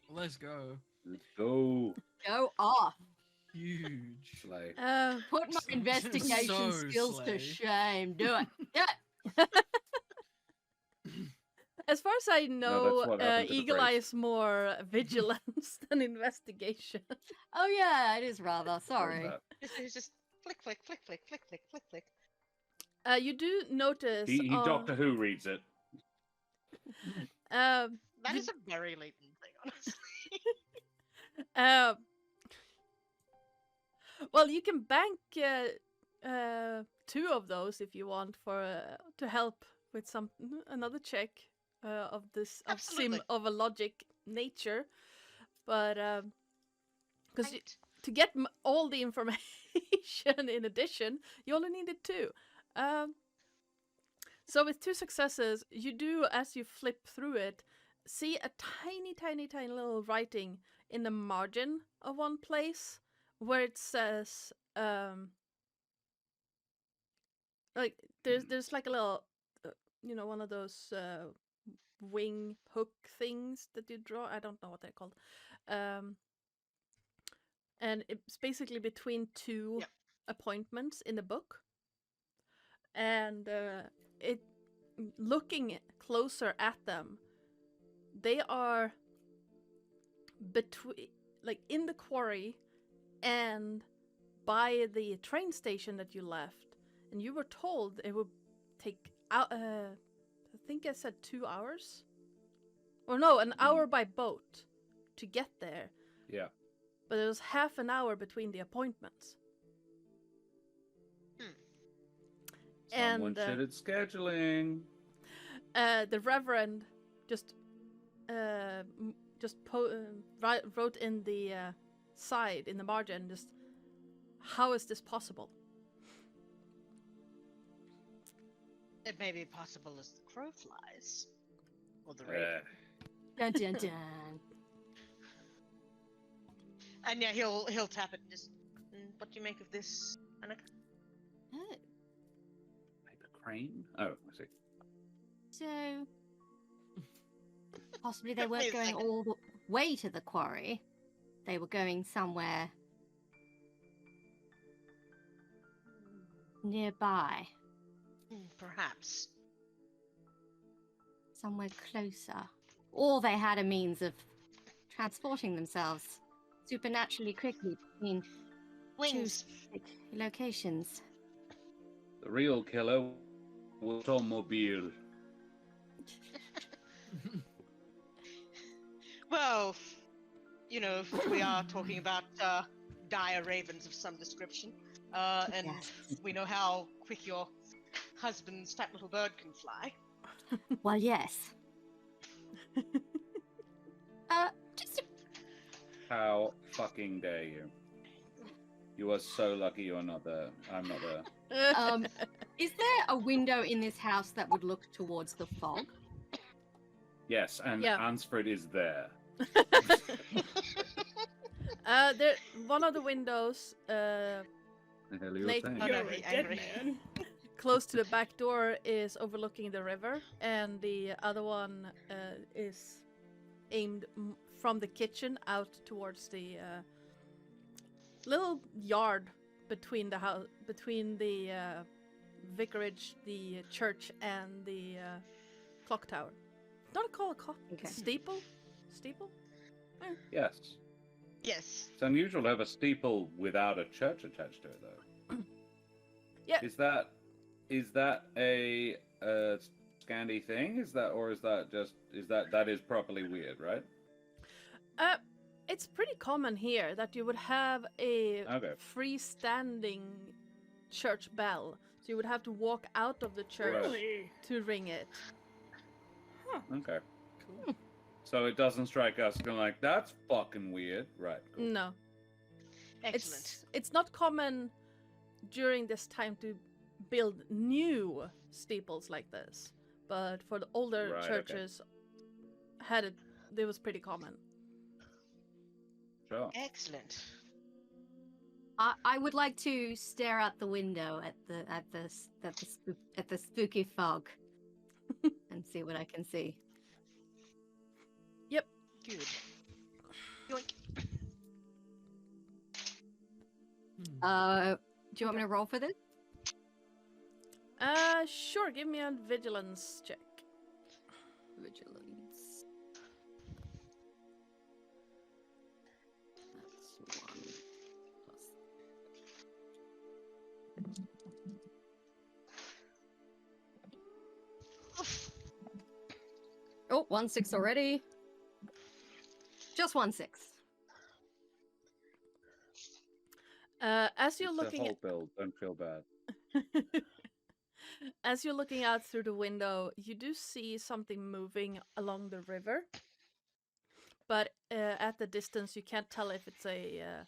Let's go. Let's go. Go off! Huge. Slay. Put my investigation So skills to slay. shame. Do it. Do it. As far as I know, that's what happened to the Eagle priest. Eye is more vigilance than investigation. Oh yeah, it is rather. Sorry. It's just flick, flick, flick, flick, flick, flick, flick, flick. You do notice. He Doctor Who reads it. Um, That you- is a very latent thing, honestly. uh, well, you can bank 2 of those if you want for to help with another check of this Absolutely. of a logic nature, but because Right. to get all the information in addition, you only needed 2. So with 2 successes, you do, as you flip through it, see a tiny, tiny, tiny little writing in the margin of one place where it says, like there's like a little, one of those wing hook things that you draw. I don't know what they're called. And it's basically between 2 Yep. appointments in the book. And it looking closer at them, they are between, like, in the quarry and by the train station that you left, and you were told it would take out I think I said 2 hours, or no, an hour by boat to get there, Yeah. but it was half an hour between the appointments. Someone And shit at scheduling. the Reverend just wrote in the side, in the margin, just, how is this possible? It may be possible as the crow flies. Or the raven. Dun dun dun. And yeah, he'll tap it and just, what do you make of this, Annika? Oh, Paper crane? Oh, I see. so possibly they Wait a weren't going second. all the way to the quarry. They were going somewhere nearby, Perhaps. somewhere closer. Or they had a means of transporting themselves supernaturally quickly between Wings. locations. The real killer was automobile. Well, if we are talking about dire ravens of some description, and Yes. we know how quick your husband's fat little bird can fly. Well, yes. Just a How fucking dare you? You are so lucky you're not there. I'm not there. Is there a window in this house that would look towards the fog? Yes, and Yeah. Ansford is there. There, one of the windows The hell are you Nate- saying? Oh, You're no, a he dead angry. man. close to the back door is overlooking the river, and the other one is aimed from the kitchen out towards the little yard between the house, between the vicarage, the church, and the clock tower. Don't call it a clock. Okay. Steeple. Yes. Yes. It's unusual to have a steeple without a church attached to it, though. Yeah. Is that a Scandi thing? Is that is properly weird, right? It's pretty common here that you would have a Okay. freestanding church bell, so you would have to walk out of the church Really? to ring it. Okay. Cool. So it doesn't strike us kind of like that's fucking weird, right? Cool. No, Excellent. it's not common during this time to build new steeples like this, but for the older Right, okay. churches, it was pretty common. Sure. Excellent. I would like to stare out the window at the spooky fog and see what I can see. Good. Yoink. Hmm. Do you want me to roll for this? Sure. Give me a vigilance check. Vigilance. That's 1 plus. Oh, 1 6 already. Just 1 6. As you're It's a looking whole build. Don't feel bad. as you're looking out through the window, you do see something moving along the river. But at the distance, you can't tell if it's a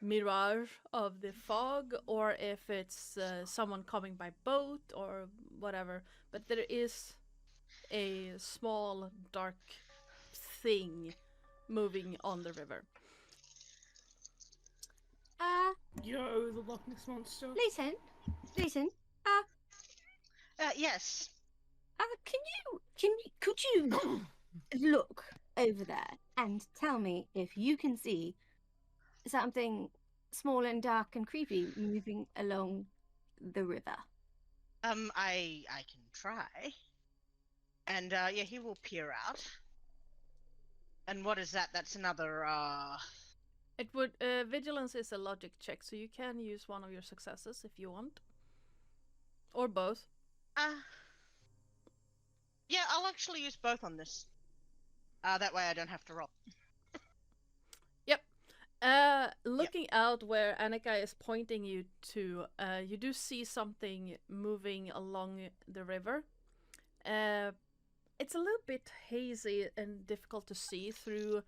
mirage of the fog or if it's someone coming by boat or whatever. But there is a small, dark thing moving on the river. Yo, the Loch Ness monster. Listen. Yes. Could you look over there and tell me if you can see something small and dark and creepy moving along the river? I can try. And yeah, he will peer out. And what is that? That's another It would vigilance is a logic check, so you can use one of your successes if you want, or both. Yeah, I'll actually use both on this. That way I don't have to roll. Yep. Looking out where Annika is pointing you to, you do see something moving along the river. It's a little bit hazy and difficult to see through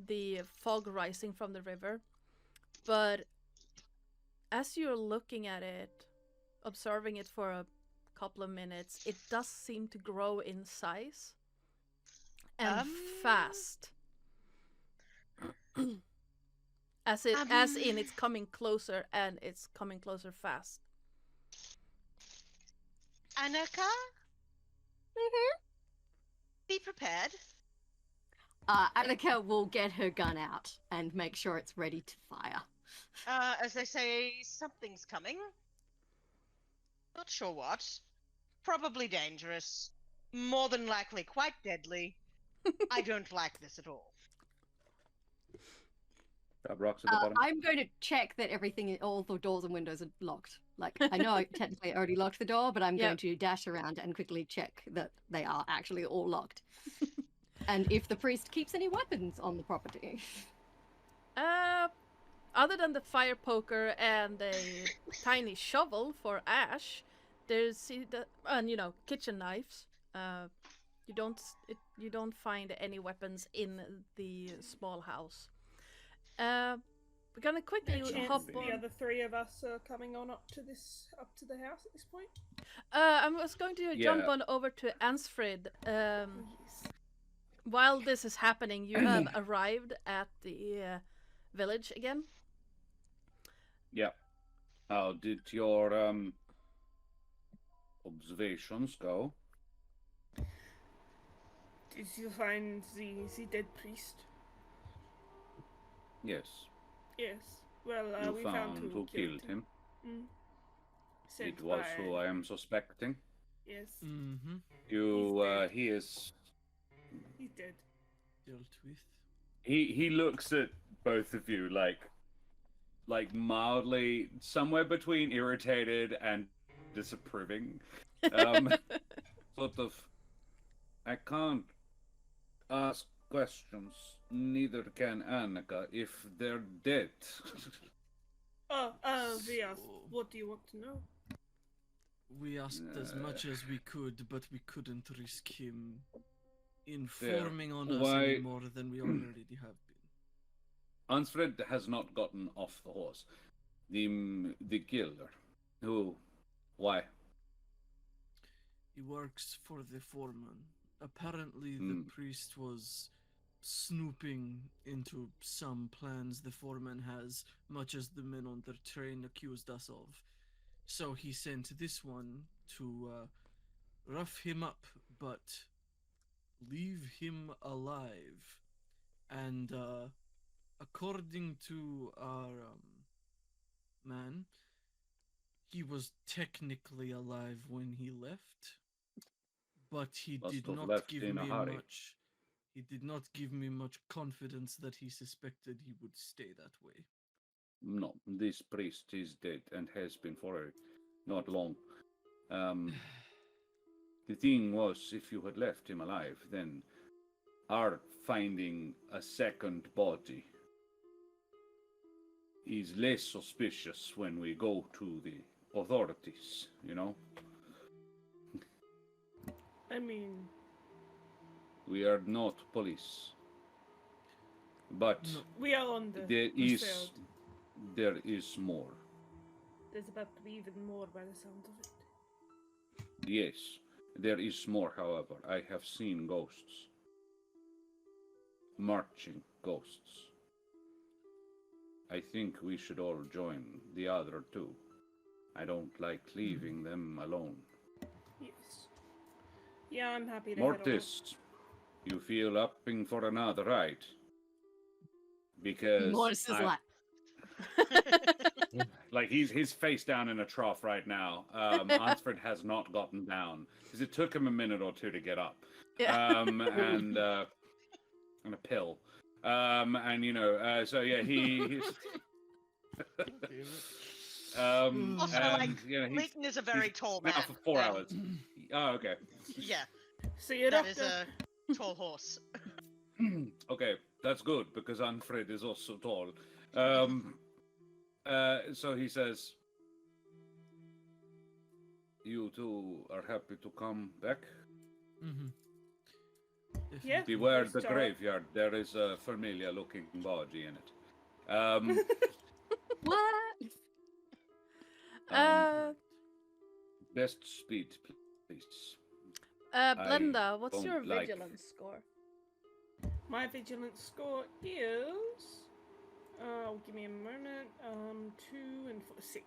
the fog rising from the river, but as you're looking at it, observing it for a couple of minutes, it does seem to grow in size and fast. As in it's coming closer, and it's coming closer fast. Annika? Be prepared. Annika will get her gun out and make sure it's ready to fire. As they say, something's coming. Not sure what. Probably dangerous. More than likely quite deadly. I don't like this at all. Grab rocks at the bottom. I'm going to check that all the doors and windows are locked. Like, I know I technically already locked the door, but I'm going to dash around and quickly check that they are actually all locked. And if the priest keeps any weapons on the property. Other than the fire poker and a tiny shovel for ash, there's kitchen knives. You don't find any weapons in the small house. We're gonna quickly hop on. The other three of us are coming on up to the house at this point. I was going to jump on over to Ansfrid. While this is happening, you have arrived at the village again. Yeah. How did your observations go? Did you find the dead priest? Yes. Yes. Well, You we found who killed him. Sent It was by... who I am suspecting. Yes. Mm-hmm. He is... He's dead. Dealt with. He looks at both of you like mildly, somewhere between irritated and disapproving. Sort of, I can't ask questions, neither can Annika if they're dead. Yes. What do you want to know? We asked as much as we could, but we couldn't risk him informing on us any more than we already have been. Ansfred has not gotten off the horse. The killer. Who? Why? He works for the foreman. Apparently the priest was snooping into some plans the foreman has, much as the men on their train accused us of. So he sent this one to rough him up, but leave him alive. And according to our man. He was technically alive when he left, but he Must did have not left give in a me hurry. much. He did not give me much confidence that he suspected he would stay that way. No, this priest is dead and has been for not long. The thing was, if you had left him alive, then our finding a second body is less suspicious when we go to the authorities, you know? I mean, We are not police. But No, we are on the field. there is more. There's about to be even more by the sound of it. Yes, there is more, however. I have seen ghosts. Marching ghosts. I think we should all join the other two. I don't like leaving them alone. Yes. Yeah, I'm happy to head Mortis, you feel upping for another ride? Because Mortis is like he's face down in a trough right now. Ansford has not gotten down because it took him a minute or two to get up. Yeah. And a pill. And you know, so yeah, he's Also, and, like, you know, Leighton is a very he's tall now man. for 4 hours. Oh, okay. Yeah, See you, that doctor. is a tall horse. Okay, that's good because Anfred is also tall. So he says, "You two are happy to come back? Mm-hmm. Yeah. Beware Let's the start. graveyard. There is a familiar-looking body in it." What? Best speed, please. Blenda, what's don't your like- vigilance score? My vigilance score is. Give me a moment. 2 and 4, 6.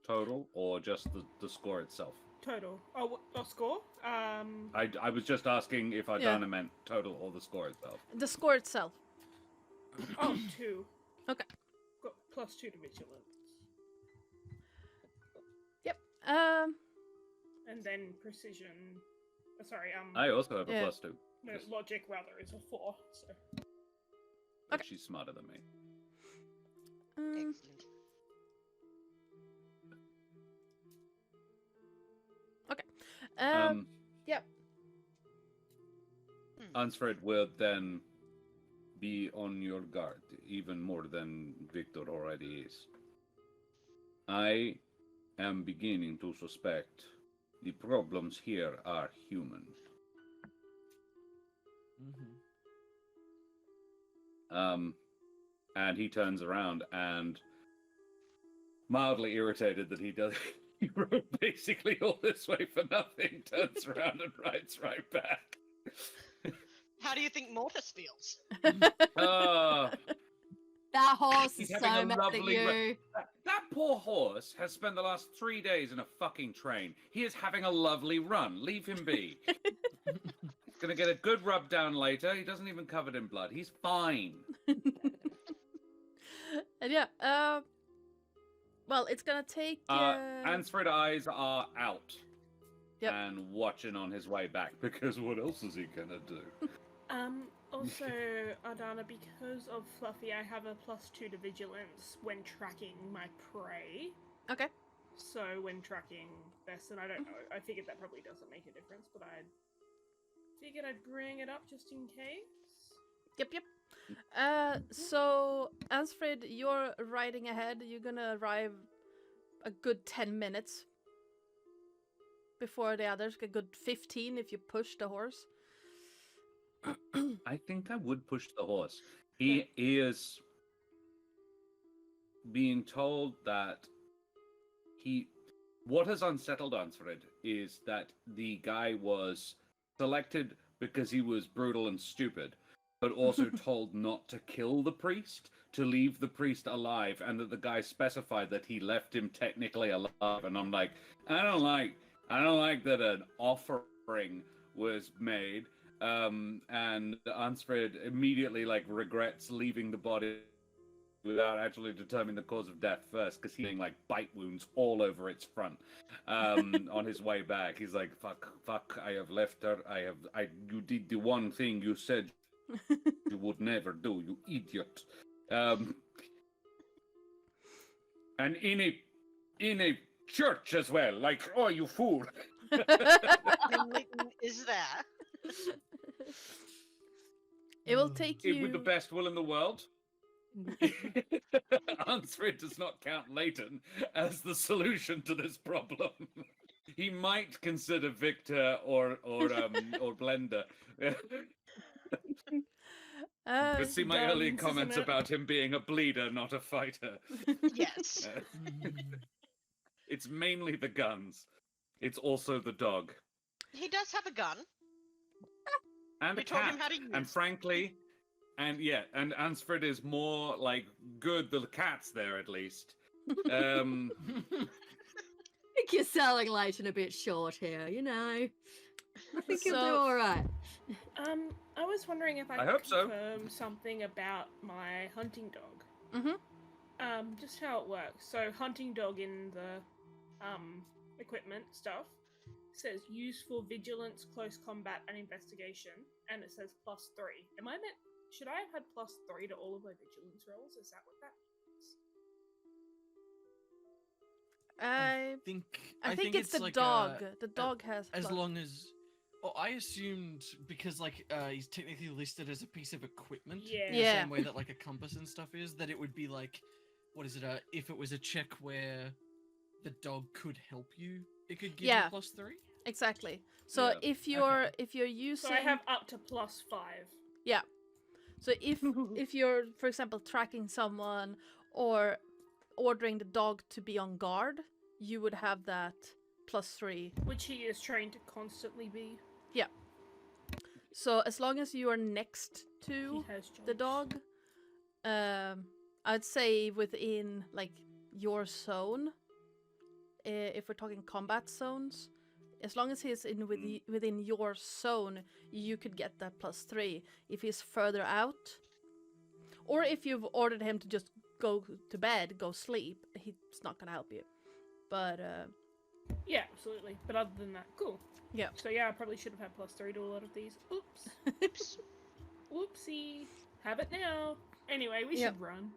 Total or just the score itself? Total. Oh, what score? I was just asking if Adana meant total or the score itself. The score itself. Oh, 2. Okay. Got +2 to vigilance. Yep. And then precision. Sorry, I also have a Yeah. +2. no, Yes. logic rather is a 4. So. But Okay. she's smarter than me. Excellent. Okay. Yep. Ansfred will then be on your guard, even more than Victor already is. I am beginning to suspect the problems here are human. And he turns around and, mildly irritated that he rode basically all this way for nothing, turns around and rides right back. How do you think Mortis feels? That horse He's is having so a mad at lovely you. That poor horse has spent the last 3 days in a fucking train. He is having a lovely run. Leave him be. He's gonna get a good rub down later. He doesn't even covered in blood. He's fine. And yeah, well, it's gonna take. Ansfred eyes are out. Yep. And watching on his way back, because what else is he gonna do? Also, Adana, because of Fluffy, I have a +2 to vigilance when tracking my prey. Okay. So when tracking Vaesen, I don't know. I figured that probably doesn't make a difference, but I figured I'd bring it up just in case. Yep. So Ansfred, you're riding ahead. You're gonna arrive a good 10 minutes before the others. A good 15 if you push the horse. I think I would push the horse. He is being told that what has unsettled Ansfred is that the guy was selected because he was brutal and stupid, but also told not to kill the priest, to leave the priest alive, and that the guy specified that he left him technically alive. And I'm like, I don't like that an offering was made. And Ansfred immediately regrets leaving the body without actually determining the cause of death first, because he's getting like bite wounds all over its front. On his way back, he's like, "Fuck! I have left her. You did the one thing you said you would never do, you idiot." And in a church as well. Like, oh, you fool! And Leighton is there. It will take you. With the best will in the world. Answer does not count Leighton as the solution to this problem. He might consider Victor or Blender. See my earlier guns, comments isn't it? about him being a bleeder, not a fighter. Yes. It's mainly the guns. It's also the dog. He does have a gun. And We a taught cat. him how to use And it. frankly, and Ansford is more like good. The cat's there at least. I think you're selling Leighton a bit short here, you know. I think he'll do So- all right. I was wondering if I I could hope so. confirm something about my hunting dog. Mm-hmm. Just how it works. So, hunting dog in the equipment stuff says use for vigilance, close combat, and investigation, and it says +3. Should I have had +3 to all of my vigilance rolls? Is that what that means? I think it's the like, dog. The dog has. as plus- long as. Oh, I assumed because he's technically listed as a piece of equipment. Yeah. In the Yeah. same way that like a compass and stuff is, that it would be like, what is it? If it was a check where the dog could help you, it could give Yeah. you +3. Exactly. So Yeah. if you're Okay. if you're using So I have up to +5. yeah. So if you're, for example, tracking someone or ordering the dog to be on guard, you would have that +3. Which he is trained to constantly be. So as long as you are next to He has the jobs. dog, I'd say within like your zone, if we're talking combat zones, as long as he's within your zone, you could get that +3. If he's further out, or if you've ordered him to just go to bed, go sleep, he's not gonna help you. But Yeah, absolutely. But other than that, cool. Yeah. So yeah, I probably should have had +3 to a lot of these. Oops. Oops. Whoopsie. Have it now. Anyway, we Yep. should run.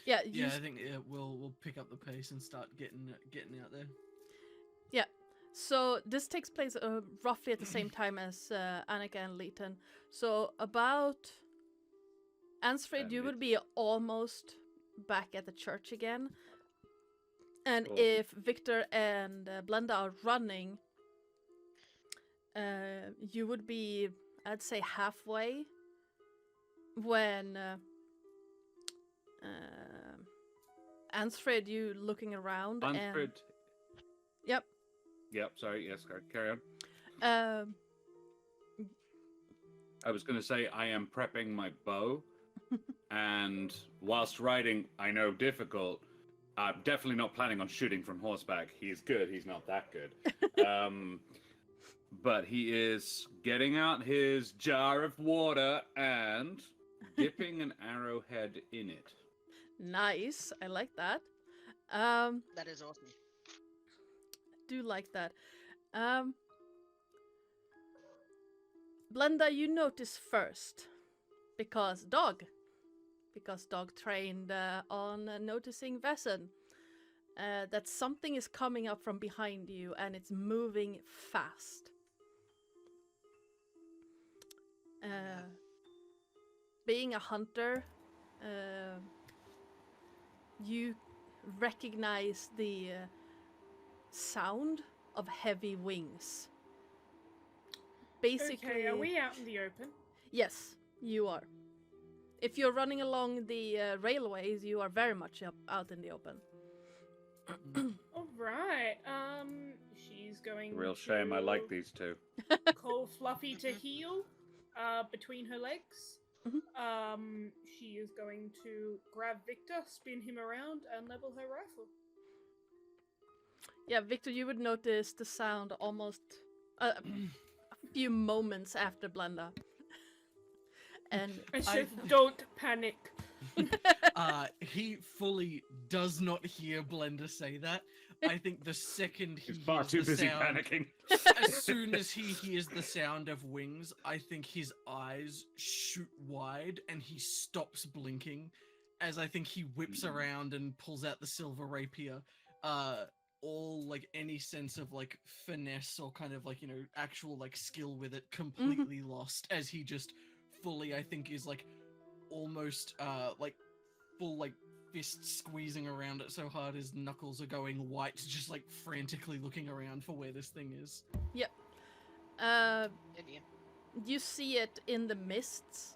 yeah, Yeah, I think we'll pick up the pace and start getting out there. So this takes place roughly at the same time as Annika and Leighton. So about Ansfrid, And you would it's- be almost back at the church again. And Cool. if Victor and Blenda are running, you would be, I'd say, halfway when Ansfrid, you looking around Ansford. and yep. Yep. Sorry. Yes. Carry on. Um, I was going to say I am prepping my bow, and whilst riding, I know difficult. I'm definitely not planning on shooting from horseback. He's good. He's not that good. But he is getting out his jar of water and dipping an arrowhead in it. Nice. I like that. That is awesome. Do like that. Blenda, you notice first because dog trained on noticing Vaesen, that something is coming up from behind you and it's moving fast. Being a hunter, you recognize the sound of heavy wings. Basically, Okay, are we out in the open? yes, you are. If you're running along the railways, you are very much out in the open. Alright, she's going Real shame. I like to these two. call Fluffy to heal between her legs. She is going to grab Victor, spin him around, and level her rifle. Yeah, Victor, you would notice the sound almost a few moments after Blenda. And I said, don't panic. He fully does not hear Blender say that. I think the second he He's far hears too the busy sound, panicking. as soon as he hears the sound of wings, I think his eyes shoot wide and he stops blinking as I think he whips around and pulls out the silver rapier. All like any sense of like finesse or kind of like, you know, actual like skill with it completely lost as he just fully, I think, is like almost like full like fist squeezing around it so hard his knuckles are going white, just like frantically looking around for where this thing is. Yep. Idiot. You see it in the mists.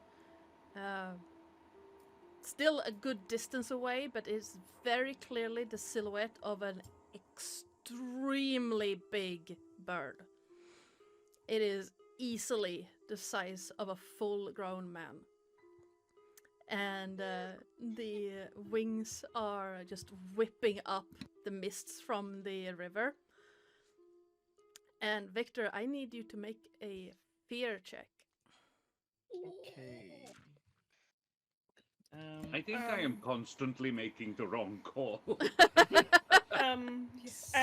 Still a good distance away, but it's very clearly the silhouette of an extremely big bird. It is easily the size of a full-grown man. And the wings are just whipping up the mists from the river. And Victor, I need you to make a fear check. Okay. I think I am constantly making the wrong call. As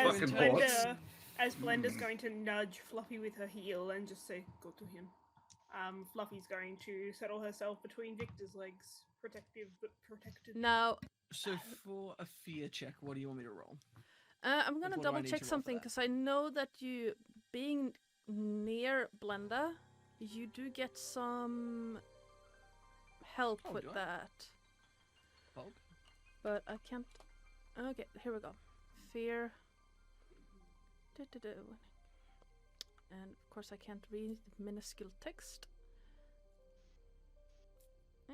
Fucking Blender's going to nudge Fluffy with her heel and just say, "Go to him." Fluffy's going to settle herself between Victor's legs, protective but protected. Now, So for a fear check, what do you want me to roll? I'm gonna What do I double need check to roll for something that? because I know that you, being near Blenda, you do get some help Oh, with do I? that. Bulk? But I can't. Okay, here we go. Fear. Du-du-du. And of course, I can't read the minuscule text. Eh.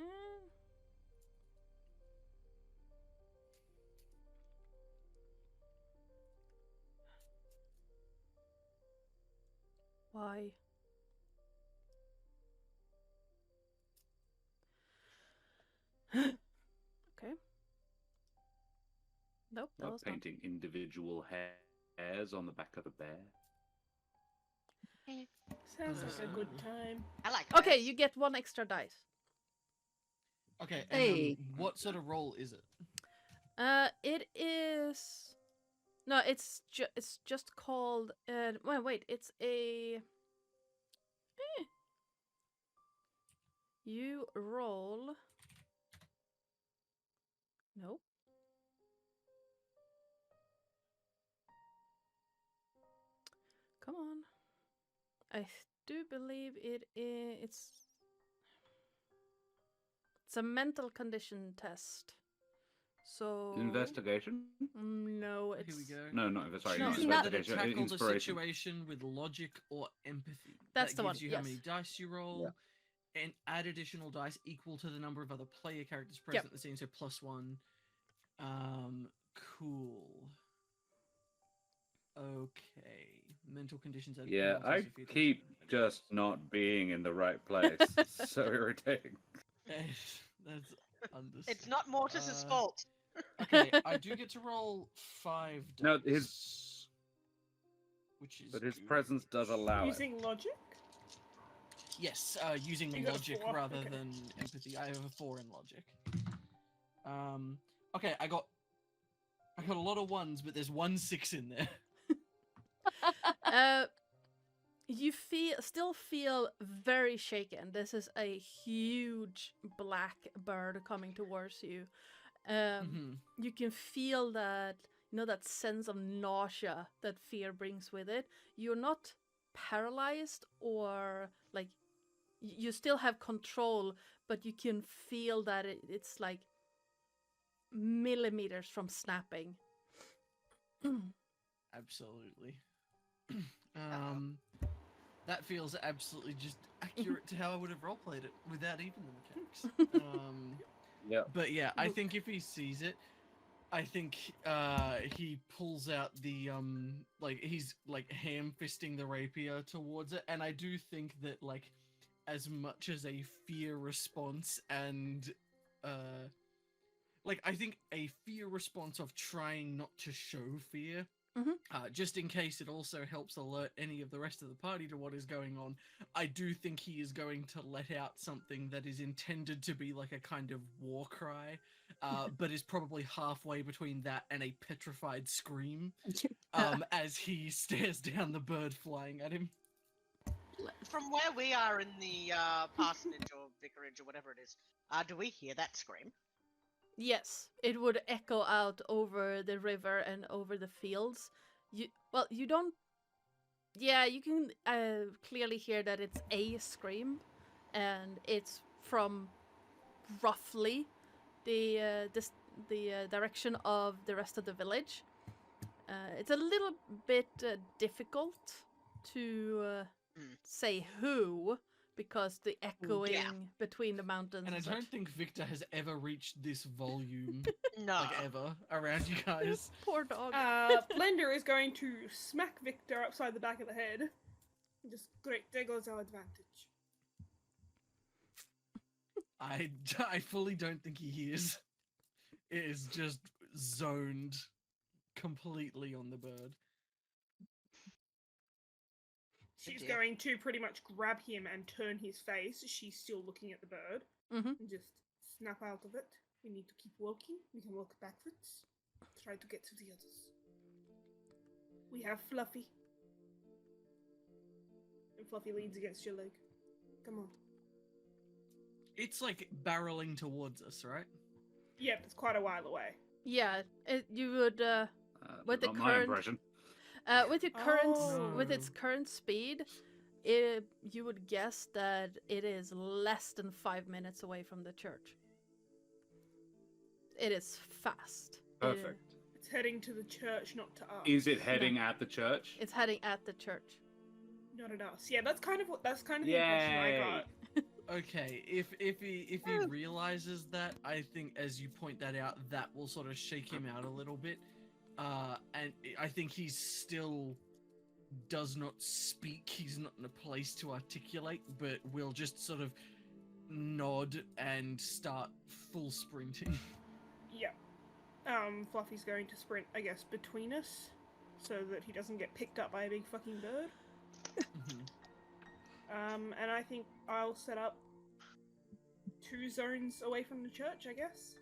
Why? Okay. Nope, that Not was not. painting individual hairs on the back of a bear. Sounds like a good time. I like Okay, bears. you get one extra dice. Okay, and Hey. what sort of roll is it? It is. No, it's just called. Well, wait, it's a. You roll. Nope. Come on. I do believe it's a mental condition test. So Investigation? No, Here it's we go. No, not sorry, No, not Choose not- whether to investigation. tackle the Inspiration. situation with logic or empathy. That's that the one, gives you how many yes. dice you roll, and add additional dice equal to the number of other player characters present in the scene, so +1. Cool. Okay. Mental conditions. Add Yeah, penalties I if you keep don't- just not being in the right place. It's so irritating. That's understandable. It's not Mortis's fault. Okay, I do get to roll 5 dice. No, which is But his good. presence does allow it. Using logic? Yes, using You got a logic 4, rather okay. than empathy. I have a 4 in logic. Okay, I got a lot of 1s, but there's 1 6 in there. You still feel very shaken. This is a huge black bird coming towards you. You can feel that, you know, that sense of nausea that fear brings with it. You're not paralyzed or like you still have control, but you can feel that it's like millimeters from snapping. Absolutely. That feels absolutely just accurate to how I would have roleplayed it without even the mechanics. Yeah. But yeah, I think if he sees it, I think he pulls out the like he's like ham fisting the rapier towards it, and I do think that like as much as a fear response and like I think a fear response of trying not to show fear Just in case it also helps alert any of the rest of the party to what is going on, I do think he is going to let out something that is intended to be like a kind of war cry, but is probably halfway between that and a petrified scream, as he stares down the bird flying at him. From where we are in the parsonage or vicarage or whatever it is, do we hear that scream? Yes, it would echo out over the river and over the fields. You don't. Yeah, you can clearly hear that it's a scream, and it's from roughly the direction of the rest of the village. It's a little bit difficult to say who, because the echoing between the mountains. And I don't think Victor has ever reached this volume, No. like ever, around you guys. Poor dog. Blender is going to smack Victor upside the back of the head. Just great, there goes our advantage. I fully don't think he hears. It is just zoned completely on the bird. She's going to pretty much grab him and turn his face. She's still looking at the bird. And just snap out of it. We need to keep walking. We can walk backwards. Try to get to the others. We have Fluffy. And Fluffy leans against your leg. Come on. It's like barreling towards us, right? Yep, it's quite a while away. Yeah, you would with the not my current impression. with your current with Oh. its current speed, you would guess that it is less than 5 minutes away from the church. It is fast. Perfect. It's heading to the church, not to us. Is it heading at the church? It's heading at the church. Not at us. Yeah, that's kind of the impression I got. Okay, if he realizes that, I think as you point that out, that will sort of shake him out a little bit. And I think he still does not speak. He's not in a place to articulate, but will just sort of nod and start full sprinting. Yeah. Fluffy's going to sprint, I guess, between us, so that he doesn't get picked up by a big fucking bird. And I think I'll set up 2 zones away from the church, I guess.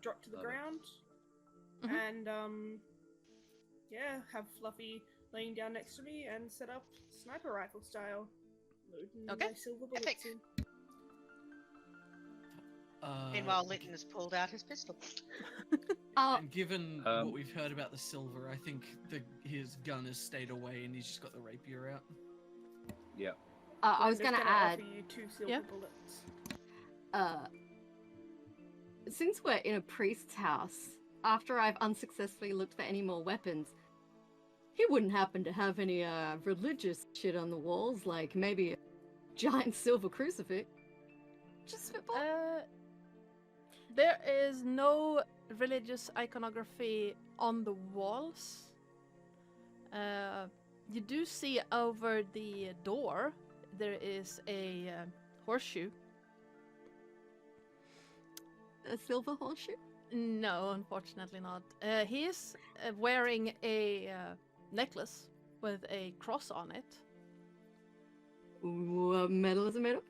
Drop to the Love it. ground. Mhm. And, yeah, have Fluffy laying down next to me and set up sniper rifle style. Loading Okay. my silver bullets Epic. in. Meanwhile, Lytton has pulled out his pistol. And given Um, what we've heard about the silver, I think his gun has stayed away and he's just got the rapier out. Yeah. I was I'm just going to gonna add, offer you 2 silver Yeah. bullets. since we're in a priest's house, after I've unsuccessfully looked for any more weapons, he wouldn't happen to have any religious shit on the walls, like maybe a giant silver crucifix. Just spitball. There is no religious iconography on the walls. You do see over the door there is a horseshoe. A silver horseshoe? No, unfortunately not. He is wearing a necklace with a cross on it. What metal is it made of?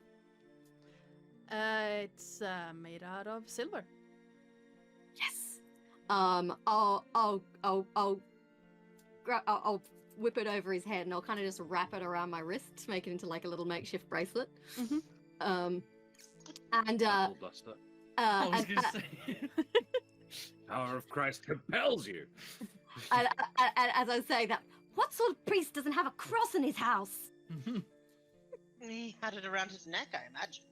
It's made out of silver. Yes. I'll whip it over his head and I'll kind of just wrap it around my wrist to make it into like a little makeshift bracelet. And Apple duster. I was and, gonna say. Power of Christ compels you. and as I say that, what sort of priest doesn't have a cross in his house? He had it around his neck, I imagine.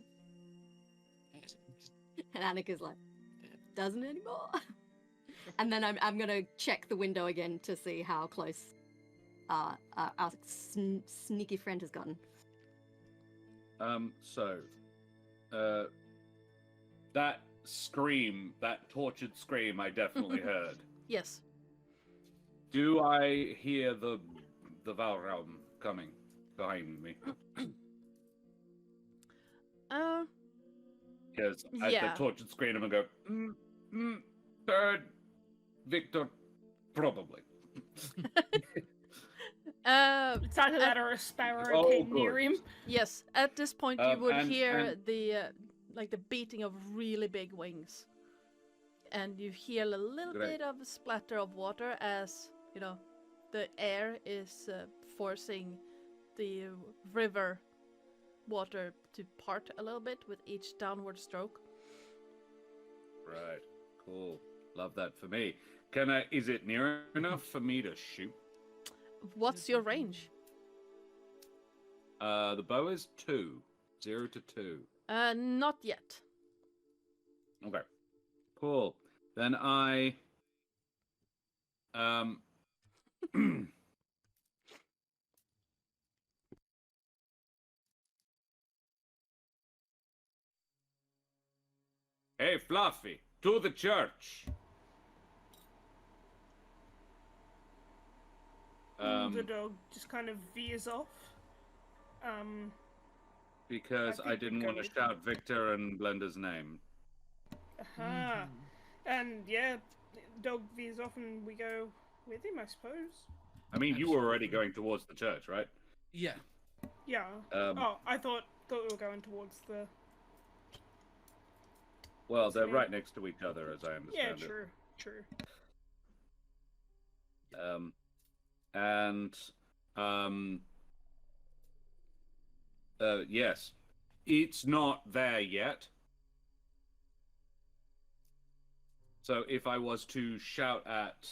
And Annika's like, doesn't anymore. And then I'm gonna check the window again to see how close our sneaky friend has gotten. That scream, that tortured scream, I definitely heard. Yes. Do I hear the Valrealm coming behind me? Because at Yeah. the tortured scream, I'm gonna go, bird, Victor, probably. It's either that or a sparrow Oh, came near good. him. Yes, at this point you would And- hear and- the like the beating of really big wings, and you hear a little Great. bit of a splatter of water as you know the air is forcing the river water to part a little bit with each downward stroke. Right. Cool. Love that for me. Is it near enough for me to shoot? What's your range? The bow is 2. 0 to 2. Not yet. Okay. Cool. Then I Hey Fluffy, to the church. The dog just kind of veers off. Because I I think we didn't go want to with shout Victor and Blender's name. Aha. And yeah, dog veers off and we go with him, I suppose. I mean, you were already going towards the church, right? Yeah. Yeah. I thought we were going towards the. Well, they're See. right next to each other, as I Yeah, understand true. it. And yes, it's not there yet. So if I was to shout at,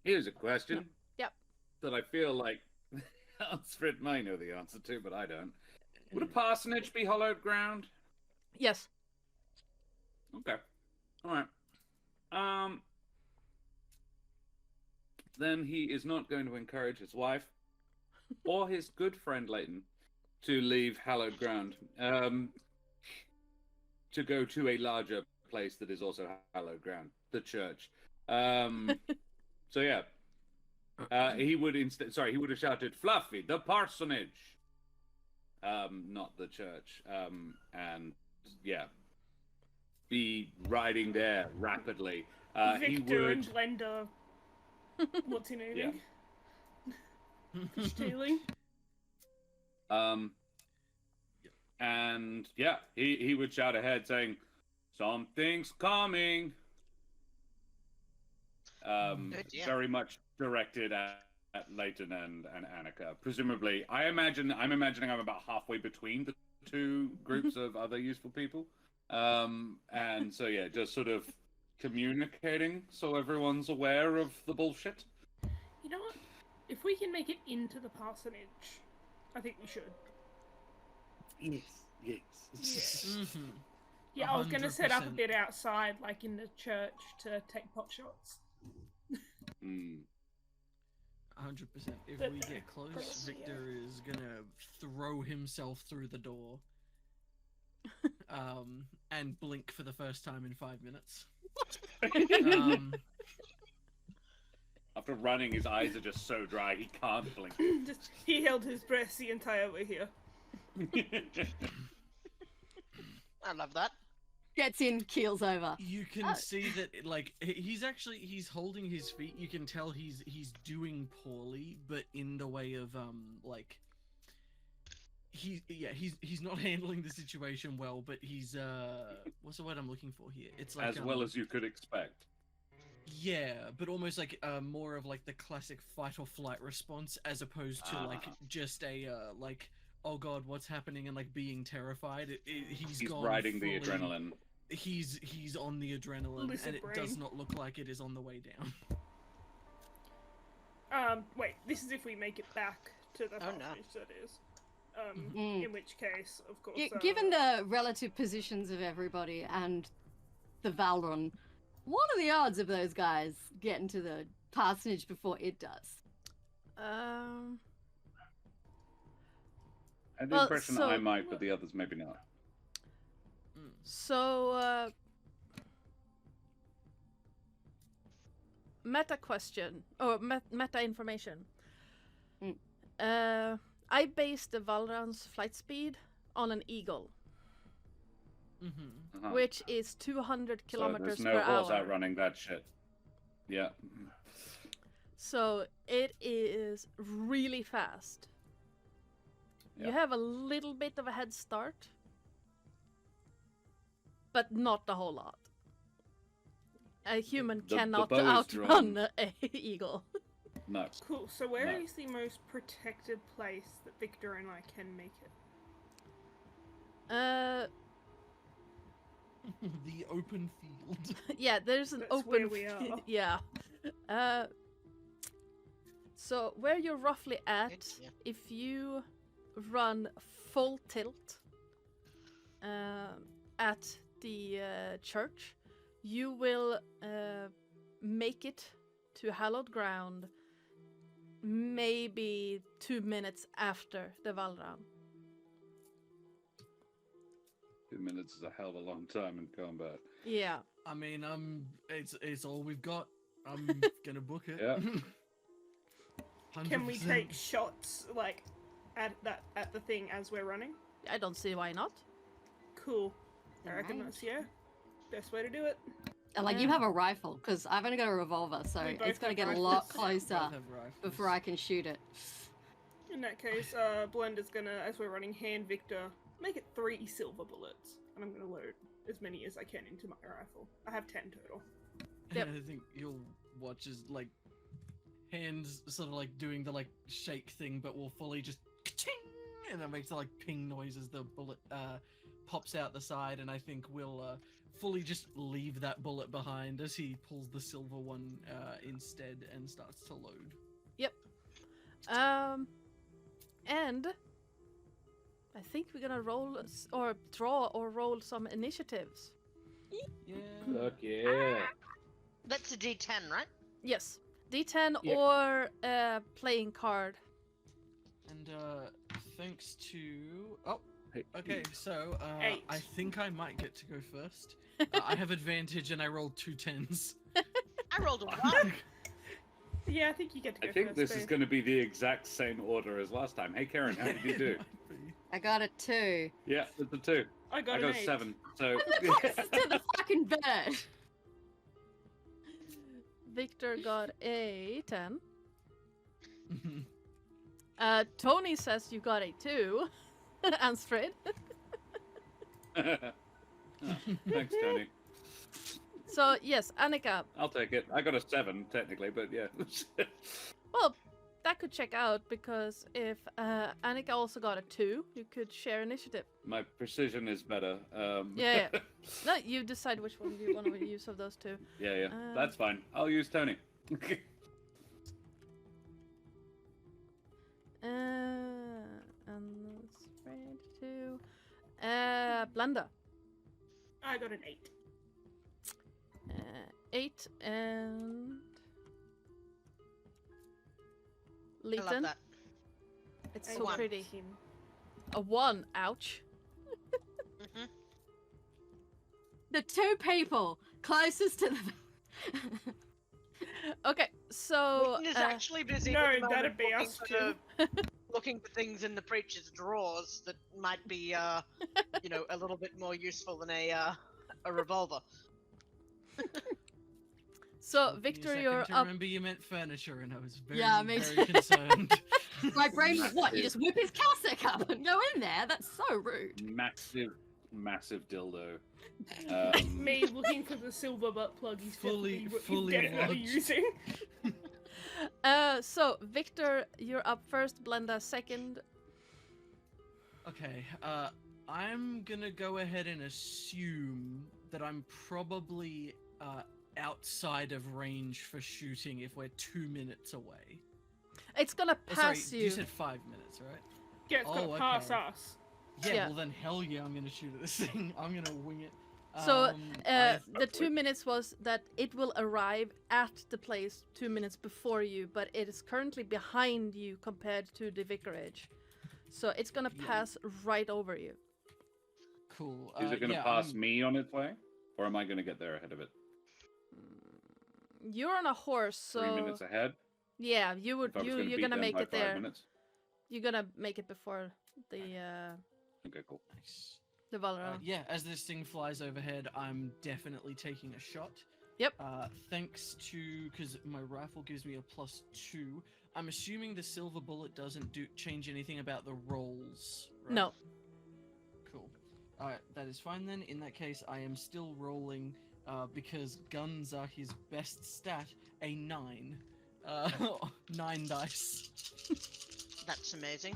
here's a question. Yep. That I feel like Alfred might know the answer to, but I don't. Would a parsonage be hollowed ground? Yes. Okay. All right. Then he is not going to encourage his wife or his good friend Leighton to leave hallowed ground, to go to a larger place that is also hallowed ground, the church. So yeah, he would instead. Sorry, he would have shouted, "Fluffy, the parsonage," not the church. And yeah, be riding there rapidly. Victor He would. and Blender. What's he naming? Stealing. And yeah, he would shout ahead saying, "Something's coming." Very much directed at Leighton and Annika. Presumably, I'm imagining I'm about halfway between the two groups of other useful people. And so yeah, just sort of communicating so everyone's aware of the bullshit. You know what? If we can make it into the parsonage, I think we should. Yes. Mm-hmm. Yeah, I was gonna set up a 100%. bit outside, like in the church, to take pot shots. 100%. If But we no, get close, close, yeah. Victor is gonna throw himself through the door. And blink for the first time in 5 minutes. After running, his eyes are just so dry he can't blink. Just he held his breath the entire way here. I love that. Gets in, keels over. You can see that, like, he's holding his feet. You can tell he's doing poorly, but in the way of like, he's not handling the situation well. But he's what's the word I'm looking for here? It's like As well as you could expect. yeah, but almost like more of like the classic fight or flight response, as opposed to like just a like, oh god, what's happening, and like being terrified. He's gone riding the fully- adrenaline. He's on the adrenaline, Lizard and it brain. does not look like it is on the way down. Wait, this is if we make it back to the Oh, no. parsonage, that is. Mm. In which case, of course. Given the relative positions of everybody and the Valron, what are the odds of those guys getting to the parsonage before it does? I had the Well, impression so- that I might, but the others maybe not. So, meta question, or meta information. Mm. I based the Valran's flight speed on an eagle. Uh-huh. which is 200 So kilometers there's no per horse hour. outrunning that shit. Yeah. So it is really fast. You Yeah. have a little bit of a head start, but not a whole lot. A human The cannot bow is outrun drawn. a eagle. No. Cool. So where is No. the most protected place that Victor and I can make it? The open field. Yeah, there's an That's open. where we are. Yeah. So where you're roughly at, Yeah. if you run full tilt at the church, you will make it to hallowed ground maybe 2 minutes after the Valran. 2 minutes is a hell of a long time in combat. Yeah. I mean, it's all we've got. I'm gonna book it. Yeah. Can we 100%. take shots like at the thing as we're running? I don't see why not. Cool. I reckon Alright. that's best way to do it. And like you have a rifle, because I've only got a revolver, so We both it's gonna have get a rifles. lot Both closer have rifles. before I can shoot it. In that case, Blender's gonna, as we're running, hand Victor, make it 3 silver bullets, and I'm gonna load as many as I can into my rifle. I have 10 total. Yep. And I think you'll watch as like hands sort of like doing the like shake thing, but will fully just ka-ching, and it makes the like ping noise as the bullet pops out the side, and I think we'll fully just leave that bullet behind as he pulls the silver one instead and starts to load. Yep. And I think we're gonna roll or draw or roll some initiatives. Yeah. Look, yeah. That's a D10, right? Yes, D10 Yeah. or playing card. And thanks to Hey, okay, so 8. I think I might get to go first. I have advantage and I rolled 2 10s. I rolled a 1. Yeah, I think you get to go I think first, this is babe. going to be the exact same order as last time. Hey, Karen, how did you do? I got a 2. Yeah, it's a 2. I got I an got 8. 7. So Closest to the fucking bed. Victor got a 10. Tony says you got a 2. Ansfred. Oh, thanks, Tony. So yes, Annika. I'll take it. I got a 7 technically, but yeah. Well, that could check out because if Annika also got a 2, you could share initiative. My precision is better. Yeah. No, you decide which one you want to use of those 2. Yeah. That's fine. I'll use Tony. And spread 2. Blender. I got an 8. 8 and I love Leighton. that. It's I so want pretty. him. A 1. Ouch. Hmm. The 2 people closest to the. Okay, so Leighton is actually busy. no, at the moment that'd be us looking for things in the preacher's drawers that might be, a little bit more useful than a revolver. so Took me a Victor, second you're to up. remember you meant furniture, and I was very, Yeah, me very concerned. My brain was what? You just whip his cassock up and go in there? That's so rude. Massive dildo. Me looking for the silver butt plug he's Fully definitely lodged. using. So Victor, you're up first. Blenda second. Okay, I'm gonna go ahead and assume that I'm probably outside of range for shooting if we're 2 minutes away. It's gonna Oh, sorry, pass you said 5 minutes, right? Yeah, it's Oh, gonna pass okay. us. Yeah, Yeah. well then hell yeah, I'm gonna shoot at this thing. I'm gonna wing it. So, I- the 2 minutes was that it will arrive at the place 2 minutes before you, but it is currently behind you compared to the vicarage. So it's gonna Yeah. pass right over you. cool. Is it going to yeah, pass I'm- me on its way? Or am I going to get there ahead of it? You're on a horse, so 3 minutes ahead? yeah, you would. If I was You're beat gonna them make by it 5 there. minutes? You're gonna make it before the. Okay, cool. Nice. The Valorant. Yeah, as this thing flies overhead, I'm definitely taking a shot. Yep. Thanks to, because my rifle gives me a +2. I'm assuming the silver bullet doesn't change anything about the rolls. Right? No. Cool. Alright, that is fine then. In that case, I am still rolling, because guns are his best stat, a 9. 9 dice. That's amazing.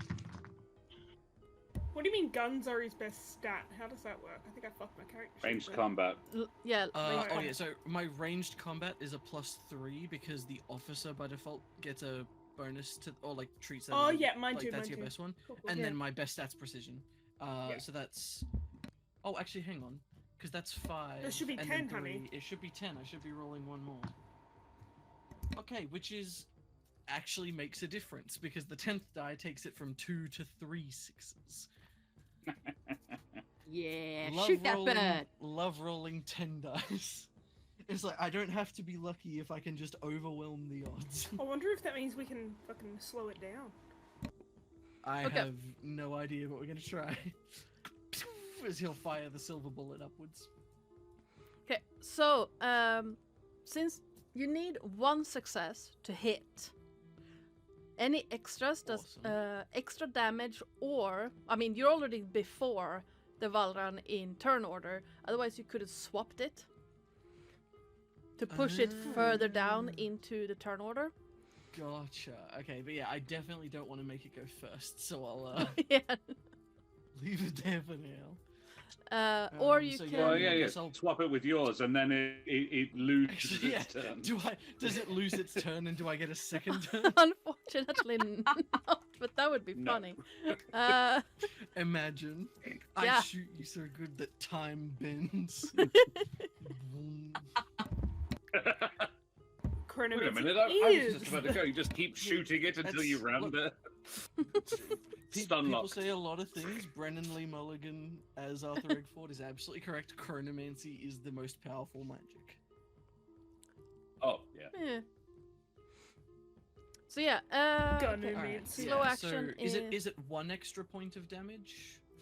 What do you mean guns are his best stat? How does that work? I think I fucked my character sheet, Ranged but- combat. Yeah. ranged Oh yeah, combat. so my ranged combat is a +3 because the officer by default gets a bonus to, or like treats that. Oh as a- yeah, mine like, too. That's mine your too. best one. Cool, cool. And Yeah. then my best stat's precision. Yeah. So that's. Oh, actually, hang on, because that's 5. There should be and 10, then 3. honey. It should be 10. I should be rolling one more. Okay, which is actually makes a difference because the 10th die takes it from 2 to 3 6s. Yeah, shoot that rolling, bird. Love rolling 10 dice. It's like I don't have to be lucky if I can just overwhelm the odds. I wonder if that means we can fucking slow it down. I Okay. have no idea, but we're gonna try. As he'll fire the silver bullet upwards. Okay, so since you need 1 success to hit, any extras does Awesome. extra damage, or I mean you're already before the Valran in turn order. Otherwise, you could have swapped it to push it further down into the turn order. Gotcha. Okay, but yeah, I definitely don't want to make it go first, so I'll Yeah. leave it there for now. Or you so can. yeah, Well, I yeah. guess I'll- Swap it with yours, and then it loses Actually, yeah. its turn. Does it lose its turn, and do I get a second turn? Unfortunately not, but that would be No. funny. Imagine. Yeah. I shoot you so good that time bends. Boom. Chronomancy Wait a minute, I was is just about to go. You just keep shooting it until you That's- round look- it. Stun People locked. say a lot of things. Brennan Lee Mulligan as Arthur Eggford is absolutely correct. Chronomancy is the most powerful magic. Oh, yeah. Yeah. So yeah, Gun okay. in Alright, it. Slow action So is it 1 extra point of damage?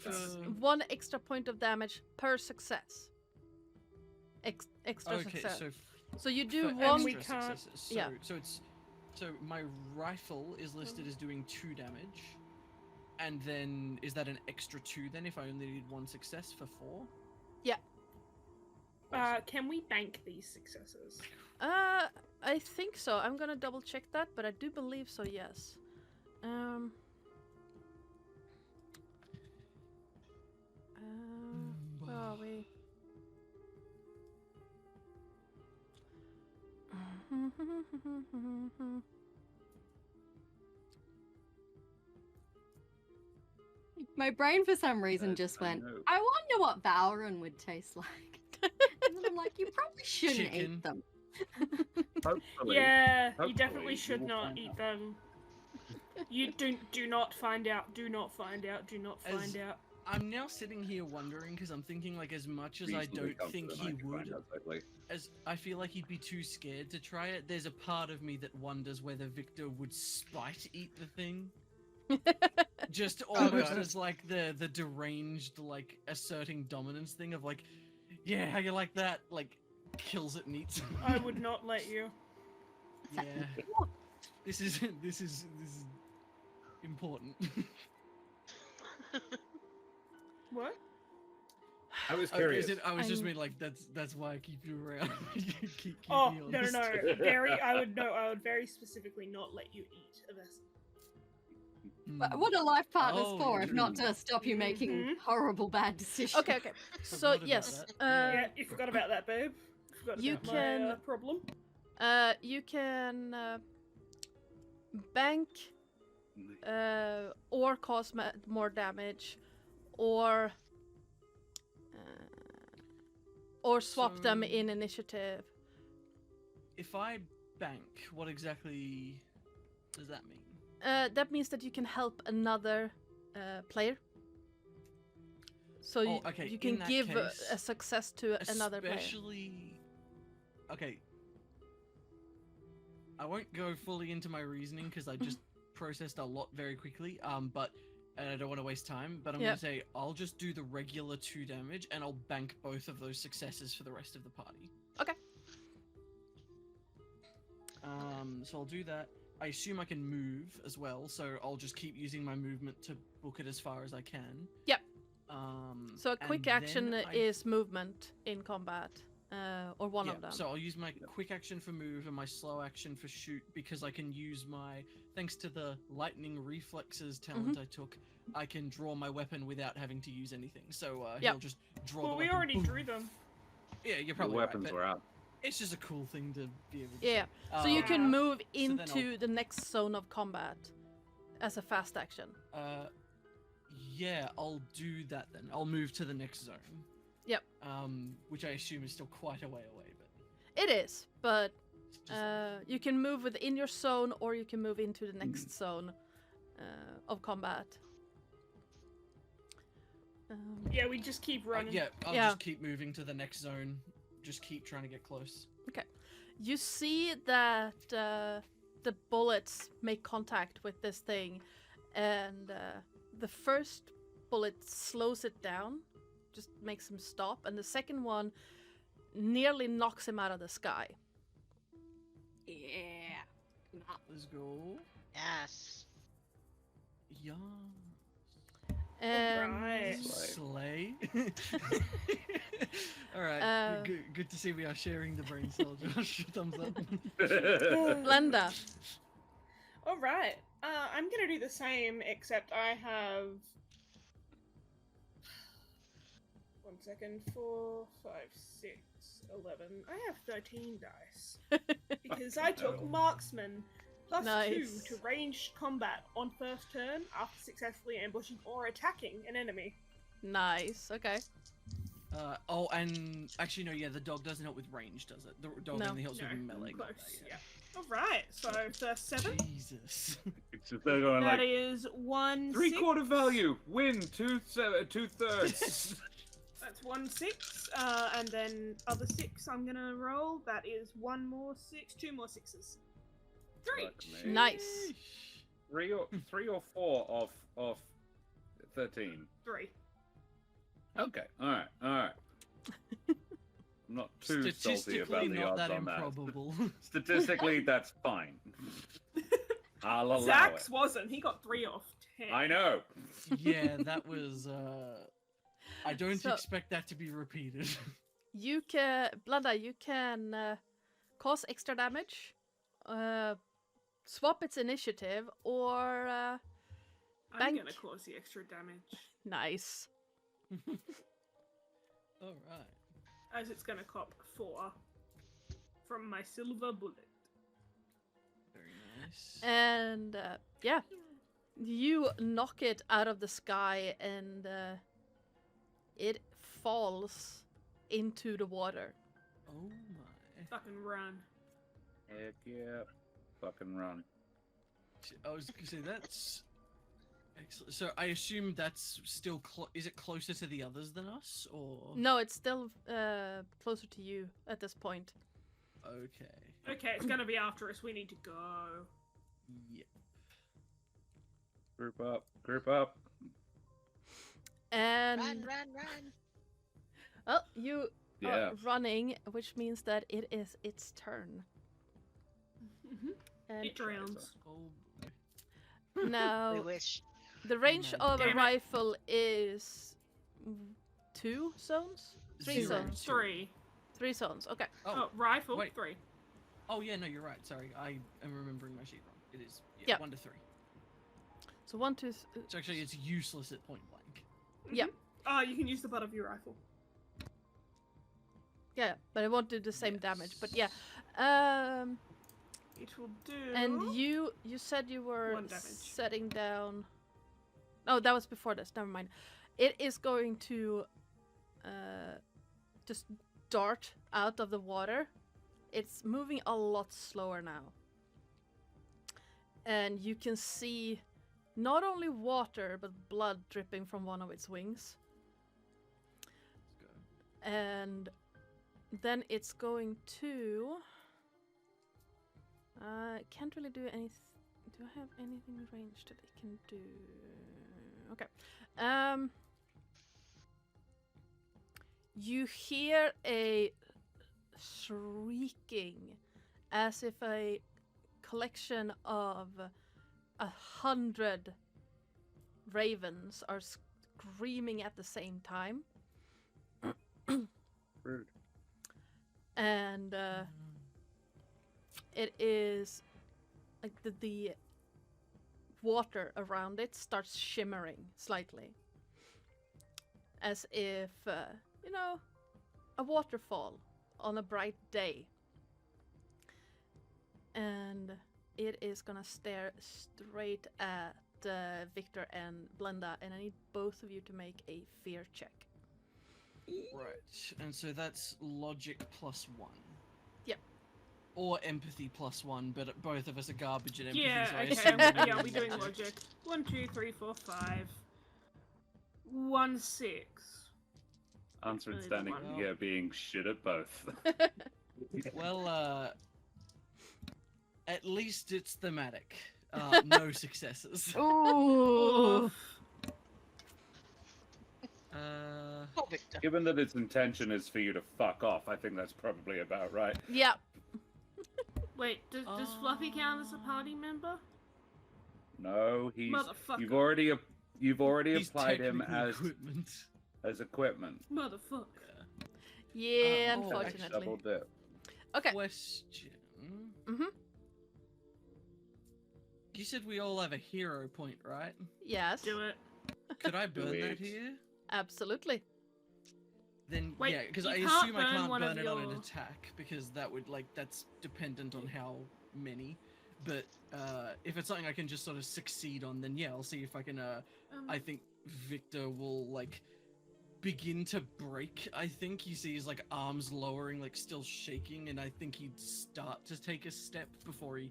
It's for- 1 extra point of damage per success. Extra okay, success. so So you do for one. we extra can't- successes. So, yeah. So my rifle is listed as doing 2 damage, and then is that an extra 2 then if I only need 1 success for 4? Yeah. Awesome. Can we bank these successes? I think so. I'm gonna double check that, but I do believe so. Yes. Where are we? My brain, for some reason, Yes, just I went, know. I wonder what Valorant would taste like. And I'm like, you probably shouldn't Chicken. eat them. Hopefully. Yeah, you Hopefully definitely you should will not find eat out. them. You do not find out. Do not find out. Do not As- find out. I'm now sitting here wondering because I'm thinking like as much as I Reasonably don't think confident he I can would, find out safely. as I feel like he'd be too scared to try it. There's a part of me that wonders whether Victor would spite eat the thing. Just almost God. as like the deranged like asserting dominance thing of like, yeah, how you like that? Like kills it and eats it. I would not let you. Yeah. This is important. What? I was I curious. was just I'm- mean like that's why I keep you around. keep Oh me no, honest. Gary, I would very specifically not let you eat a vessel. But what are life partners Oh, for if not true. to stop you making Mhm. horrible bad decisions? Okay, okay. So Forgot about yes, that. Yeah, you forgot about that, babe. Forgot You about can- my problem. you can bank or cause more damage, or swap them So- in initiative. If I bank, what exactly does that mean? That means that you can help another player. So Oh, you, okay, you in can that give case, a success to another player. Especially, okay. I won't go fully into my reasoning because I just processed a lot very quickly. But and I don't want to waste time, but I'm Yeah. going to say I'll just do the regular 2 damage, and I'll bank both of those successes for the rest of the party. Okay. So I'll do that. I assume I can move as well, so I'll just keep using my movement to book it as far as I can. Yep. So a and quick action then is movement in combat, or one yeah, of them. so I'll use my quick action for move and my slow action for shoot because I can use my, thanks to the lightning reflexes talent I took, I can draw my weapon without having to use anything. So Yep. he'll just draw Well, the we weapon. already boom. drew them. Yeah, you're The probably weapons right, were out. but it's just a cool thing to be able to Yeah. do. So you can move then into the next zone of combat as a fast action. Yeah, I'll do that then. I'll move to the next zone. Yep. Which I assume is still quite a way away, but It is, but it's just you can move within your zone, or you can move into the next zone of combat. Yeah, we just keep running. yeah, I'll Yeah. just keep moving to the next zone. Just keep trying to get close. You see that the bullets make contact with this thing, and the first bullet slows it down, just makes him stop, and the second one nearly knocks him out of the sky. Yeah. Let's go. Yes. Yeah. Right. Slay. All right. Uh, good to see we are sharing the brain cell, Josh. Thumbs up. Glenda. All right. I'm gonna do the same, except I have 1 second, 4, 5, 6, 11. I have 13 dice because I took marksman plus 2 Nice. to ranged combat on first turn after successfully ambushing or attacking an enemy. Nice. Okay. Oh, and actually, no, yeah, the dog doesn't help with range, does it? The dog No. only helps No, with melee. close. combat, Yeah. All right. So first 7. Jesus. It's just they're going That like is 1 6. 3/4 value, win 2/3. That's 1 6, and then other 6 I'm gonna roll. That is 1 more 6, 2 more 6s. 3. Fuck me. Nice. 3 or 4 off 13. 3. Okay, all right. I'm not too salty about Statistically, the not odds that on that. improbable. Statistically, that's fine. I'll allow Zach's it. wasn't. He got 3 off 10. I know. Yeah, that was. I don't So- expect that to be repeated. You can, Blunda, you can cause extra damage, swap its initiative, or I'm bank. gonna cause the extra damage, Nice. All right. as it's gonna cop 4 from my silver bullet. Very nice. And yeah, you knock it out of the sky, and it falls into the water. Oh my. Fucking run. Heck yeah. Fucking run. I was gonna say that's excellent. So I assume that's still is it closer to the others than us, or No, it's still closer to you at this point. Okay. Okay, it's gonna be after us. We need to go. Yep. Group up. Group up. And Run, run, run. well, you Yeah. are running, which means that it is its turn. And It drowns. Oh boy. We now wish. the range Oh, of a damn it. rifle is 2 zones? 3 Zero. zones. 3. 3 zones. Okay. Oh, rifle. wait. 3. Oh yeah, no, you're right. Sorry, I am remembering my sheet wrong. It is Yeah. 1 to 3. So 1, 2, So actually, it's useless at point blank. Yeah. Oh, you can use the butt of your rifle. yeah, but it won't do the same damage. But yeah, It will do. and you said you were 1 damage. setting down. Oh, that was before this. Never mind. It is going to just dart out of the water. It's moving a lot slower now, and you can see not only water but blood dripping from one of its wings. Let's go. And then it's going to. Can't really do anything. Do I have anything ranged that it can do? Okay. You hear a shrieking as if a collection of 100 ravens are screaming at the same time. Rude. And it is like the water around it starts shimmering slightly, as if a waterfall on a bright day. And it is gonna stare straight at Victor and Blenda, and I need both of you to make a fear check. Right, and so that's logic +1. Yep. Or empathy +1, but both of us are garbage at empathy, Yeah, so I okay. assume Yeah, we're doing logic. 1, 2, 3, 4, 5. 1, 6. Answered Only the standing one. here being shit at both. Well, at least it's thematic. No successes. Ooh. Poor Victor. Given that its intention is for you to fuck off, I think that's probably about right. Yeah. Wait, does Fluffy count as a party member? No, Motherfucker. you've already He's applied him technically as equipment. equipment. Motherfucker. Yeah, Oh, unfortunately. Double dip. Okay. Question. Mm-hmm. You said we all have a hero point, right? Yes. Do it. Could I burn that Sweet. here? Absolutely. Then Wait, yeah, because you I can't assume I burn can't one of burn it on an your- attack because that would that's dependent on how many. But if it's something I can just sort of succeed on, then yeah, I'll see if I can. I think Victor will begin to break. I think you see his arms lowering, still shaking, and I think he'd start to take a step before he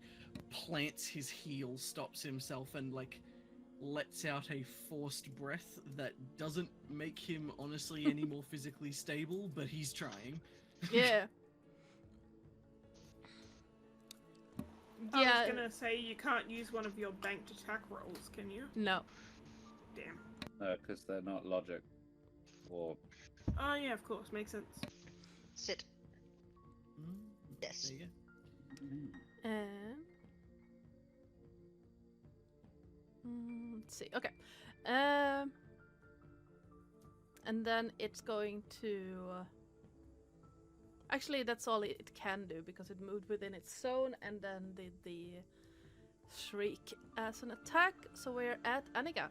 plants his heel, stops himself, and lets out a forced breath that doesn't make him honestly any more physically stable, but he's trying. Yeah. I Yeah. was gonna say you can't use one of your banked attack rolls, can you? No. Damn. Because they're not logic. Or Oh yeah, of course, makes sense. Sit. Yes. There you go. Let's see. Okay. And then it's going to. Actually, that's all it can do because it moved within its zone, and then did the shriek as an attack. So we're at Annika.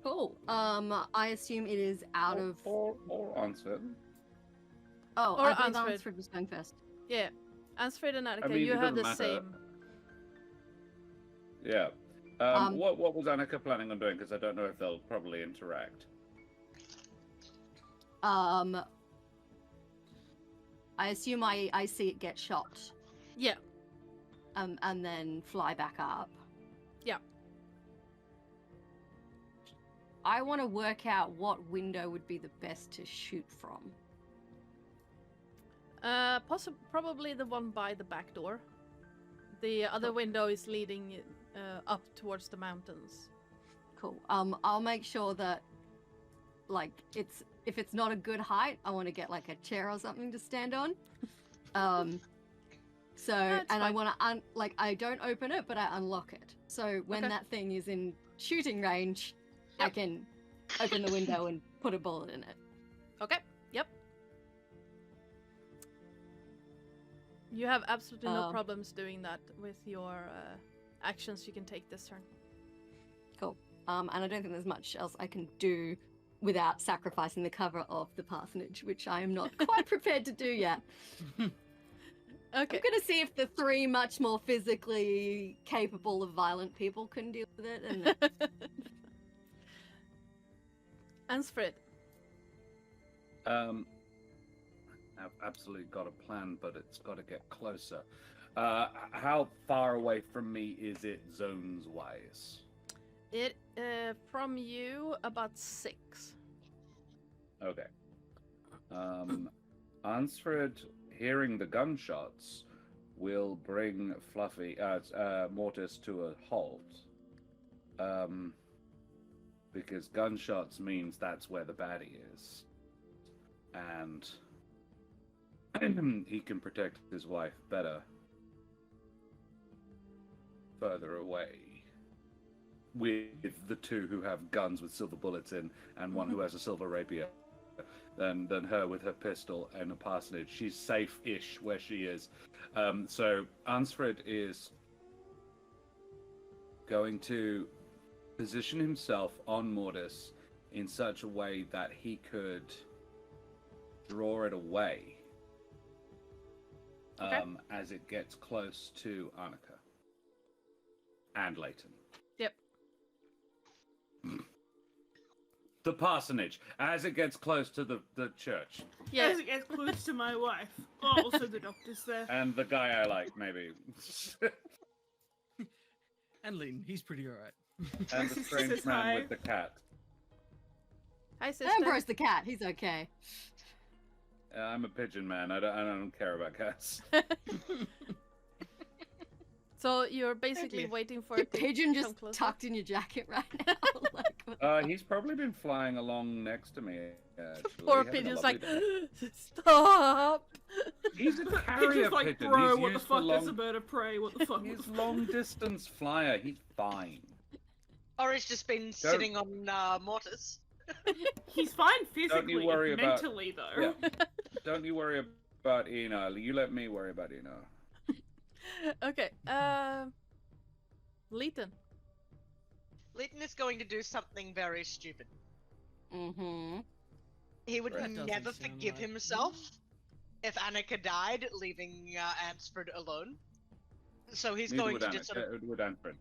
Cool. I assume it is out of. or answer. Oh, or I thought Ansfred. Ansfred was going first. Yeah. Ansfred and Annika, mean, you it have the doesn't matter. same. Yeah. Um, what was Annika planning on doing? Because I don't know if they'll probably interact. I assume I see it get shot. Yeah. And then fly back up. Yeah. I want to work out what window would be the best to shoot from. Probably the one by the back door. The other window is leading up towards the mountains. Cool. I'll make sure that, if it's not a good height, I want to get a chair or something to stand on. That's I fine. want to I don't open it, but I unlock it. So when Okay. that thing is in shooting range, I Yep. can open the window and put a bullet in it. Okay. Yep. You have absolutely no problems doing that with your actions you can take this turn. Cool. And I don't think there's much else I can do without sacrificing the cover of the parsonage, which I am not quite prepared to do yet. Okay. I'm gonna see if the three much more physically capable of violent people can deal with it. And Ansfred. I've absolutely got a plan, but it's got to get closer. How far away from me is it zones-wise? It from you about 6. Okay. Ansfred, hearing the gunshots, will bring Mortis to a halt. Because gunshots means that's where the baddie is. And he can protect his wife better further away with the two who have guns with silver bullets in and one who has a silver rapier than her with her pistol and a parsonage. She's safe-ish where she is. So Ansfred is going to position himself on Mortis in such a way that he could draw it away as it gets close to Annika and Leighton. Yep. The parsonage, as it gets close to the church. Yeah. As it gets close to my wife. Oh, also the doctor's there. And the guy I like, maybe. And Leighton, he's pretty alright. And the strange Says man hi. with the cat. Hi, sister. Ambrose the cat. He's okay. I'm a pigeon man. I don't care about cats. So you're basically you. waiting for Your it to pigeon come just closer? tucked in your jacket right now. Like, He's probably been flying along next to me. Actually. Poor Having a pigeon's lovely like, day. stop! He's a He's carrier just like, pigeon. bro, He's what the used fuck? for That's a long... bird of prey. What the fuck? He's long distance flyer. He's fine. Or he's just been sitting on Mortis. He's fine physically, worry about- mentally though. Yeah. Don't you worry about Eno. You let me worry about Eno. Okay, Leighton. Leighton is going to do something very stupid. mm-hmm. He would That doesn't never sound forgive like- himself if Annika died, leaving Ansford alone. So he's Neither going would to Anna- just sort of, would Anfred.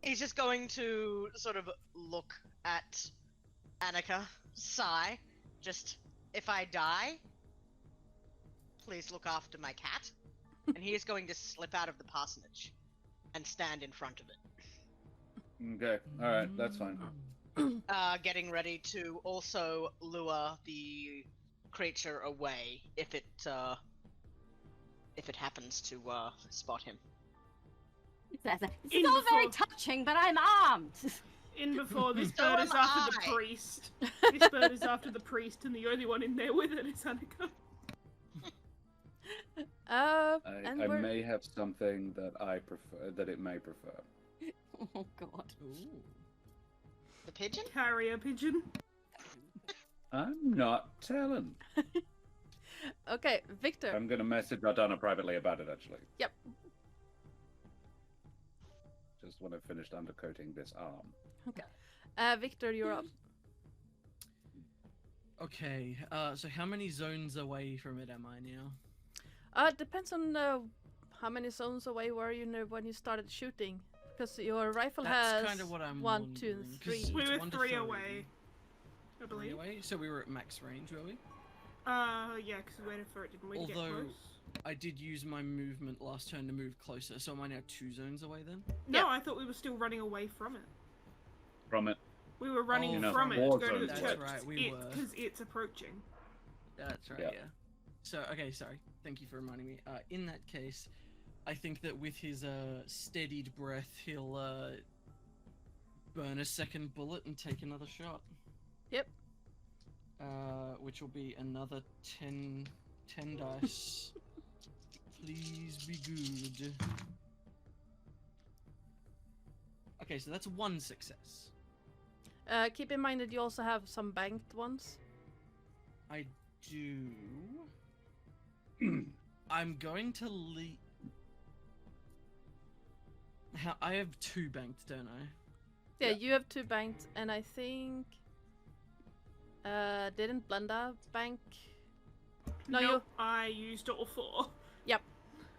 he's just going to sort of look at Annika, sigh, just, if I die, please look after my cat. And he is going to slip out of the parsonage and stand in front of it. Okay. All right. That's fine. Getting ready to also lure the creature away if it happens to spot him. This In is all very before- touching, but I'm armed. In before this So bird is am after the I. priest. This bird is after the priest, and the only one in there with it is Annika. And I we're... may have something that I prefer, that it may prefer. Oh god. Ooh. The pigeon? Carrier pigeon. I'm not telling. Okay, Victor. I'm going to message Ardana privately about it, actually. Yep. Just when I've finished undercoating this arm. Victor, you're up. Okay, so how many zones away from it am I now? Depends on how many zones away were you when you started shooting. Because your rifle That's has kind of what I'm 1, 2, wondering, 'cause 3. We It's were 1 to 3 3. away, I 3 believe. away? So we were at max range, were we? Yeah, because we waited for it, didn't we, to get Although- close? I did use my movement last turn to move closer, so am I now 2 zones away then? No, Yeah. I thought we were still running away from it. From it. We were running Oh, no, from it war to go to the zones church. away. That's right, we were. Because it's approaching. That's right, Yeah. yeah. So, okay, sorry. Thank you for reminding me. In that case, I think that with his steadied breath, he'll burn a second bullet and take another shot. Yep. Which will be another 10 dice. Please be good. Okay, so that's 1 success. Keep in mind that you also have some banked ones. I do. I'm going to leave. I have 2 banked, don't I? Yeah, Yeah. you have 2 banked, and I think... didn't Blenda bank? No, Nope, I used all 4. Yep.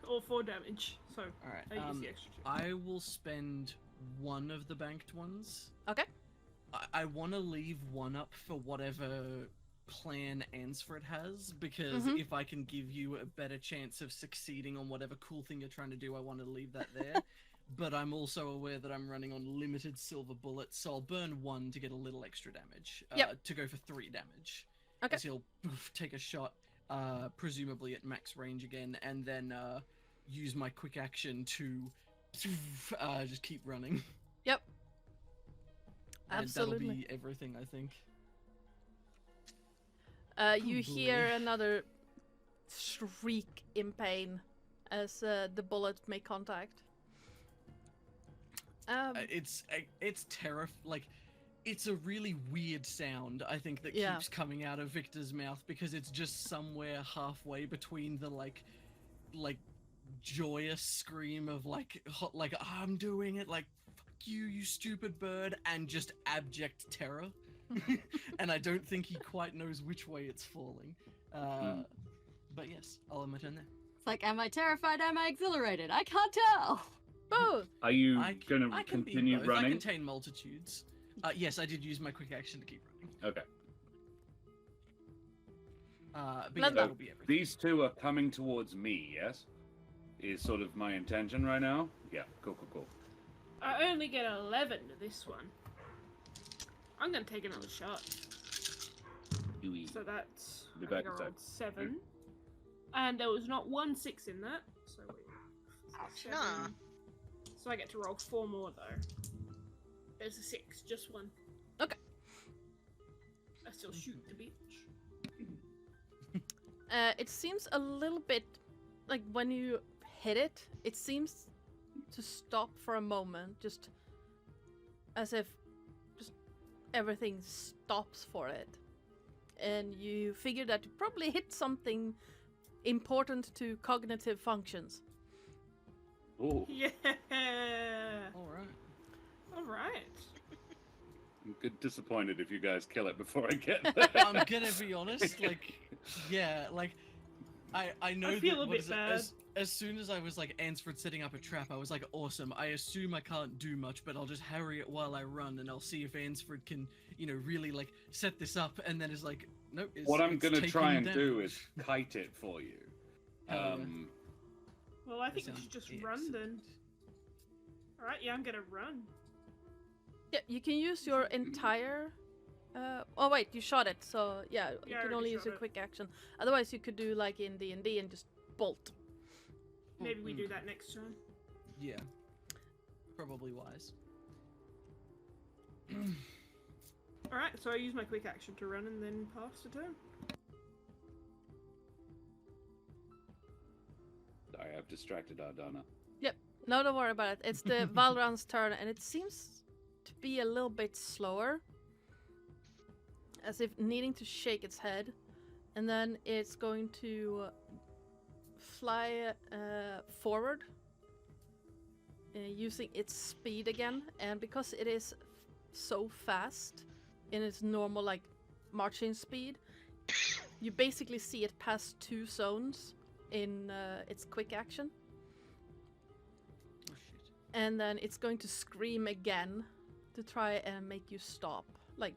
All 4 damage, so Alright, I used the extra 2. I will spend 1 of the banked ones. Okay. I want to leave 1 up for whatever plan Ansford has, because Mhm. if I can give you a better chance of succeeding on whatever cool thing you're trying to do, I want to leave that there. But I'm also aware that I'm running on limited silver bullets, so I'll burn 1 to get a little extra damage. Yep. To go for 3 damage. Okay. As he'll take a shot, presumably at max range again, and then use my quick action to just keep running. Yep. And Absolutely. that'll be everything, I think. You hear Probably. another shriek in pain as the bullet make contact. It's like it's a really weird sound, I think, that Yeah. keeps coming out of Victor's mouth because it's just somewhere halfway between the like joyous scream of like I'm doing it, like fuck you stupid bird, and just abject terror. And I don't think he quite knows which way it's falling. But yes, I'll end my turn there. It's like, am I terrified? Am I exhilarated? I can't tell. Both. Are you I going to can be continue both. I running? contain multitudes. Yes, I did use my quick action to keep running. Okay. But yeah, Let that'll be everything. These two are coming towards me, yes? Is sort of my intention right now? Yeah, cool. I only get 11 to this one. I'm gonna take another shot. So that's Be I back think I in rolled sec. 7. And there was not 1 6 in that. So wait. Ouch. 7. Nah. So I get to roll 4 more though. There's a 6, just 1. Okay. I still shoot the bitch. It seems a little bit like when you hit it, it seems to stop for a moment, just as if just everything stops for it. And you figure that you probably hit something important to cognitive functions. Ooh, Yeah. All right. All right. I'm good disappointed if you guys kill it before I get there. I'm gonna be honest, like, yeah, like, I know I feel that a bit bad. as soon as I was like Ansford setting up a trap, I was like, awesome. I assume I can't do much, but I'll just harry it while I run, and I'll see if Ansford can, really like set this up. And then it's like, nope. What I'm it's gonna try and taking do damage. is kite it for you. Hell yeah. Well, I That think we sounds should just run then. excellent. Alright, yeah, I'm gonna run. Yeah, you can use your entire. Oh wait, you shot it, so yeah, you Yeah, I can already only use shot your it. quick action. Otherwise, you could do like in D&D and just bolt. Maybe we Mm, do that next time. Yeah. Probably wise. Alright, so I use my quick action to run and then pass the turn. Sorry, I've distracted Ardana. No, don't worry about it. It's the Valran's turn, and it seems to be a little bit slower, as if needing to shake its head, and then it's going to fly forward, using its speed again, and because it is so fast in its normal like marching speed, you basically see it pass 2 zones in its quick action. Oh shit. And then it's going to scream again to try and make you stop. Like,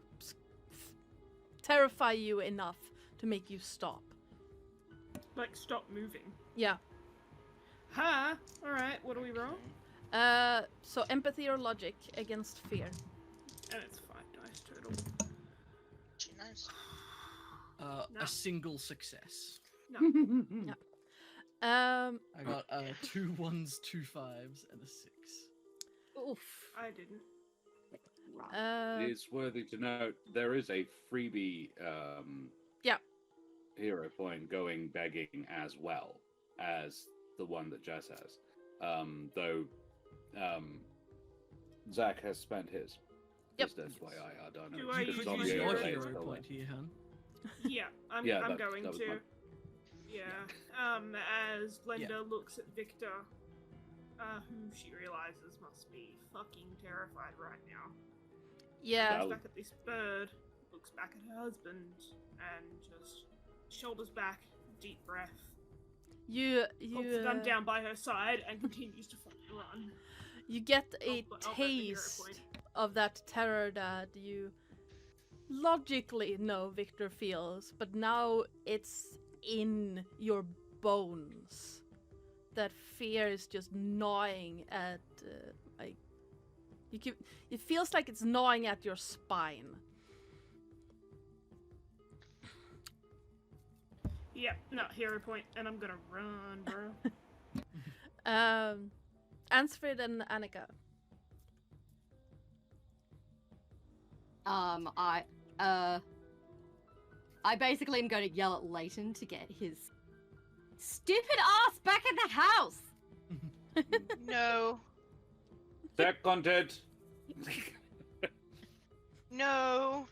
terrify you enough to make you stop. Like, stop moving. Yeah. Ha! Alright, what do we roll? So empathy or logic against fear. And it's 5 dice total. Gee, nice. No. A single success. Yeah. Um, I got 2 1s, 2 5s, and a 6. Oof. I didn't. It's worthy to note there is a freebie Yeah. hero point going begging as well as the one that Jess has. Though Zach has spent his. Yep. Just FYI, I don't know. Do I Because use Zombie my Use your hero overlay is hero still point here, hun. Yeah, I'm Yeah, I'm that going was to. mine. Yeah. As Blenda looks at Victor, who she realizes must be fucking terrified right now. yeah. Looks back at this bird, looks back at her husband, and just shoulders back, deep breath, puts the gun down by her side, and continues to fucking run. You get a I'll bet the hero taste point. of that terror that you logically know Victor feels, but now it's in your bones. That fear is just gnawing at, like, it feels like it's gnawing at your spine. Yep, no, hero point, and I'm gonna run, bro. Ansfrid and Annika. I basically am going to yell at Leighton to get his stupid ass back in the house. No. Seconded. No.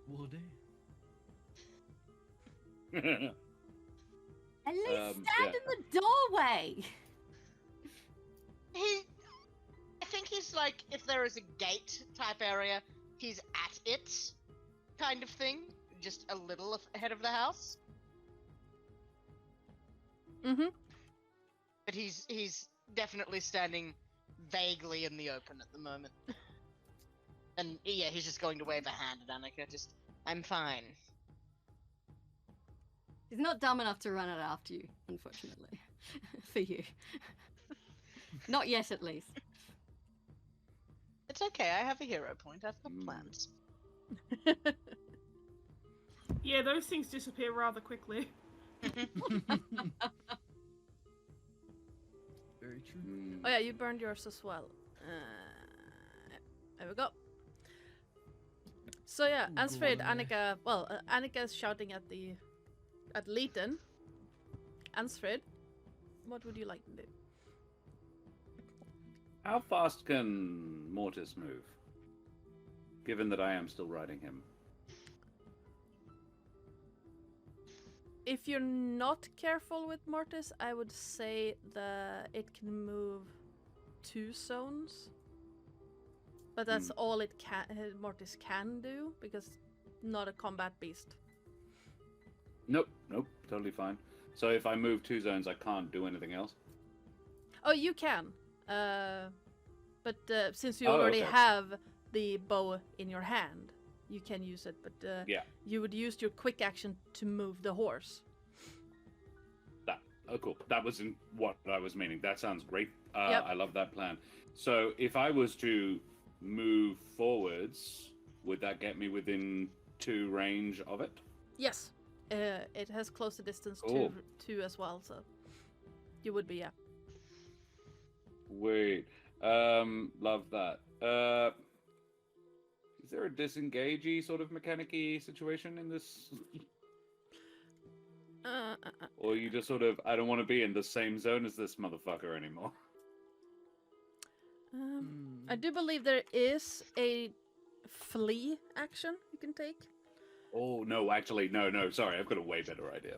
Woody. At least stand yeah. in the doorway. I think he's like, if there is a gate type area, he's at it, kind of thing, just a little ahead of the house. Mm-hmm. But he's definitely standing vaguely in the open at the moment. And yeah, he's just going to wave a hand at Annika. Just, I'm fine. He's not dumb enough to run it after you, unfortunately, for you. Not yet, at least. It's okay. I have a hero point. I've got plans. Yeah, those things disappear rather quickly. Very true. Oh yeah, you burned yours as well. There we go. So yeah, Ansfrid, Annika. Well, Annika is shouting at Leighton. Ansfrid, what would you like to do? How fast can Mortis move? Given that I am still riding him. If you're not careful with Mortis, I would say that it can move 2 zones. But that's all it can. Mortis can do because not a combat beast. Nope, totally fine. So if I move 2 zones, I can't do anything else? Oh, you can. But since you already have the bow in your hand, you can use it. But yeah, you would use your quick action to move the horse. Cool. That wasn't what I was meaning. That sounds great. Yep. I love that plan. So if I was to move forwards, would that get me within 2 range of it? Yes. It has closer distance to as well, so you would be, yeah. Wait. Love that. Is there a disengagey sort of mechanic-y situation in this? Or you just sort of, I don't want to be in the same zone as this motherfucker anymore. I do believe there is a flee action you can take. Oh, no, actually, no, sorry, I've got a way better idea.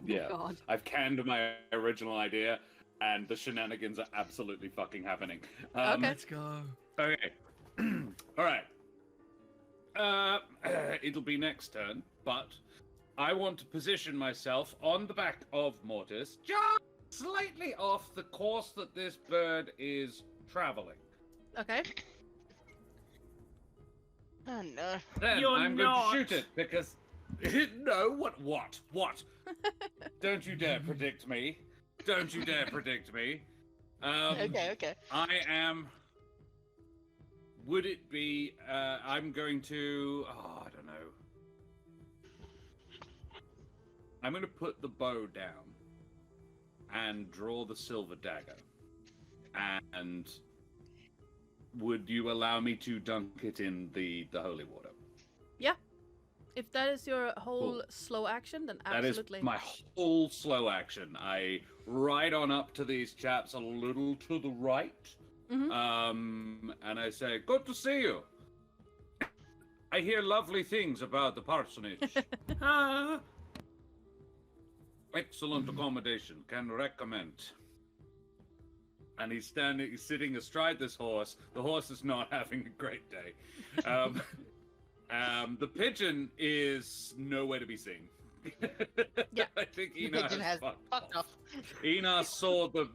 Yeah, God. I've canned my original idea, and the shenanigans are absolutely fucking happening. Okay. Let's go. Okay. All right. It'll be next turn, but I want to position myself on the back of Mortis, just slightly off the course that this bird is traveling. Okay. Oh no. Then You're I'm not. going to shoot it because... No, what? Don't you dare predict me. Don't you dare predict me. Okay. I am... Would it be... I'm going to... Oh, I don't know. I'm going to put the bow down and draw the silver dagger. And would you allow me to dunk it in the holy water? Yeah. If that is your whole Cool. slow action, then That absolutely. is my whole slow action. I ride on up to these chaps a little to the right. Mhm. And I say, good to see you. I hear lovely things about the parsonage. Excellent accommodation. Can recommend. And he's sitting astride this horse. The horse is not having a great day. The pigeon is nowhere to be seen. Yeah. I think The Ina pigeon has fucked off. Ina saw the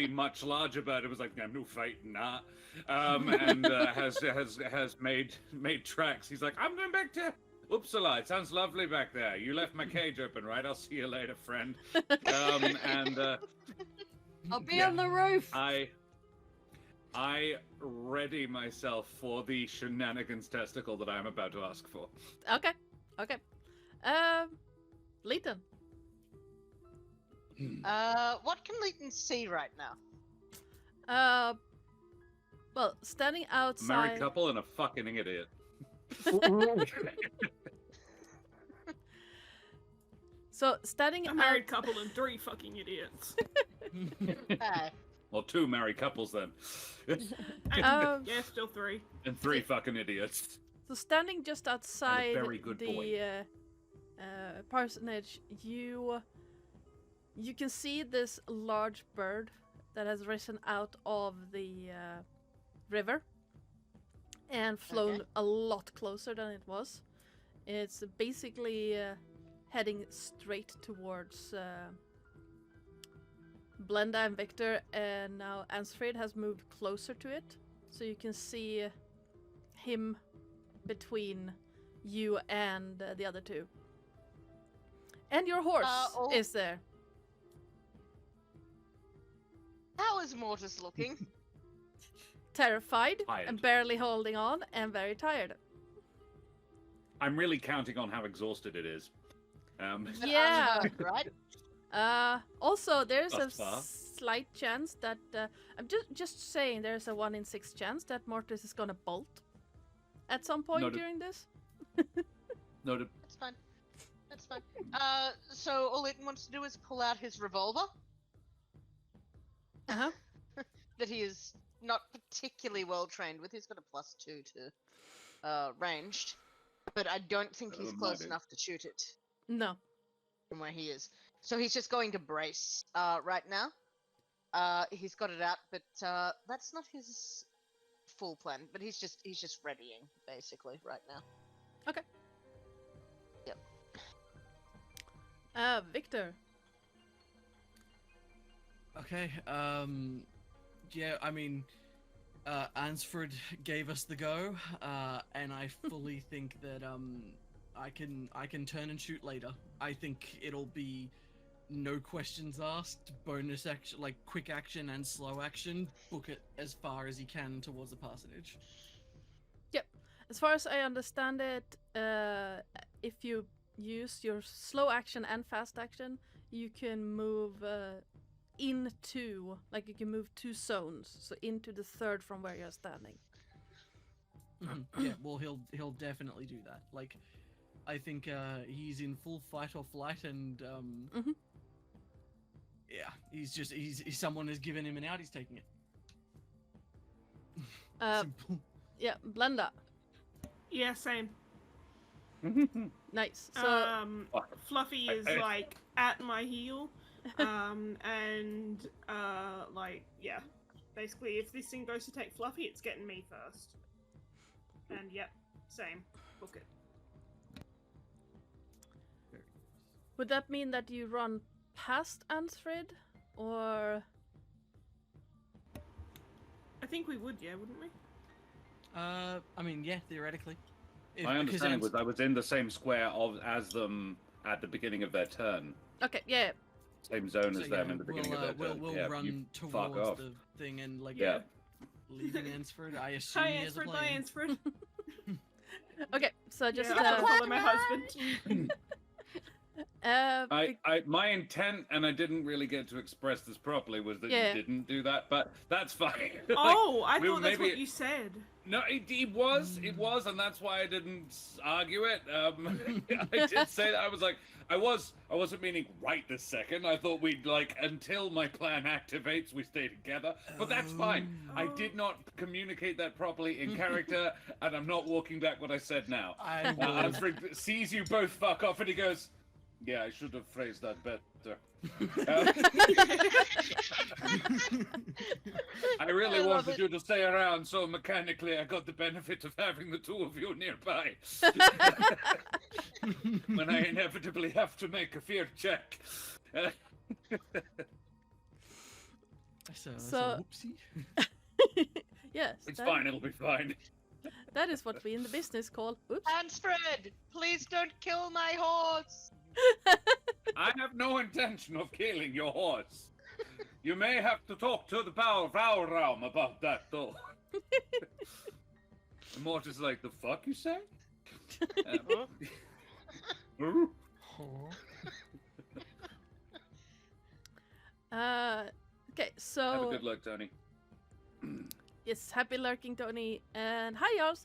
much larger bird. It was like, I'm no fighting that. And has made tracks. He's like, I'm going back to Uppsala. It sounds lovely back there. You left my cage open, right? I'll see you later, friend. I'll be Yeah. on the roof. I ready myself for the shenanigans testicle that I'm about to ask for. Okay. Leighton. What can Leighton see right now? Well, standing A married outside. couple and a fucking idiot. So standing A out. married couple and 3 fucking idiots. Well, 2 married couples then. Yeah, still 3. And 3 fucking idiots. So standing just outside very good boy. parsonage, you can see this large bird that has risen out of the river and flown Okay. a lot closer than it was. It's basically heading straight towards Blenda and Victor, and now Ansfrid has moved closer to it, so you can see him between you and the other 2. And your horse is there. How is Mortis looking? Terrified Tired. and barely holding on and very tired. I'm really counting on how exhausted it is. Yeah. Right? Also, there's a Thus far. slight chance that I'm just saying there's a 1 in 6 chance that Mortis is gonna bolt at some point Noted. during this. Noted. That's fine. That's fine. So all Leighton wants to do is pull out his revolver Uh-huh. that he is not particularly well trained with. He's got a +2 to ranged, but I don't think he's close Mighty. enough to shoot it No. from where he is. So he's just going to brace right now. He's got it out, but that's not his full plan. But he's just readying basically right now. Victor. Okay, yeah, I mean, Ansford gave us the go, and I fully think that, I can turn and shoot later. I think it'll be no questions asked, bonus action, like quick action and slow action, book it as far as you can towards the parsonage. As far as I understand it, if you use your slow action and fast action, you can move into, like you can move 2 zones, so into the 3rd from where you're standing. Yeah, well, he'll definitely do that. Like, I think he's in full fight or flight, and yeah, he's someone has given him an out, he's taking it. Simple. Yeah, Blenda. Yeah, same. Nice. So Fluffy is like at my heel, and like yeah, basically if this thing goes to take Fluffy, it's getting me first. And yep, same. Book it. would that mean that you run past Ansfrid, or? I think we would, yeah, wouldn't we? I mean, yeah, theoretically. My understanding was I was in the same square as them at the beginning of their turn. Okay, yeah. Same zone So, as them yeah, in the beginning of their turn. we'll Yeah, run you fuck towards off. the thing and like Yeah. leaving Ansford. I assume Hi, he has a Ansford. Bye, plane. Ansford. Okay, so just Yeah, I'll follow my husband. My intent, and I didn't really get to express this properly, was that Yeah. you didn't do that, but that's fine. Oh, I we- thought that's maybe what you said. No, it was, and that's why I didn't argue it. I did say that. I was like, I wasn't meaning right this second. I thought we'd like until my plan activates, we stay together. But that's fine. I did not communicate that properly in character, and I'm not walking back what I said now. I will. Alfred sees you both fuck off, and he goes, "Yeah, I should have phrased that better." I really I love wanted it. you to stay around, so mechanically I got the benefit of having the 2 of you nearby. When I inevitably have to make a fear check. That's a So- whoopsie. Yes, It's fine, it'll be fine. that is what we in the business call. Oops. Ansfred, please don't kill my horse. I have no intention of killing your horse. You may have to talk to the power of our realm about that, though. Mortis is like, the fuck you say? good luck, Tony. Yes, happy lurking, Tony. And hi, y'all.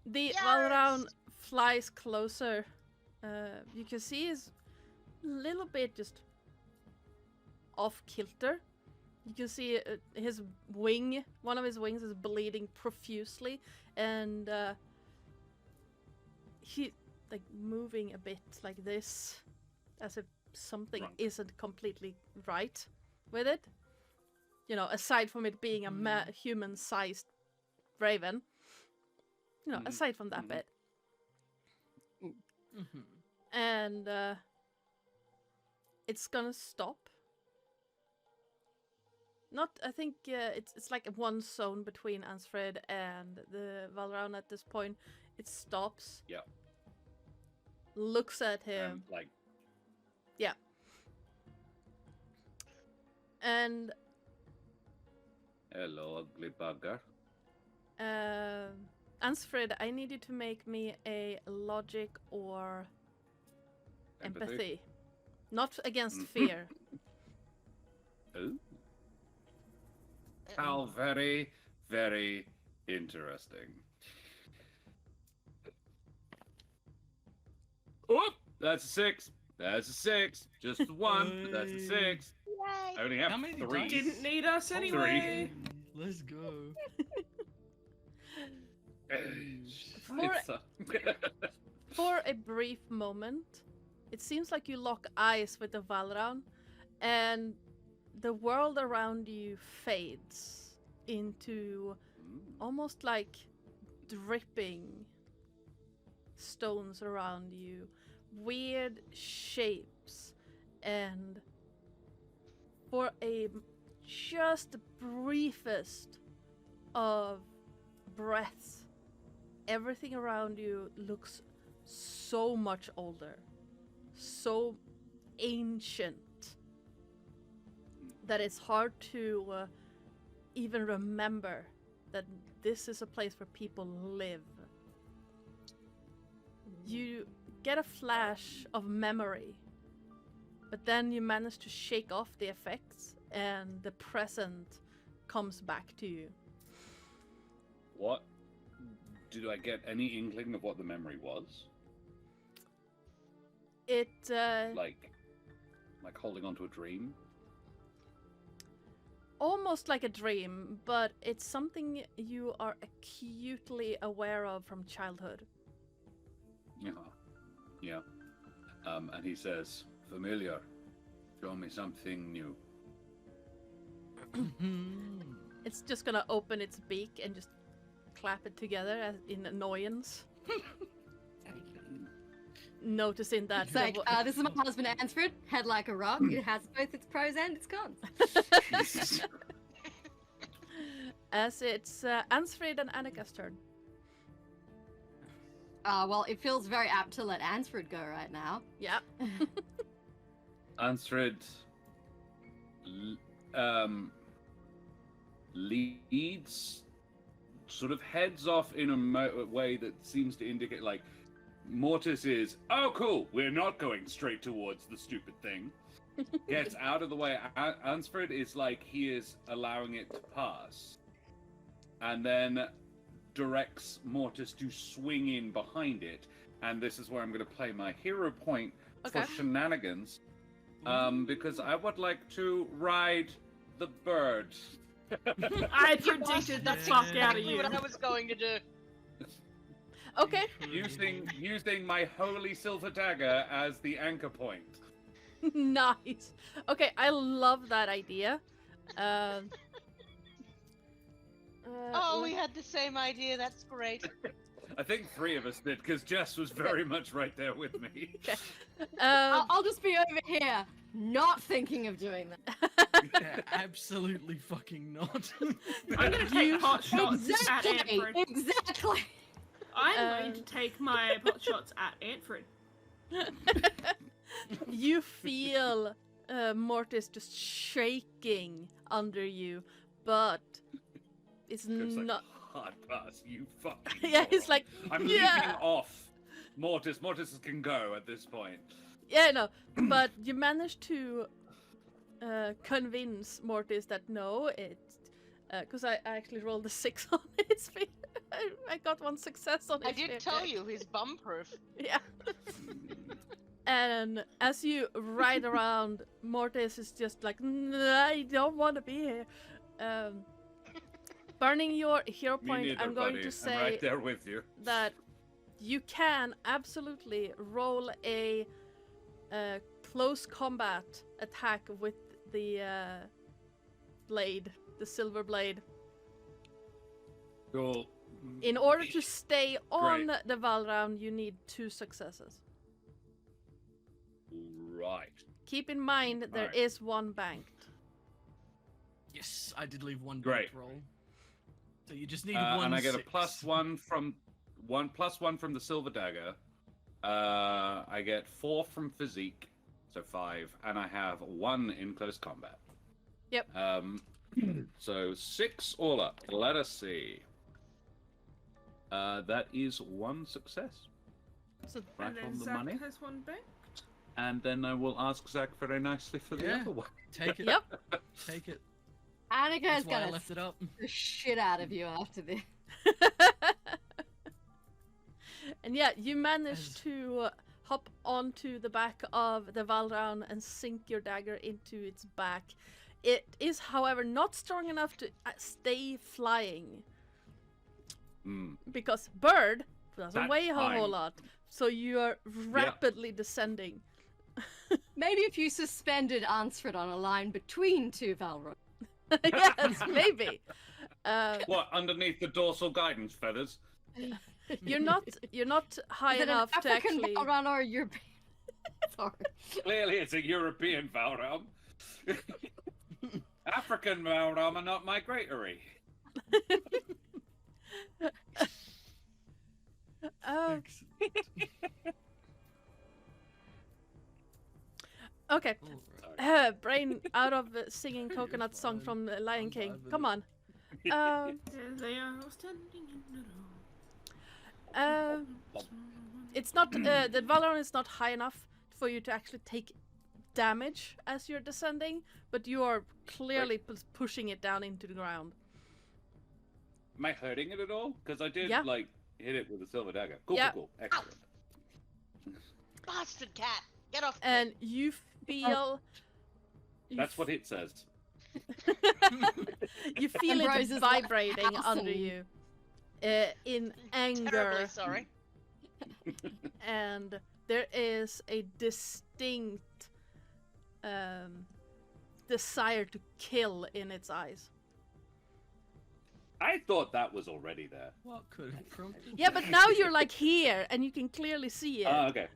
The Yes! Valround flies closer. You can see he's a little bit just off kilter. You can see his wing, one of his wings is bleeding profusely, and he like moving a bit like this, as if something Right. isn't completely right with it. You know, aside from it being a human-sized raven. You know, Mhm. aside from that Mhm. bit. Mm-hmm. And it's gonna stop. Not, I think it's like one zone between Ansfred and the Valround at this point. It stops. Yeah. Looks at him. Like, And hello, ugly bugger. Ansfred, I need you to make me a logic or empathy. Not against Mhm. fear. Ooh. How very, very interesting. Oh, that's a 6. That's a 6. Just the one, but that's a 6. I only have How many 3. dice? Didn't need us anyway. Let's go. It's a- For a brief moment, it seems like you lock eyes with the Valround, and the world around you fades into almost like dripping stones around you, weird shapes, and for a just the briefest of breaths, everything around you looks so much older, so ancient, that it's hard to even remember that this is a place where people live. You get a flash of memory, but then you manage to shake off the effects and the present comes back to you. What? Did I get any inkling of what the memory was? It Like holding on to a dream? almost like a dream, but it's something you are acutely aware of from childhood. Yeah. Yeah. And he says, familiar, show me something new. It's just gonna open its beak and just clap it together as in annoyance. Noticing that It's like, this is my husband Ansfred, head like a rock. It has both its pros and its cons. as it's Ansfred and Annika's turn. Well, it feels very apt to let Ansfred go right now. Yeah. Ansfred leads, sort of heads off in a way that seems to indicate, like, Mortis is, oh cool, we're not going straight towards the stupid thing. Gets out of the way. Ansfred is like, he is allowing it to pass. And then directs Mortis to swing in behind it. And this is where I'm going to play my hero point Okay. for shenanigans. Because I would like to ride the bird. I predicted the That's fuck out of exactly you. what I was going to do. Okay. using my holy silver dagger as the anchor point. Nice. Okay, I love that idea. Oh, we had the same idea. That's great. I think 3 of us did, because Jess was very much right there with me. I'll just be over here, not thinking of doing that. Yeah, absolutely fucking not. I'm gonna take pot shots at Exactly. Antfred. Exactly. I'm going to take my pot shots at Antfred. You feel Mortis just shaking under you, but it's It's like, not. hard pass, you fucking Yeah, he's moron. like, I'm yeah. leaving off Mortis. Mortis can go at this point. Yeah, no, but you managed to convince Mortis that no, it's because I actually rolled a 6 on his fear. I got 1 success on his I did fear tell check. you he's bum-proof. Yeah. And as you ride around, Mortis is just like, I don't want to be here. Burning your hero Me point, neither, I'm going buddy. to I'm say right there with you. that you can absolutely roll a close combat attack with the blade, the silver blade. Cool. In order to stay on Great. the Valround, you need 2 successes. Right. Keep in mind there Alright. is 1 banked. Yes, I did leave 1 Great. banked roll. So you just need 1 and I get a 6. +1 from +1 from the silver dagger. I get 4 from physique, so 5, and I have 1 in close combat. Yep. So 6 all up. Let us see. That is 1 success. So Right and then on the Zach money. has 1 bank. And then I will ask Zach very nicely for the Yeah. other one. Take it. Yep. Take it. Annika That's is why I gonna left it up. the shit out of you after this. And yeah, you manage As- to hop onto the back of the Valround and sink your dagger into its back. It is, however, not strong enough to stay flying Mm. because bird doesn't That's weigh a whole fine. lot, so you are rapidly descending. Maybe if you suspended Ansfred on a line between 2 Valroy. Yes, maybe. What, underneath the dorsal guidance feathers? You're not high Is it enough an to African actually. Valron or a European? Sorry. Clearly, it's a European Valram. African Valram are not migratory. Okay. Alright. Brain out of singing Coconut You're Song fine. from the Lion I'm King. vibing Come it. on. There they are standing in the road. It's not the Valorant is not high enough for you to actually take damage as you're descending, but you are clearly pushing it down into the ground. Am I hurting it at all? Because I did, Yeah. like, hit it with a silver dagger. Cool, Yeah. cool, cool. Excellent. Bastard cat! Get off me! And you feel. That's what it says. You feel Ambrose it is like vibrating under housing. you in anger, Terribly sorry. and there is a distinct desire to kill in its eyes. I thought that was already there. What could have prompted Yeah, but now you're like here, and you can clearly see it. Ah, okay.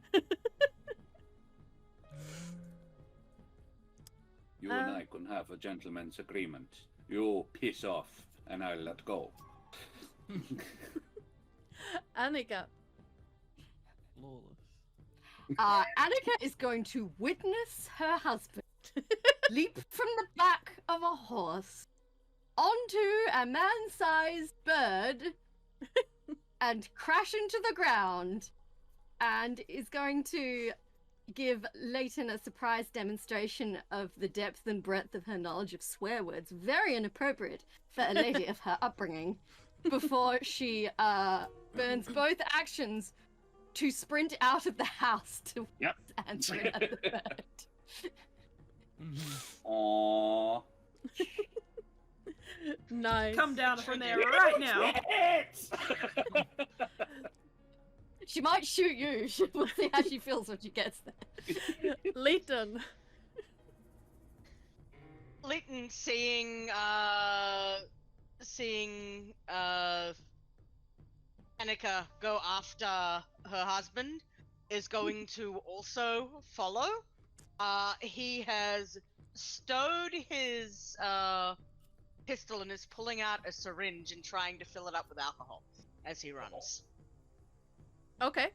You and I can have a gentleman's agreement. You piss off, and I'll let go. Annika, Flawless. Annika is going to witness her husband leap from the back of a horse onto a man-sized bird and crash into the ground, and is going to give Leighton a surprise demonstration of the depth and breadth of her knowledge of swear words, very inappropriate for a lady of her upbringing, before she burns both actions to sprint out of the house to Yep. answer at the bird. Aww. nice. Come down from there right now. She might shoot you. We'll see how she feels when she gets there. Leighton. Leighton seeing Annika go after her husband is going to also follow. He has stowed his pistol and is pulling out a syringe and trying to fill it up with alcohol as he runs. Okay.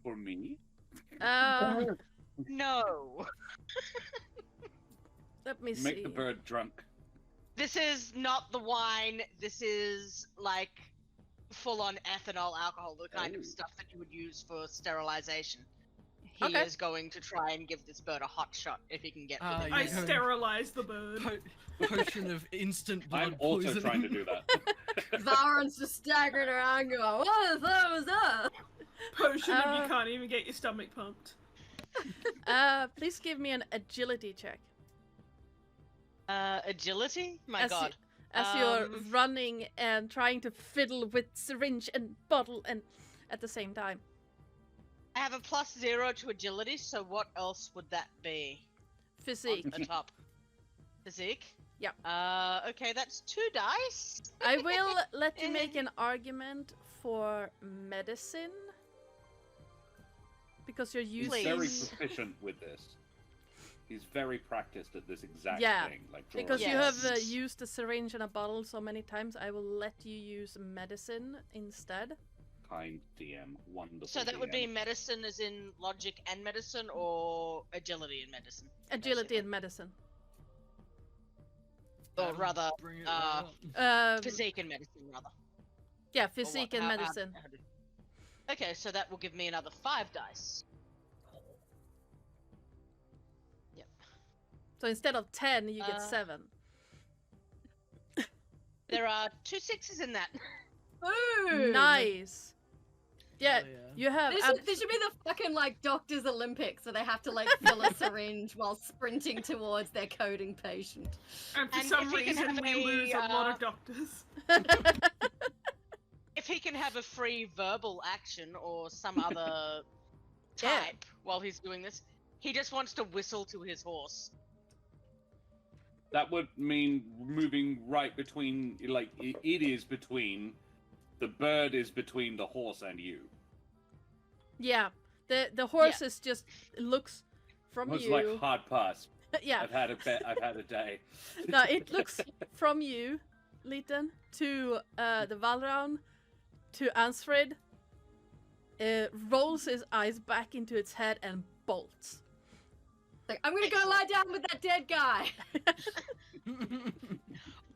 For me? No. Let me see. Make the bird drunk. This is not the wine. This is like full-on ethanol alcohol, the kind Oh. of stuff that you would use for sterilization. he Okay. is going to try and give this bird a hot shot if he can get Ah, within yeah. I range. sterilize the bird. Potion of instant blood I'm also poisoning. trying to do that. Varen's just staggering around going, what is that? What's that? Potion of you can't even get your stomach pumped. Please give me an agility check. Agility? My As god. As you're Um, running and trying to fiddle with syringe and bottle and at the same time. I have a +0 to agility, so what else would that be? Physique. On the top. Physique? Yep. Okay, that's 2 dice. I will let you make an argument for medicine. Because you're He's using... very Please. proficient with this. He's very practiced at this exact Yeah, thing. Like drawing. Because you have Yes. used a syringe and a bottle so many times, I will let you use medicine instead. Kind DM, wonderful. So that would be DM. medicine as in logic and medicine, or agility and medicine? Agility basically? and medicine. Or That'll rather, bring it right up. physique and medicine, rather. Yeah, Or what? physique and medicine. how do- Okay, so that will give me another 5 dice. Yep. So instead of 10, you get Uh, 7. There are 2 6s in that. Boom! Nice. Yeah, Hell yeah. you have... This should be the fucking like Doctors Olympics, where they have to like fill a syringe while sprinting towards their coding patient. And for And some if we can reason, have we a, lose a lot of doctors. If he can have a free verbal action or some other Yeah. type while he's doing this, he just wants to whistle to his horse. That would mean moving right between, like, it is between, the bird is between the horse and you. Yeah, the horse is just looks from It's you. like hard pass. Yeah, I've had a day. no, it looks from you, Leighton, to the Valround, to Ansfrid, rolls his eyes back into its head and bolts. Like, I'm gonna go lie down with that dead guy.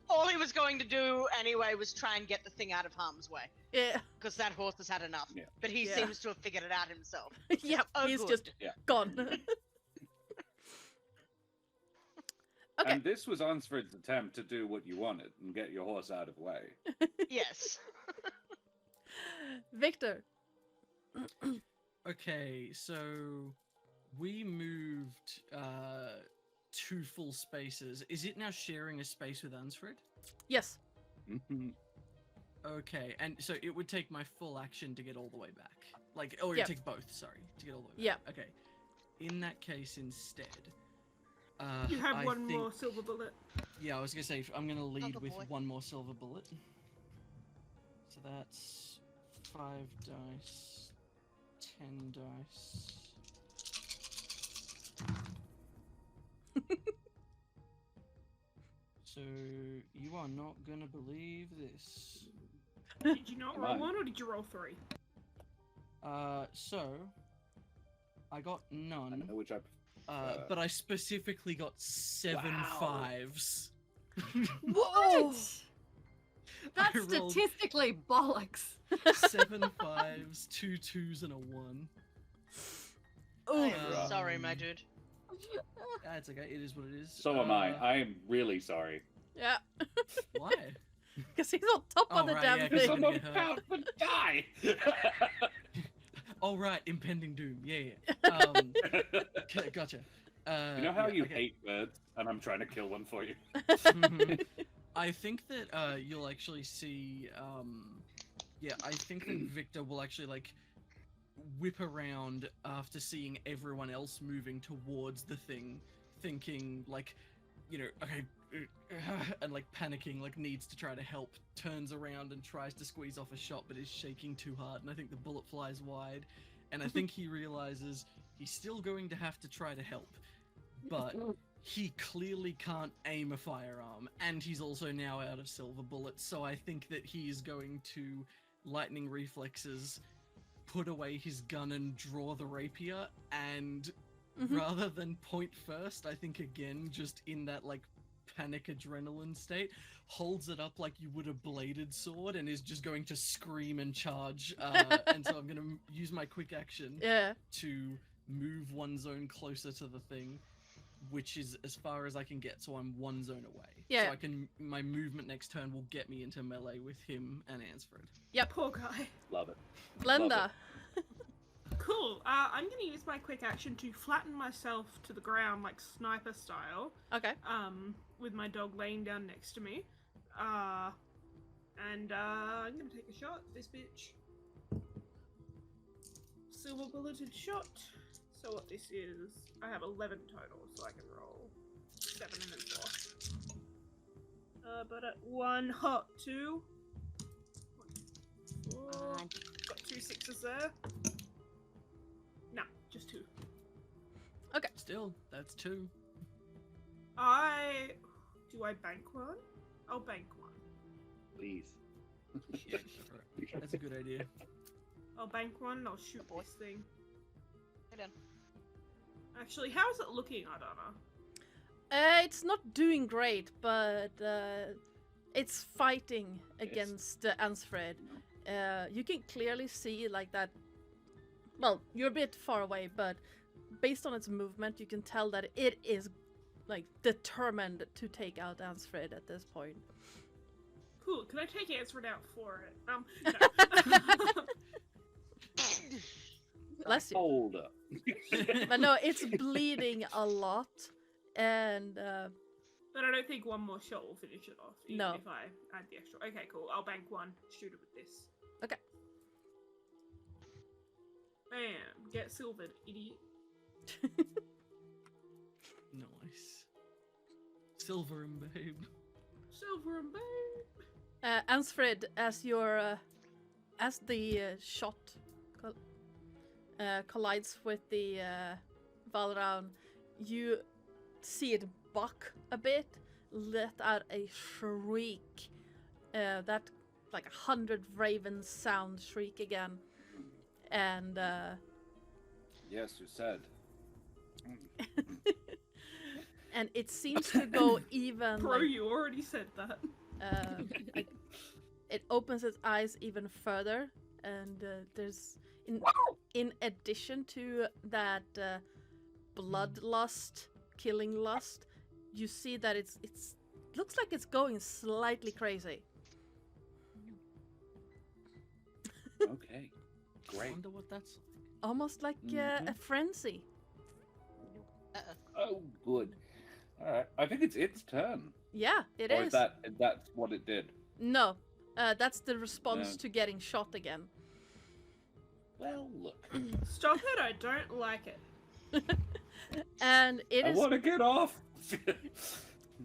All he was going to do anyway was try and get the thing out of harm's way, Yeah, because that horse has had enough. Yeah. But he Yeah. seems to have figured it out himself. yeah, Oh, he's good. just Yeah. gone. Okay. And this was Ansford's attempt to do what you wanted and get your horse out of the way. Yes. Victor. Okay, so we moved 2 full spaces. Is it now sharing a space with Ansford? Yes. Okay, and so it would take my full action to get all the way back. Like, or Yep. it takes both, sorry, to get all the way back. Yep. Okay. In that case, instead, You have I one think, more silver bullet. Yeah, I was gonna say, I'm gonna lead Silver with bullet. 1 more silver bullet. So that's 5 dice, 10 dice. So you are not gonna believe this. Did you not roll Right. 1 or did you roll 3? So I got I none, know which I. but I specifically got 7 Wow. 5s. What? That's I rolled statistically bollocks. 7 5s, 2 2s, and a 1. I Ooh. am sorry, my dude. That's okay. It is what it is. So am I. I am really sorry. Yeah, Why? because he's on top Oh, of the right, damn yeah, 'cause thing. I'm I'm gonna get about to die. Oh right, impending doom. Yeah. Okay, gotcha. You know how yeah, you okay. hate birds, and I'm trying to kill one for you. Mhm. I think that you'll actually see. Yeah, I think that Victor will actually like whip around after seeing everyone else moving towards the thing, thinking like, you know, okay, and like panicking, like needs to try to help. Turns around and tries to squeeze off a shot, but is shaking too hard, and I think the bullet flies wide. And I think he realizes he's still going to have to try to help, but he clearly can't aim a firearm, and he's also now out of silver bullets, so I think that he is going to lightning reflexes, put away his gun and draw the rapier, and Mhm. rather than point first, I think again, just in that like panic adrenaline state, holds it up like you would a bladed sword and is just going to scream and charge, and so I'm going to use my quick action Yeah. to move one zone closer to the thing, which is as far as I can get, so I'm one zone away. Yeah. So I can my movement next turn will get me into melee with him and Ansfred. Yep. Poor guy. Love it. Glenda. Cool. I'm gonna use my quick action to flatten myself to the ground, like sniper style. Okay. With my dog laying down next to me. And I'm gonna take a shot at this bitch. Silver bulleted shot. So what this is, I have 11 total, so I can roll 7 and then 4. But at 1 hot 2. 4. Got 2 6s there. No, just 2. Still, that's 2. Do I bank one? I'll bank one. Please. Yeah, sure. That's a good idea. I'll bank one and I'll shoot boy. this thing. Hey, Dan. Actually, how is it looking, Adana? It's not doing great, but it's fighting against Ansfred. You can clearly see like that. Well, you're a bit far away, but based on its movement, you can tell that it is like determined to take out Ansfred at this point. Cool. Can I take Ansfred out for it? No. Bless you. Hold up. But no, it's bleeding a lot, and But I don't think one more shot will finish it off, even No. if I add the extra. Okay, cool. I'll bank one. Shoot it with this. Okay. Bam. Get silvered, idiot. Nice. Silver and babe. Silver and babe. Ansfred, as your as the shot collides with the Valraun, you see it buck a bit, let out a shriek, that like 100 ravens sound shriek again, and Yes, you said. and it seems to go even. Bro, like, you already said that. like, it opens its eyes even further, and there's in addition to that bloodlust, killing lust, you see that it's looks like it's going slightly crazy. Okay. I Great. wonder what that's like. Almost like a frenzy. Oh, good. All right. I think it's its turn. Yeah, it Or is. that's what it did. No, that's the response No. to getting shot again. Well, look. Stop it, I don't like it. And it I is want to get off.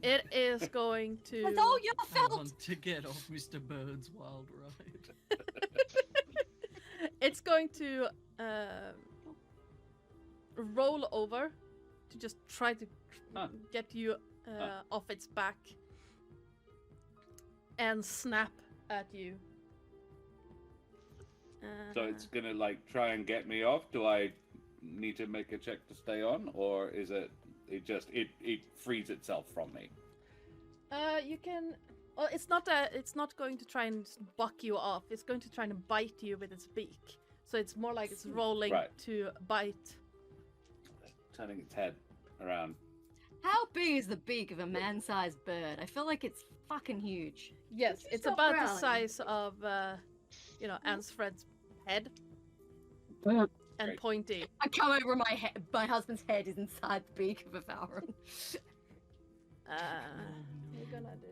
it is going to. That's all your I fault. want to get off Mr. Bird's wild ride. It's going to roll over to just try to get you off its back and snap at you. So it's gonna like try and get me off. Do I need to make a check to stay on, or is it it frees itself from me? You can. Well, it's not going to try and buck you off. It's going to try and bite you with its beak. So it's more like it's rolling Right. to bite. Turning its head around. How big is the beak of a man-sized bird? I feel like it's fucking huge. Yes, you it's stop about the growling? size of, Ansfred's head. Mm. And Great. pointy. I come over, my husband's head is inside the beak of a Valron. We're gonna do.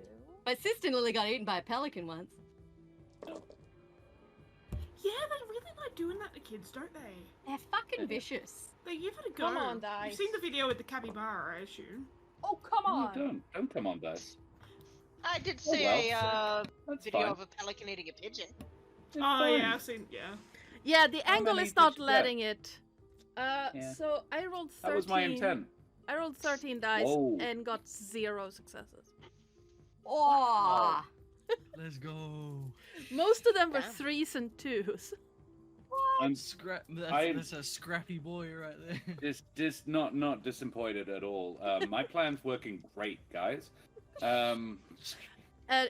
My sister nearly got eaten by a pelican once. Yeah, they really like doing that to kids, don't they? They're fucking vicious. They give it a go. Come on, Dice. You've seen the video with the capybara, I assume. Oh, come No, on! don't come on, Dice. I did Oh, see well. a That's video fine. of a pelican eating a pigeon. It's Oh fine. yeah, I've seen. Yeah. Yeah, the How angle many is not did you get? letting it. Yeah. So I rolled 13. That was my intent. I rolled 13 dice Whoa. and got 0 successes. Oh, Let's go. Most of them were Damn. 3s and 2s. I'm That's a scrappy boy right there. just not disappointed at all. My plan's working great, guys. And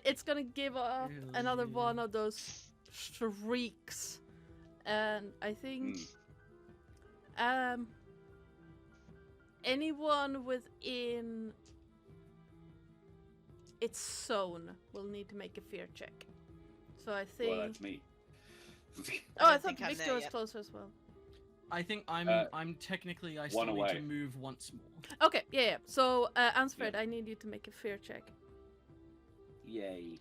it's gonna give off Hell another yeah. one of those shrieks. And I think anyone within its zone will need to make a fear check. So I think. Well, that's me. Oh, I don't thought think I'm Victor there was yet. closer as well. I think I'm technically I one still need to away. move once more. Okay, yeah. So, Ansfred, I need you to make a fear check. Yay.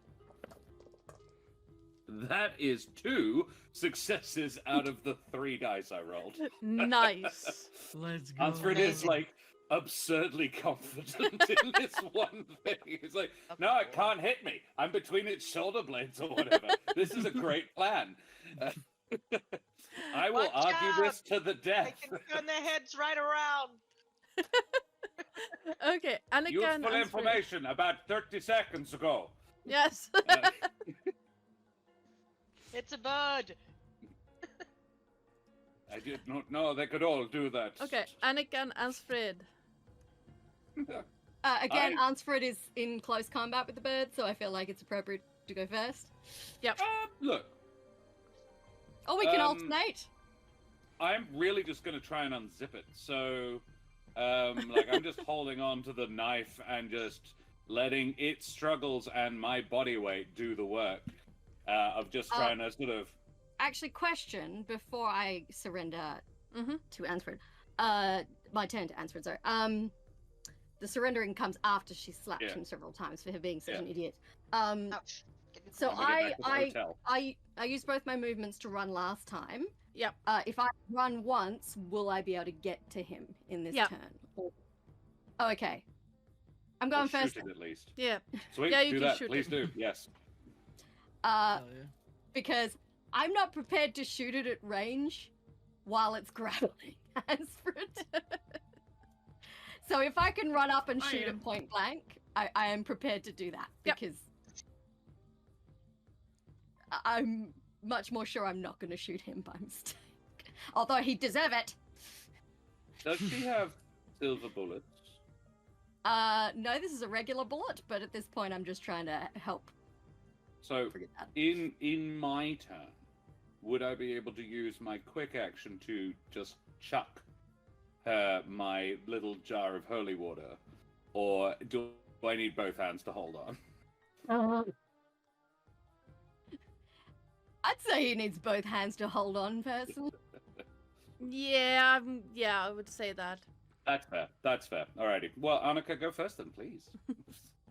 That is 2 successes out of the 3 dice I rolled. Nice. Let's go. Ansfred is Amazing. like absurdly confident in this one thing. He's like, no, it can't hit me. I'm between its shoulder blades or whatever. This is a great plan. I will Watch argue out. this to the They death. can turn their heads right around. Okay, and again, Useful Ansfred. information about 30 seconds ago. Yes. It's a bird. I did not know they could all do that. Okay, and again, Ansfred. Again, Ansfred is in close combat with the bird, so I feel like it's appropriate to go first. Yep. Look, Or we can Um, alternate. I'm really just going to try and unzip it. So, like, I'm just holding on to the knife and just letting its struggles and my body weight do the work of just trying to sort of. Actually, question before I surrender Mhm. to Ansfred. My turn to Ansfred, sorry. The surrendering comes after she slapped Yeah. him several times for being such Yeah. an idiot. Ouch. So I'm gonna get back to the hotel. I used both my movements to run last time. Yep. If I run once, will I be able to get to him in this Yep. turn? Oh, okay. I'm going Or first. shoot it at least. Yeah. Sweet, Yeah, you do can that. shoot Please it. do. Yes. Hell yeah. Because I'm not prepared to shoot it at range while it's grappling Ansfred. So if I can run up and I shoot am. it point blank, I am prepared to do that Yep. because I'm much more sure I'm not going to shoot him by mistake. Although he'd deserve it. Does she have silver bullets? No, this is a regular bullet, but at this point I'm just trying to help. So, Forget that. in my turn, would I be able to use my quick action to just chuck her my little jar of holy water, or do I need both hands to hold on? I'd say he needs both hands to hold on, personally. Yeah, I would say that. That's fair. That's fair. Alrighty. Well, Annika, go first then, please.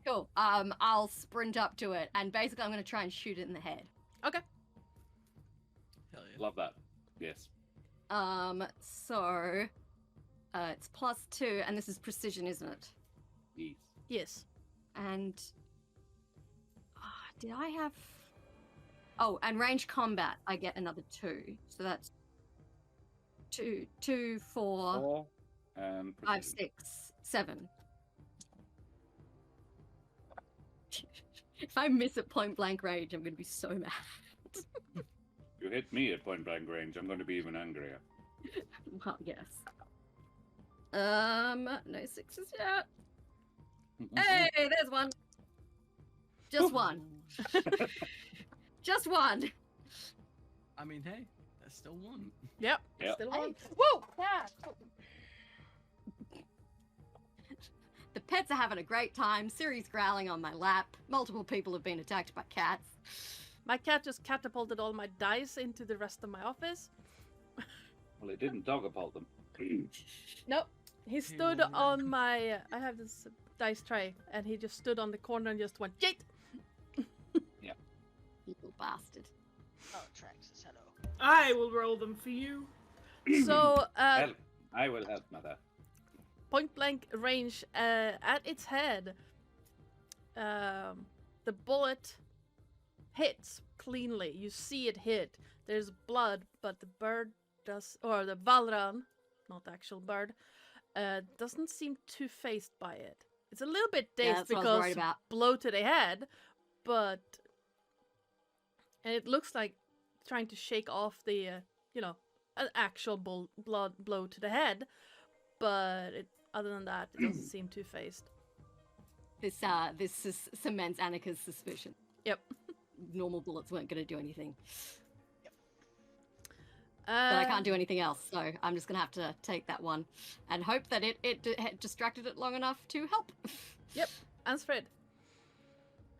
Cool. I'll sprint up to it, and basically I'm going to try and shoot it in the head. Okay. Hell yeah. Love that. Yes. So it's +2, and this is precision, isn't it? Yes. Yes. And did I have? Oh, and range combat, I get another 2. So that's 2, 4, 4 and 5, precision. 6, 7. If I miss at point blank range, I'm going to be so mad. You hit me at point blank range, I'm going to be even angrier. Well, yes. No 6s yet. Hey, there's one. Just one. Just one. I mean, hey, that's still one. Yep. Yep. Still Hey. on. Woo! Yeah. The pets are having a great time. Siri's growling on my lap. Multiple people have been attacked by cats. My cat just catapulted all my dice into the rest of my office. Well, it didn't dogapult them. Nope. He stood Lord. on my. I have this dice tray, and he just stood on the corner and just went, "Yeet!" Little bastard. Oh, Traxxas, hello. I will roll them for you. So, Well, I will help, Mother. point blank range at its head. The bullet hits cleanly. You see it hit. There's blood, but the bird does, or the Valran, not the actual bird, doesn't seem too phased by it. It's a little bit Yeah, dazed that's what I was worried because about. blow to the head, but and it looks like trying to shake off the, an actual blow to the head, but other than that, it doesn't seem too phased. This cements Annika's suspicion. Yep. Normal bullets weren't going to do anything. but I can't do anything else, so I'm just gonna have to take that one and hope that it distracted it long enough to help. Yep, Ansfred.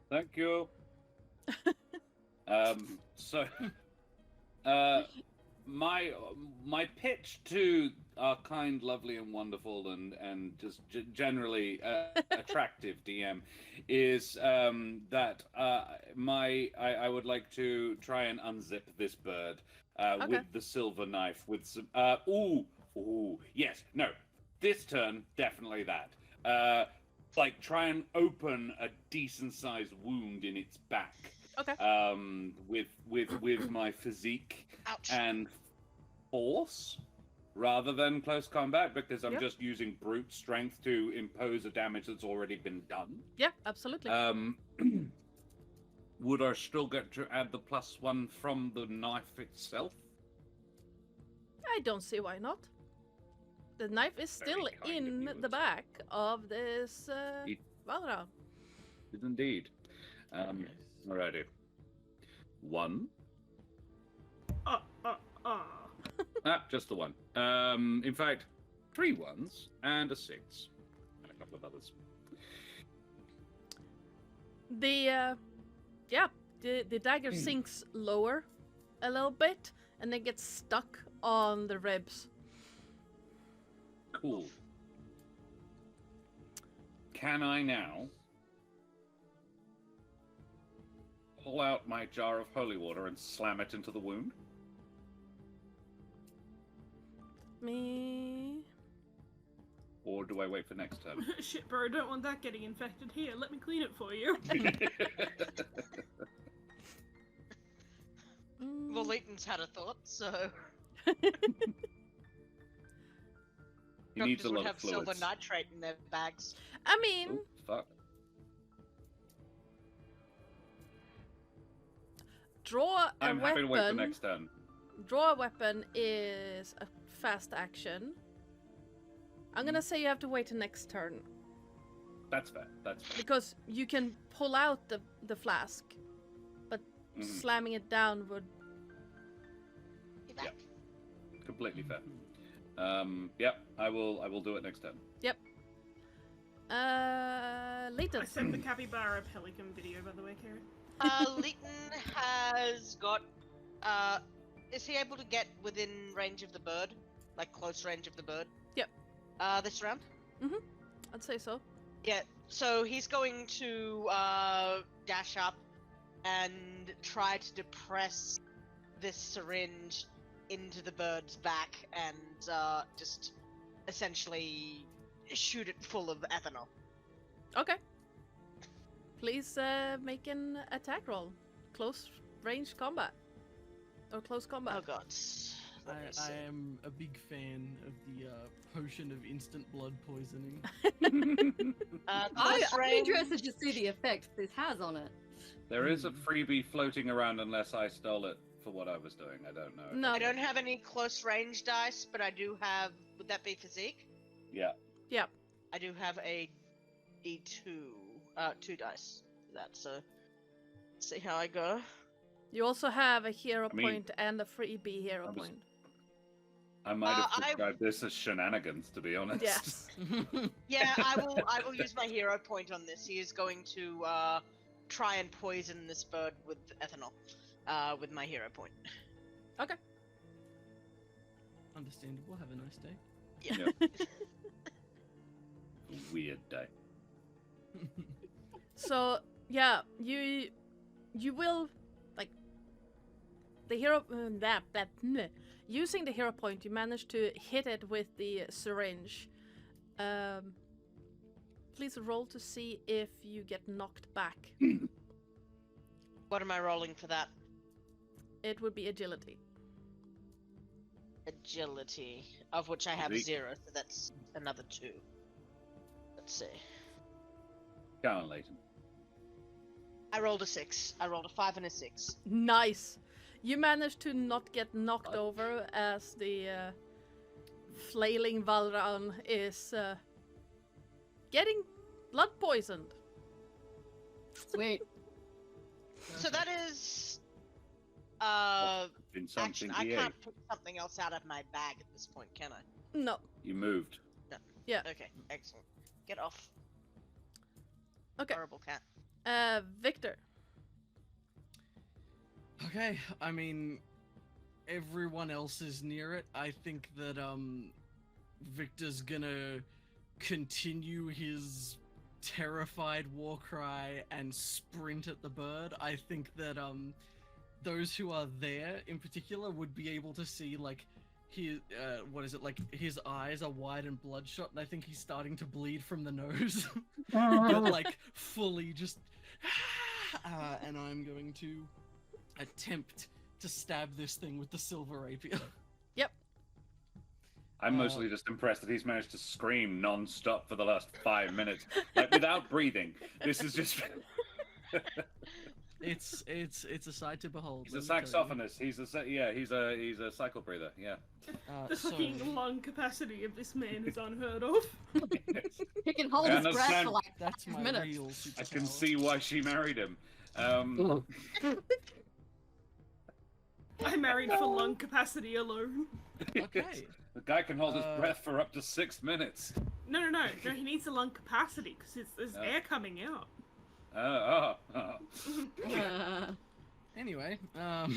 Thank you. So, my pitch to our kind, lovely, and wonderful, and just generally attractive DM is that I would like to try and unzip this bird with the silver knife. With some yes, no, this turn definitely that. Like try and open a decent sized wound in its back. Okay. With my physique Ouch. and force rather than close combat, because I'm Yep. just using brute strength to impose a damage that's already been done. Yeah, absolutely. Would I still get to add the +1 from the knife itself? I don't see why not. The knife is Very still kind of in you, the Ansfred. back of this It- Valra. It is indeed. Alrighty. 1. Just the 1. In fact, 3 1s and a 6. And a couple of others. The dagger sinks lower a little bit and then gets stuck on the ribs. Cool. Can I now pull out my jar of holy water and slam it into the wound? Me. Or do I wait for next turn? Shit, bro, I don't want that getting infected. Here, let me clean it for you. Well, Leighton's had a thought, so He needs a doctors would lot have of fluids. silver nitrate in their bags. I mean, Oh, fuck. draw a I'm happy to wait for weapon. next turn. Draw a weapon is a fast action. I'm gonna say you have to wait till next turn That's fair. That's fair. because you can pull out the flask, but Mhm. slamming it down would. Be back. Completely fair. Yep, I will do it next turn. Leighton. I sent the capybara pelican video, by the way, Karen. Leighton has got. Is he able to get within range of the bird? Like close range of the bird? Yep. This round? I'd say so. Yeah, so he's going to dash up and try to depress this syringe into the bird's back and just essentially shoot it full of ethanol. Okay. Please make an attack roll. Close range combat. Or close combat. Oh god. Let me I see. am a big fan of the potion of instant blood poisoning. Close I'm range. interested to see the effect this has on it. There is a freebie floating around unless I stole it for what I was doing. I don't know. No. I don't have any close range dice, but I do have. Would that be physique? Yeah. Yeah. I do have a D2, 2 dice. For that, so let's see how I go. You also have a hero I mean, point and a freebie hero I was- point. I might have I- described this as shenanigans, to be honest. Yes. Yeah, I will use my hero point on this. He is going to try and poison this bird with ethanol, with my hero point. Okay. Understandable. Have a nice day. Yeah. Weird day. So yeah, you will like the hero using the hero point. You manage to hit it with the syringe. Please roll to see if you get knocked back. What am I rolling for that? It would be agility. Agility, of which I have Physique. 0, so that's another 2. Let's see. Go on, Leighton. I rolled a 6. I rolled a 5 and a 6. Nice. You manage to not get knocked over as the flailing Valran is getting blood poisoned. Sweet. So that is In something Action. I he can't ate. pick something else out of my bag at this point, can I? No. You moved. Yeah. Okay, excellent. Get off. Okay. Horrible cat. Victor. Okay, I mean, everyone else is near it. I think that Victor's gonna continue his terrified war cry and sprint at the bird. I think that those who are there in particular would be able to see like his like his eyes are wide and bloodshot, and I think he's starting to bleed from the nose. But like fully just and I'm going to attempt to stab this thing with the silver rapier. Yep. I'm mostly just impressed that he's managed to scream non-stop for the last 5 minutes, like without breathing. This is just. It's a sight to behold. He's a let me tell you. saxophonist. He's a cycle breather. Yeah. The So- fucking lung capacity of this man is unheard of. He can hold I his breath understand. for like That's my minutes. real I can superpower. see why she married him. I married for lung capacity alone. Okay. The guy can hold his breath for up to 6 minutes. No, he needs the lung capacity because there's air coming out. Oh. Anyway, No,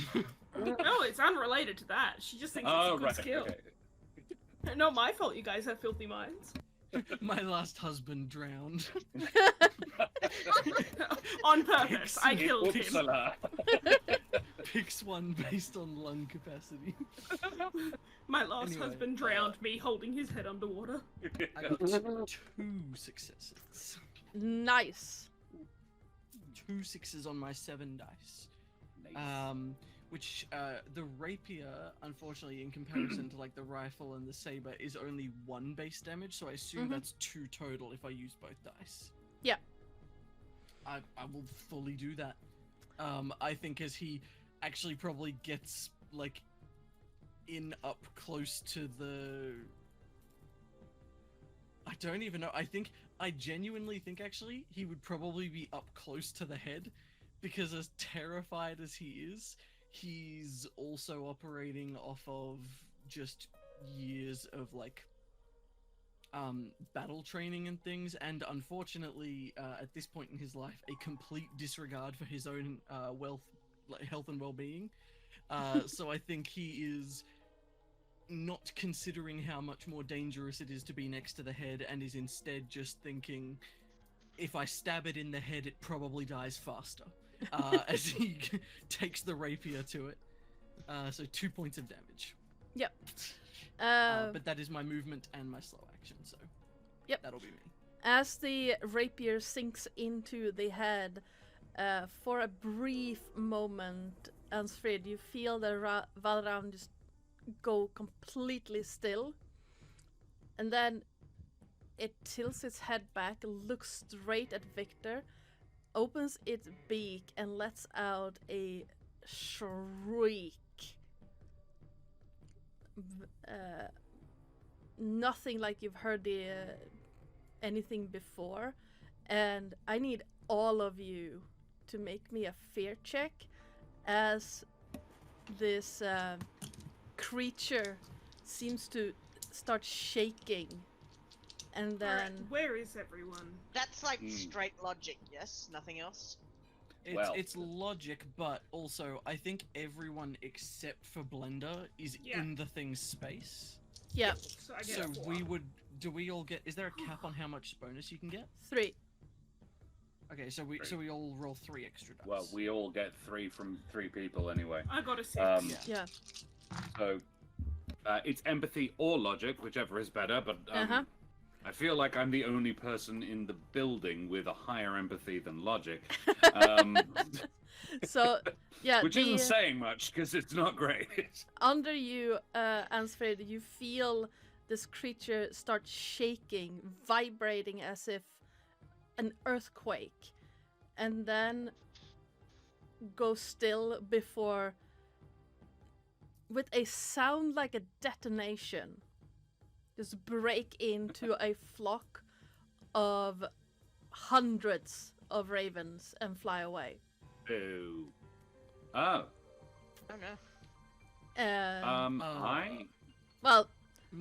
it's unrelated to that. She just thinks it's a Oh, good right. skill. Okay. Not my fault you guys have filthy minds. my last husband drowned. On purpose, I killed him. Uppsala. Picks one based on lung capacity. My last Anyway, husband drowned me holding his head underwater. I got 2 successes. Nice. 2 6s on my 7 dice. Nice. Which the rapier, unfortunately, in comparison to like the rifle and the saber, is only 1 base damage. So I assume Mhm. that's 2 total if I use both dice. Yeah. I will fully do that. I think as he actually probably gets like in up close to the. I don't even know. I genuinely think actually he would probably be up close to the head, because as terrified as he is, he's also operating off of just years of like battle training and things, and unfortunately at this point in his life a complete disregard for his own health and well-being. So I think he is not considering how much more dangerous it is to be next to the head, and is instead just thinking, if I stab it in the head it probably dies faster. As he takes the rapier to it. So 2 points of damage. Yep. But that is my movement and my slow action, so Yep. that'll be me. As the rapier sinks into the head, for a brief moment, Ansfrid, you feel the Valram just go completely still, and then it tilts its head back, looks straight at Victor, opens its beak, and lets out a shriek. Nothing like you've heard anything before, and I need all of you to make me a fear check as this creature seems to start shaking, and then Alright, where is everyone? That's like straight logic, yes? Nothing else? It's logic, but also I think everyone except for Blender is Yeah. in the thing's space. yeah, So I get So a 4. do we all get? Is there a cap on how much bonus you can get? 3. Okay, so we all roll 3 extra dice. Well, we all get 3 from 3 people anyway. I got a 6. Yeah. So it's empathy or logic, whichever is better. But Uh-huh. I feel like I'm the only person in the building with a higher empathy than logic. So yeah, Which isn't saying much because it's not great. under you, Ansfrid, you feel this creature start shaking, vibrating as if an earthquake, and then go still before, with a sound like a detonation, just break into a flock of hundreds of ravens and fly away. Ooh. Oh. Oh no. Well,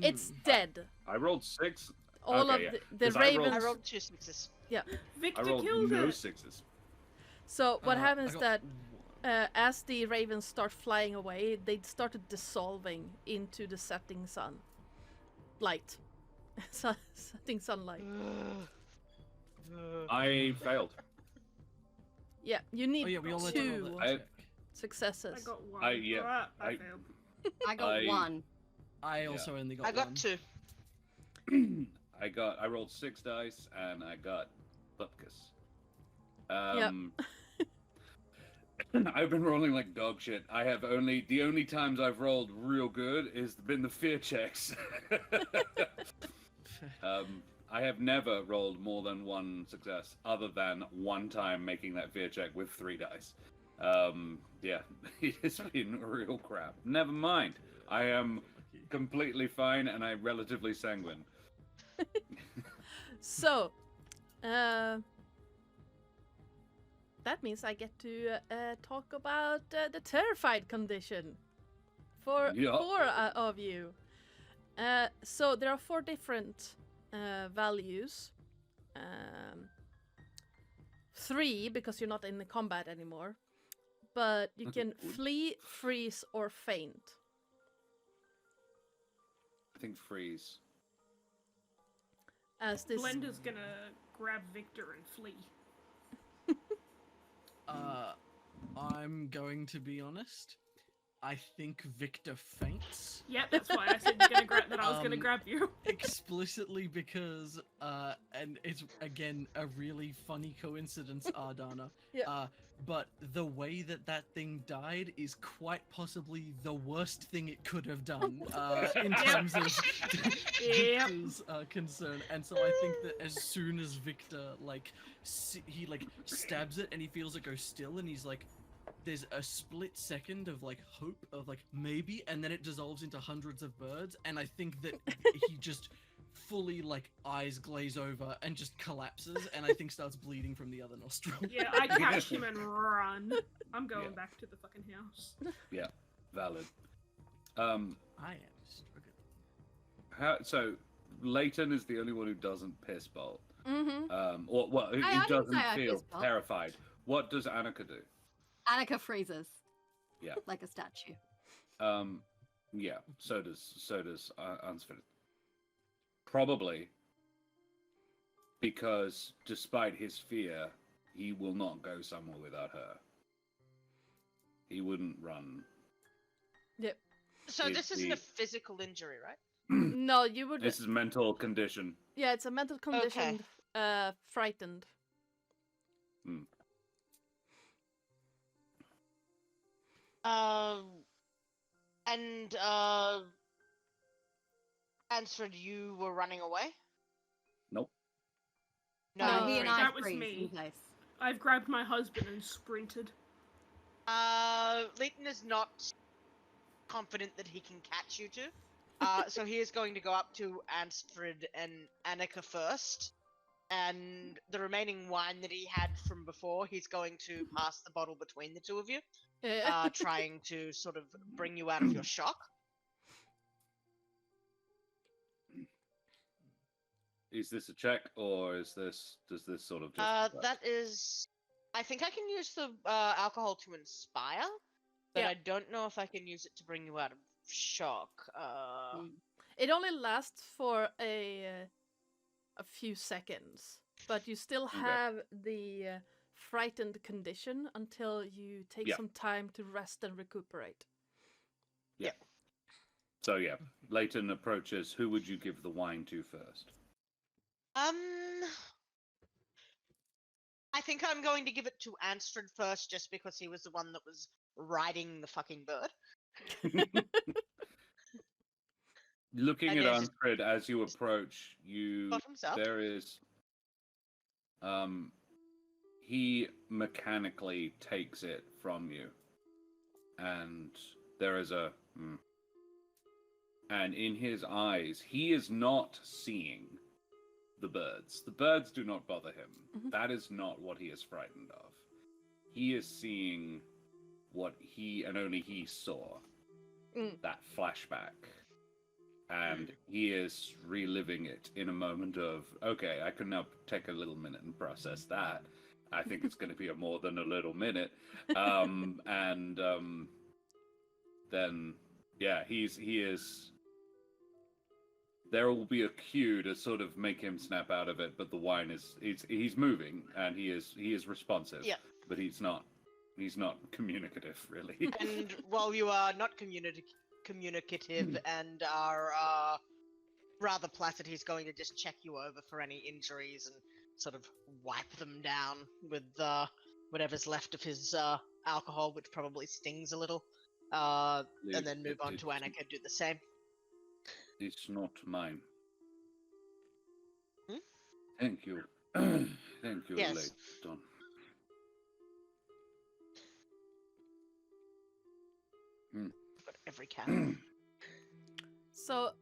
it's dead. I rolled 6. All Okay, of yeah. the 'Cause I rolled- ravens. I rolled 2 6s. Yeah. Victor I rolled killed no it. 6s. So what happens I got that as the ravens start flying away, they started dissolving into the setting sun light. Setting sunlight. I failed. Yeah, you need Oh yeah, we all had to roll 2 that check. successes. I got 1. yeah, I I- failed. I got I- 1. I also only got I got one. 2. I rolled 6 dice and I got bupkis. I've been rolling like dog shit. The only times I've rolled real good is been the fear checks. I have never rolled more than 1 success, other than one time making that fear check with 3 dice. Yeah, it's been real crap. Never mind. I am completely fine and I'm relatively sanguine. So, that means I get to talk about the terrified condition for Yeah. 4 of you. So there are 4 different values. 3 because you're not in the combat anymore, but you can flee, freeze, or faint. I think freeze. As this, Blender's gonna grab Victor and flee. I'm going to be honest. I think Victor faints. Yep, that's why I said you're gonna grab that. I was gonna grab you. Explicitly because, and it's again a really funny coincidence, Ardana. Yeah. But the way that that thing died is quite possibly the worst thing it could have done in terms of Yep. Victor's concern. And so I think that as soon as Victor he stabs it and he feels it go still, and he's like, there's a split second of like hope of like maybe, and then it dissolves into hundreds of birds, and I think that he just fully like eyes glaze over and just collapses, and I think starts bleeding from the other nostril. Yeah, I catch him and run. I'm going back to the fucking house. Yeah, valid. I am struggling. So Leighton is the only one who doesn't piss bolt. mm-hmm. Or well, who I didn't doesn't say I feel piss bolt. terrified. What does Annika do? Annika freezes. Yeah. Like a statue. Yeah. So does Ansford. Probably because, despite his fear, he will not go somewhere without her. He wouldn't run. Yep. So Is this isn't the- a physical injury, right? No, you would. This is mental condition. Yeah, it's a mental condition. Frightened. And Ansford, you were running away? Nope. No, No, you he and freezed. I That was freeze me. in place. I've grabbed my husband and sprinted. Leighton is not confident that he can catch you two. So he is going to go up to Ansford and Annika first. And the remaining wine that he had from before, he's going to pass the bottle between the two of you, trying to sort of bring you out of your shock. Is this a check, or does this sort of just? That is... I think I can use the alcohol to inspire, but Yeah. I don't know if I can use it to bring you out of shock. It only lasts for a few seconds, but you still have the frightened condition until you take Yeah. some time to rest and recuperate. So yeah, Leighton approaches. Who would you give the wine to first? I think I'm going to give it to Ansford first, just because he was the one that was riding the fucking bird. Looking And at there's- Ansfred as you approach, Bottoms up. there is he mechanically takes it from you, and there is and in his eyes he is not seeing the birds. The birds do not bother him. Mhm. That is not what he is frightened of. He is seeing what he and only he saw. that flashback. And he is reliving it in a moment of, okay, I can now take a little minute and process that. I think it's going to be more than a little minute. Then, yeah, he is. There will be a cue to sort of make him snap out of it, but the wine he's moving and he is responsive. Yeah. But he's not communicative really. And while you are not communicative and are rather placid, he's going to just check you over for any injuries and sort of wipe them down with whatever's left of his alcohol, which probably stings a little, and then move on to Annika, do the same. It's not mine. Hmm? Thank you. Thank you, Yes. Leighton. Got every can. So,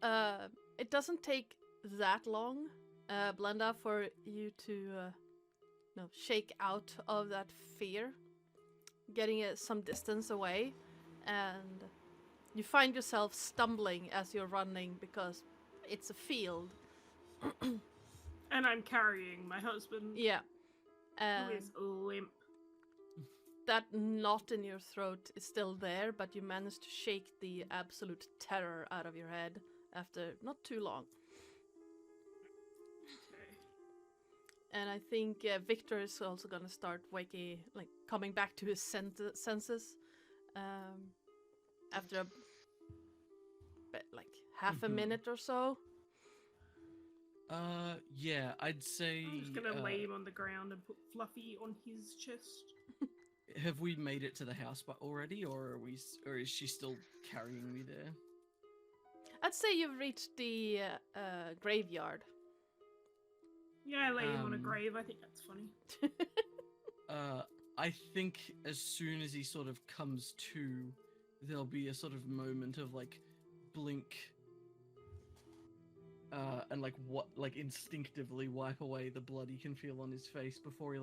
it doesn't take that long, Blenda, for you to shake out of that fear, getting some distance away, and you find yourself stumbling as you're running because it's a field. And I'm carrying my husband, Yeah. who is limp. That knot in your throat is still there, but you managed to shake the absolute terror out of your head after not too long. Okay. And I think Victor is also gonna start coming back to his senses after half a minute or so. Yeah, I'd say. I'm just gonna lay him on the ground and put Fluffy on his chest. Have we made it to the house already, or or is she still carrying me there? I'd say you've reached the graveyard. Yeah, I lay him on a grave. I think that's funny. I think as soon as he sort of comes to, there'll be a sort of moment of blink, and instinctively wipe away the blood he can feel on his face before he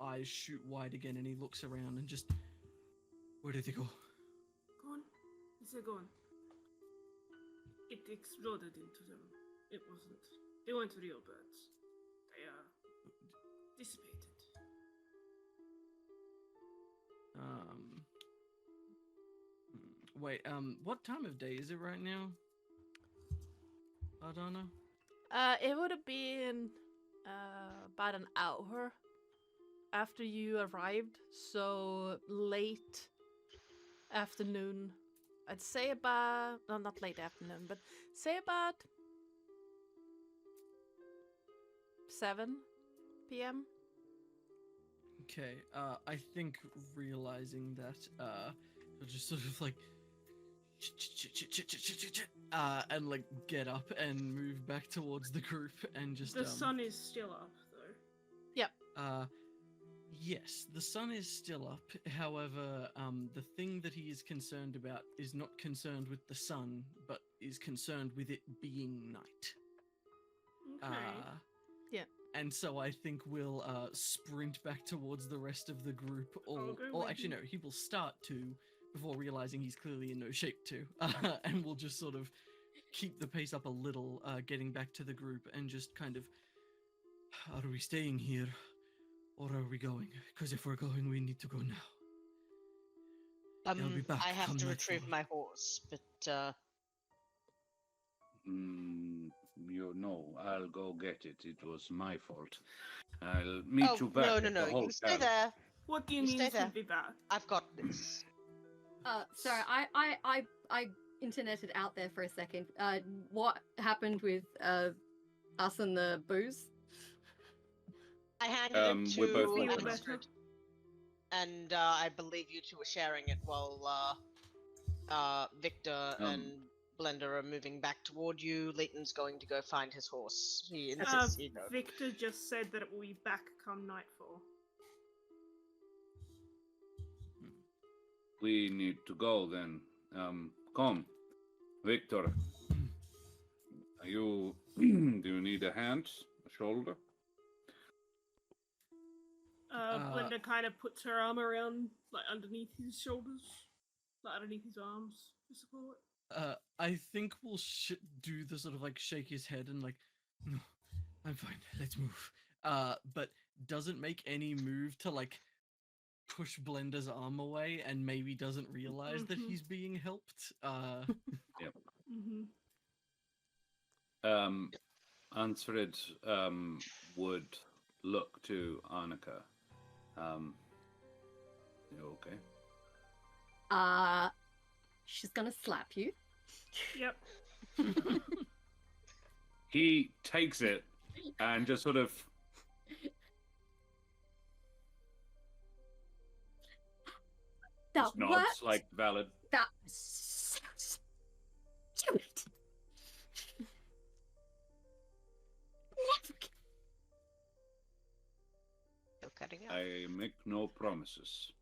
eyes shoot wide again and he looks around and just, where did they go? Gone? Is it gone? It exploded into them. It wasn't. They weren't real birds. They are dissipated. Wait, what time of day is it right now? Ardana? It would have been about an hour after you arrived, so late afternoon. I'd say not late afternoon, but say about 7 p.m. Okay, I think realizing that, he'll just sort of and get up and move back towards the group and just The sun is still up, though. Yep. Yes, the sun is still up. However, the thing that he is concerned about is not concerned with the sun, but is concerned with it being night. Okay. Yeah. And so I think we'll sprint back towards the rest of the group, or actually no, he will start to before realizing he's clearly in no shape to, and we'll just sort of keep the pace up a little, getting back to the group and just kind of, are we staying here, or are we going? Because if we're going, we need to go now. They'll be back I have come to nightfall. retrieve my horse, but I'll go get it. It was my fault. I'll meet you back no, at the hotel. you stay there. What do you You mean stay it's gonna there. be back? I've got this. Sorry, I interneted out there for a second. What happened with us and the booze? I handed it we're both to Feel welcome. Astrid, and I believe you two were sharing it while Victor and Blender are moving back toward you. Leighton's going to go find his horse. He insists he go. Victor just said that it will be back come nightfall. We need to go then. Come, Victor. Are you? Do you need a hand, a shoulder? Blender kind of puts her arm around, underneath his shoulders, underneath his arms, just to call it. I think we'll do the sort of like shake his head and like, no, I'm fine. Let's move. But doesn't make any move to like push Blender's arm away, and maybe doesn't realize that he's being helped. Ansfrid would look to Annika. You okay? She's gonna slap you. Yep. He takes it and just sort of. That Just nods worked. like valid. That was so stupid. Never. Still cutting out. I make no promises.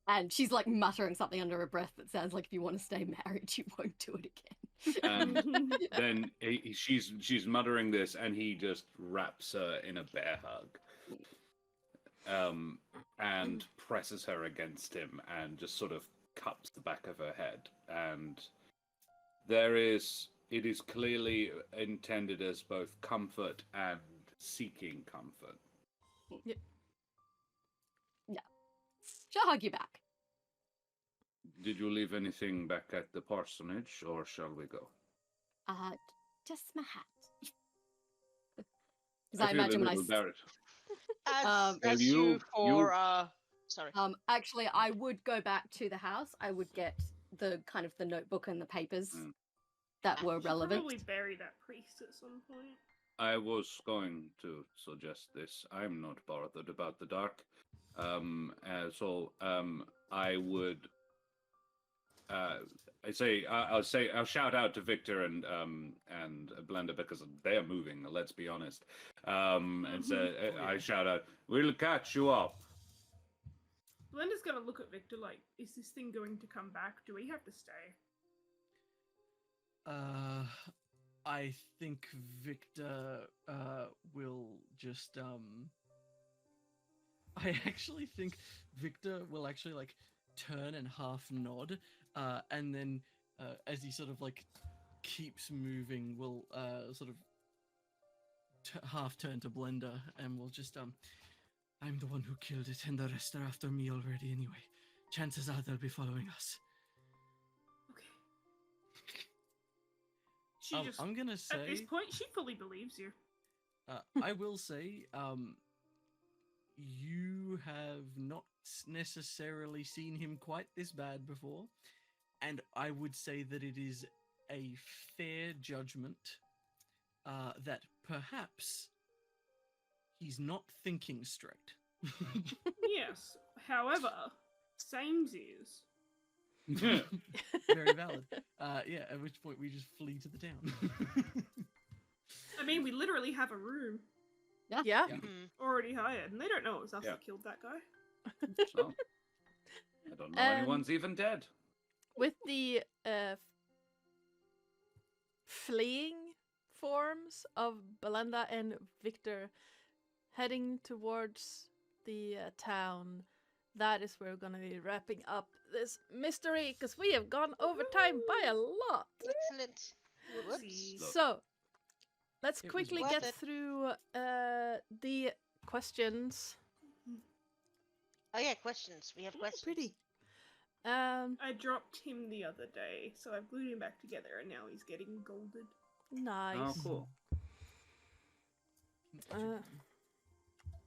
And she's like muttering something under her breath that sounds like if you want to stay married, you won't do it again. And then she's muttering this, and he just wraps her in a bear hug. And presses her against him and just sort of cups the back of her head. And it is clearly intended as both comfort and seeking comfort. Yeah. She'll hug you back. Did you leave anything back at the parsonage, or shall we go? Just my hat. Because I feel a imagine when I little embarrassed. As you for sorry. Actually, I would go back to the house. I would get the kind of the notebook and the papers that were relevant. Probably bury that priest at some point. I was going to suggest this. I'm not bothered about the dark. So I would. I'll shout out to Victor and Blender because they are moving. Let's be honest. And so I shout out, "We'll catch you up." Blender's gonna look at Victor like, is this thing going to come back? Do we have to stay? I think Victor will just I actually think Victor will actually like turn and half nod, and then as he sort of like keeps moving, will sort of half turn to Blender and will just I'm the one who killed it, and the rest are after me already anyway. Chances are they'll be following us. Okay. She just, I'm gonna say at this point, she fully believes you. I will say, you have not necessarily seen him quite this bad before, and I would say that it is a fair judgment that perhaps he's not thinking straight. Yes. However, sames is. Very valid. Yeah, at which point we just flee to the town. I mean, we literally have a room Yeah. already hired, and they don't know it was us Yeah. that killed that guy. So, I don't know anyone's even dead. With the fleeing forms of Belinda and Victor heading towards the town, that is where we're going to be wrapping up this mystery, because we have gone over time by a lot. Excellent. Whoopsie. So, let's It was quickly worth get it. through the questions. Oh yeah, questions. We have questions. Pretty. I dropped him the other day, so I've glued him back together, and now he's getting golded. Nice. Oh, cool.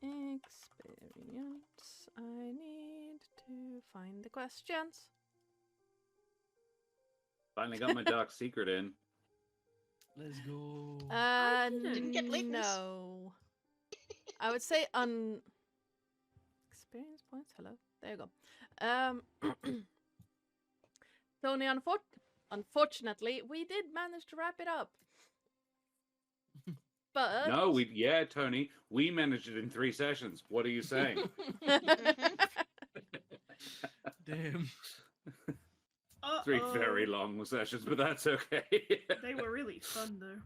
Experience. I need to find the questions. Finally got my dark secret in. Let's go. didn't get latents. No. I would say experience points. Hello. There you go. Tony, unfortunately, we did manage to wrap it up. But No, Tony, we managed it in 3 sessions. What are you saying? Damn. 3 very long sessions, but that's okay. They were really fun, though.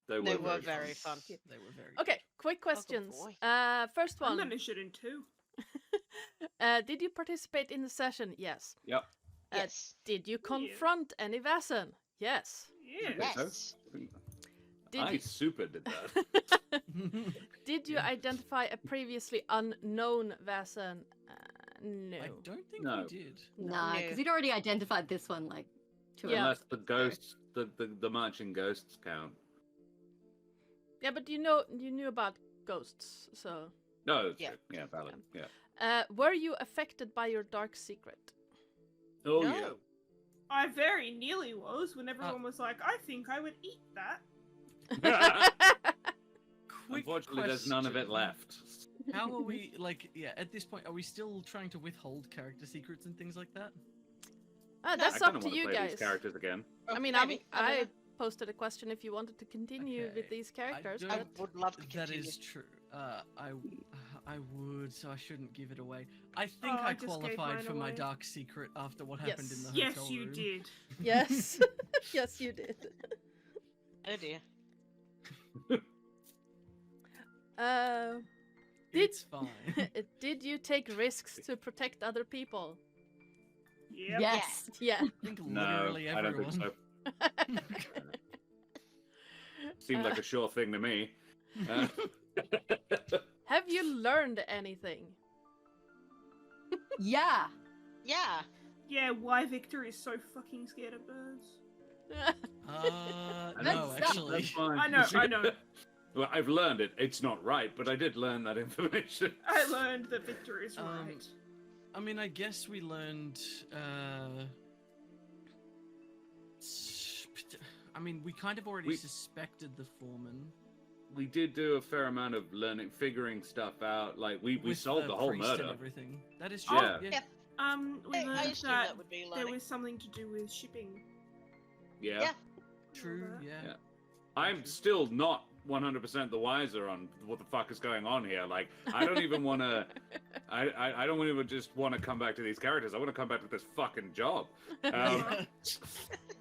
They were very fun. They were very okay, quick questions. boy. First I one. managed it in 2. Did you participate in the session? Yes. Yep. Yes. Did you confront any Vaesen? Yes. Yeah. Yes. Did I you... super did that. Did you identify a previously unknown Vaesen? No. I don't think No. we did. Nah, No. because we'd already identified this one like 2 Yeah. Unless the episodes ago. ghosts, the marching ghosts count. Yeah, but you knew about ghosts, so. No, that's Yeah. true. Yeah, valid. Yeah. Were you affected by your dark secret? Oh No. I very nearly was when everyone was like, I think I would eat that. yeah. Quick Unfortunately, there's none of it question. left. How are we, like, yeah, at this point, are we still trying to withhold character secrets and things like that? That's I up kinda to wanna you play guys. These characters again. I mean, Maybe. I I don't know. posted a question if you wanted to continue with Okay, these characters, don't- I but would love to That continue. is true. I would, so I shouldn't give it away. I think Oh, I I just gave qualified mine for my away. dark secret after what happened in the Yes. hotel Yes, you room. did. yes, yes, you did. Oh dear. Did It's fine. did you take risks to protect other people? Yep. Yes. Yeah. I think No, literally I don't everyone. think so. Seemed like a sure thing to me. Have you learned anything? Yeah. Yeah. Yeah, why Victor is so fucking scared of birds. I No, know, actually. That's fine. I know. Well, I've learned it. It's not right, but I did learn that information. I learned that Victor is right. I mean, I guess we learned. I mean, we kind of already We- suspected the foreman. We did do a fair amount of learning, figuring stuff out. Like we with solved the whole priest and murder. everything. That is Oh, true. Yeah. Yeah. Yeah. We I learned assume that that would be there learning. was something to do with shipping. Yeah. Yeah. True. that. Yeah. Yeah. I'm still not 100% the wiser on what the fuck is going on here. Like, I don't even want to. I don't even just want to come back to these characters. I want to come back to this fucking job. I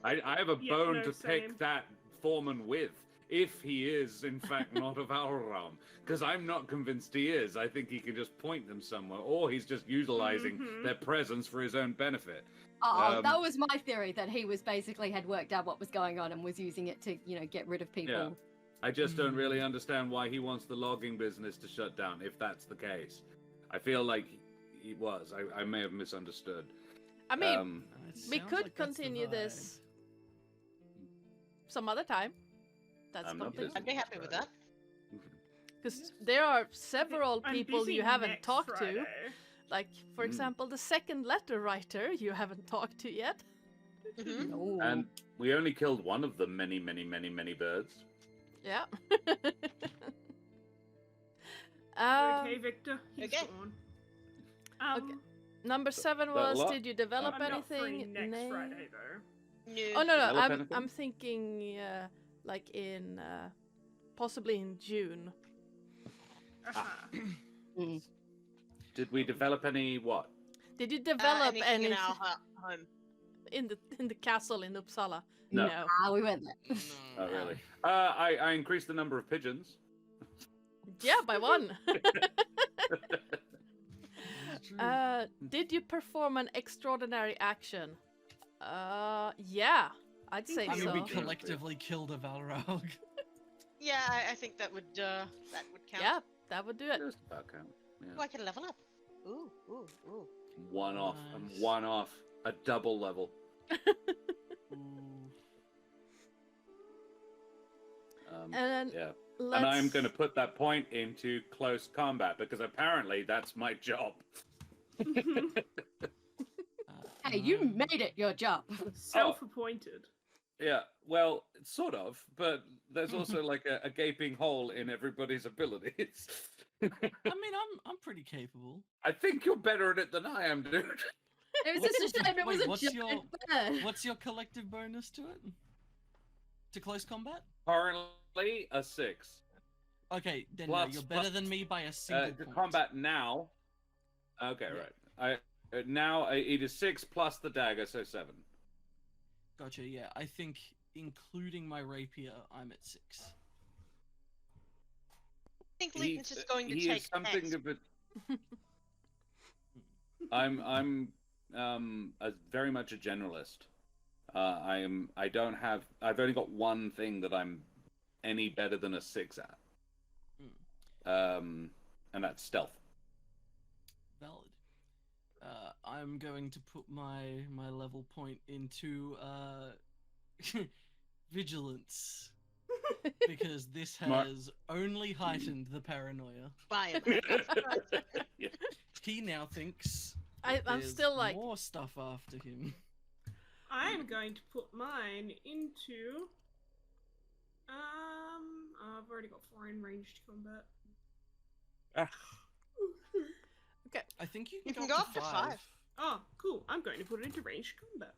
have a Yeah, bone no, to same. pick that foreman with, if he is in fact not of our realm, because I'm not convinced he is. I think he can just point them somewhere, or he's just utilizing Mhm. their presence for his own benefit. Oh, that was my theory, that he was basically had worked out what was going on and was using it to, get rid of people. Yeah. I just don't really understand why he wants the logging business to shut down, if that's the case. I feel like he was. I may have misunderstood. I mean, It we sounds could like that's the continue vibe. this some other time. That's I'm not completely busy. I'd be happy with that. because there are several I'm people busy you haven't next talked to. Friday. Like, for example, the second letter writer you haven't talked to yet. Mhm. Ooh. And we only killed one of the many, many, many, many birds. Yeah. Okay, Victor. He's okay. gone. Okay. Number 7 That was, lot? did you develop I'm not free anything? next Nay. Friday though. No. Oh no, Develop I'm anything? thinking like in possibly in June. Uh-huh. Did we develop any what? Did you develop anything any in our home? in the castle in Uppsala? No. We went there. Oh, really? I increased the number of pigeons. Yeah, by one. It's true. Did you perform an extraordinary action? Yeah, I'd say I mean, so. we collectively killed a Valrog. Yeah, I think that would count. Yeah, that would do it. Just about count. Yeah. Oh, I can level up. Ooh, ooh, ooh. One off. I'm Nice. one off. A double level. And Yeah. let's... And I'm going to put that point into close combat because apparently that's my job. Hey, you made it your job. Self-appointed. Yeah, well, sort of, but there's also like a gaping hole in everybody's abilities. I mean, I'm pretty capable. I think you're better at it than I am, dude. It was just a shame it was Wait, a what's giant bird. What's your collective bonus to it? To close combat? Currently a 6. Okay, then Plus- no, you're better plus, than me by a single To point. combat now. Okay, Yeah. right. Now it is 6 plus the dagger, so 7. Gotcha. Yeah, I think including my rapier, I'm at 6. I think Leighton's just going to he take is something X. of a. I'm very much a generalist. I've only got one thing that I'm any better than a 6 at. And that's stealth. Valid. I'm going to put my level point into vigilance because this has only heightened the paranoia. Fine. Yeah. He now thinks I'm there's still like, more stuff after him. I'm going to put mine into. I've already got 4 in ranged combat. okay. I think you You can go up to 5. Oh, cool. I'm going to put it into ranged combat.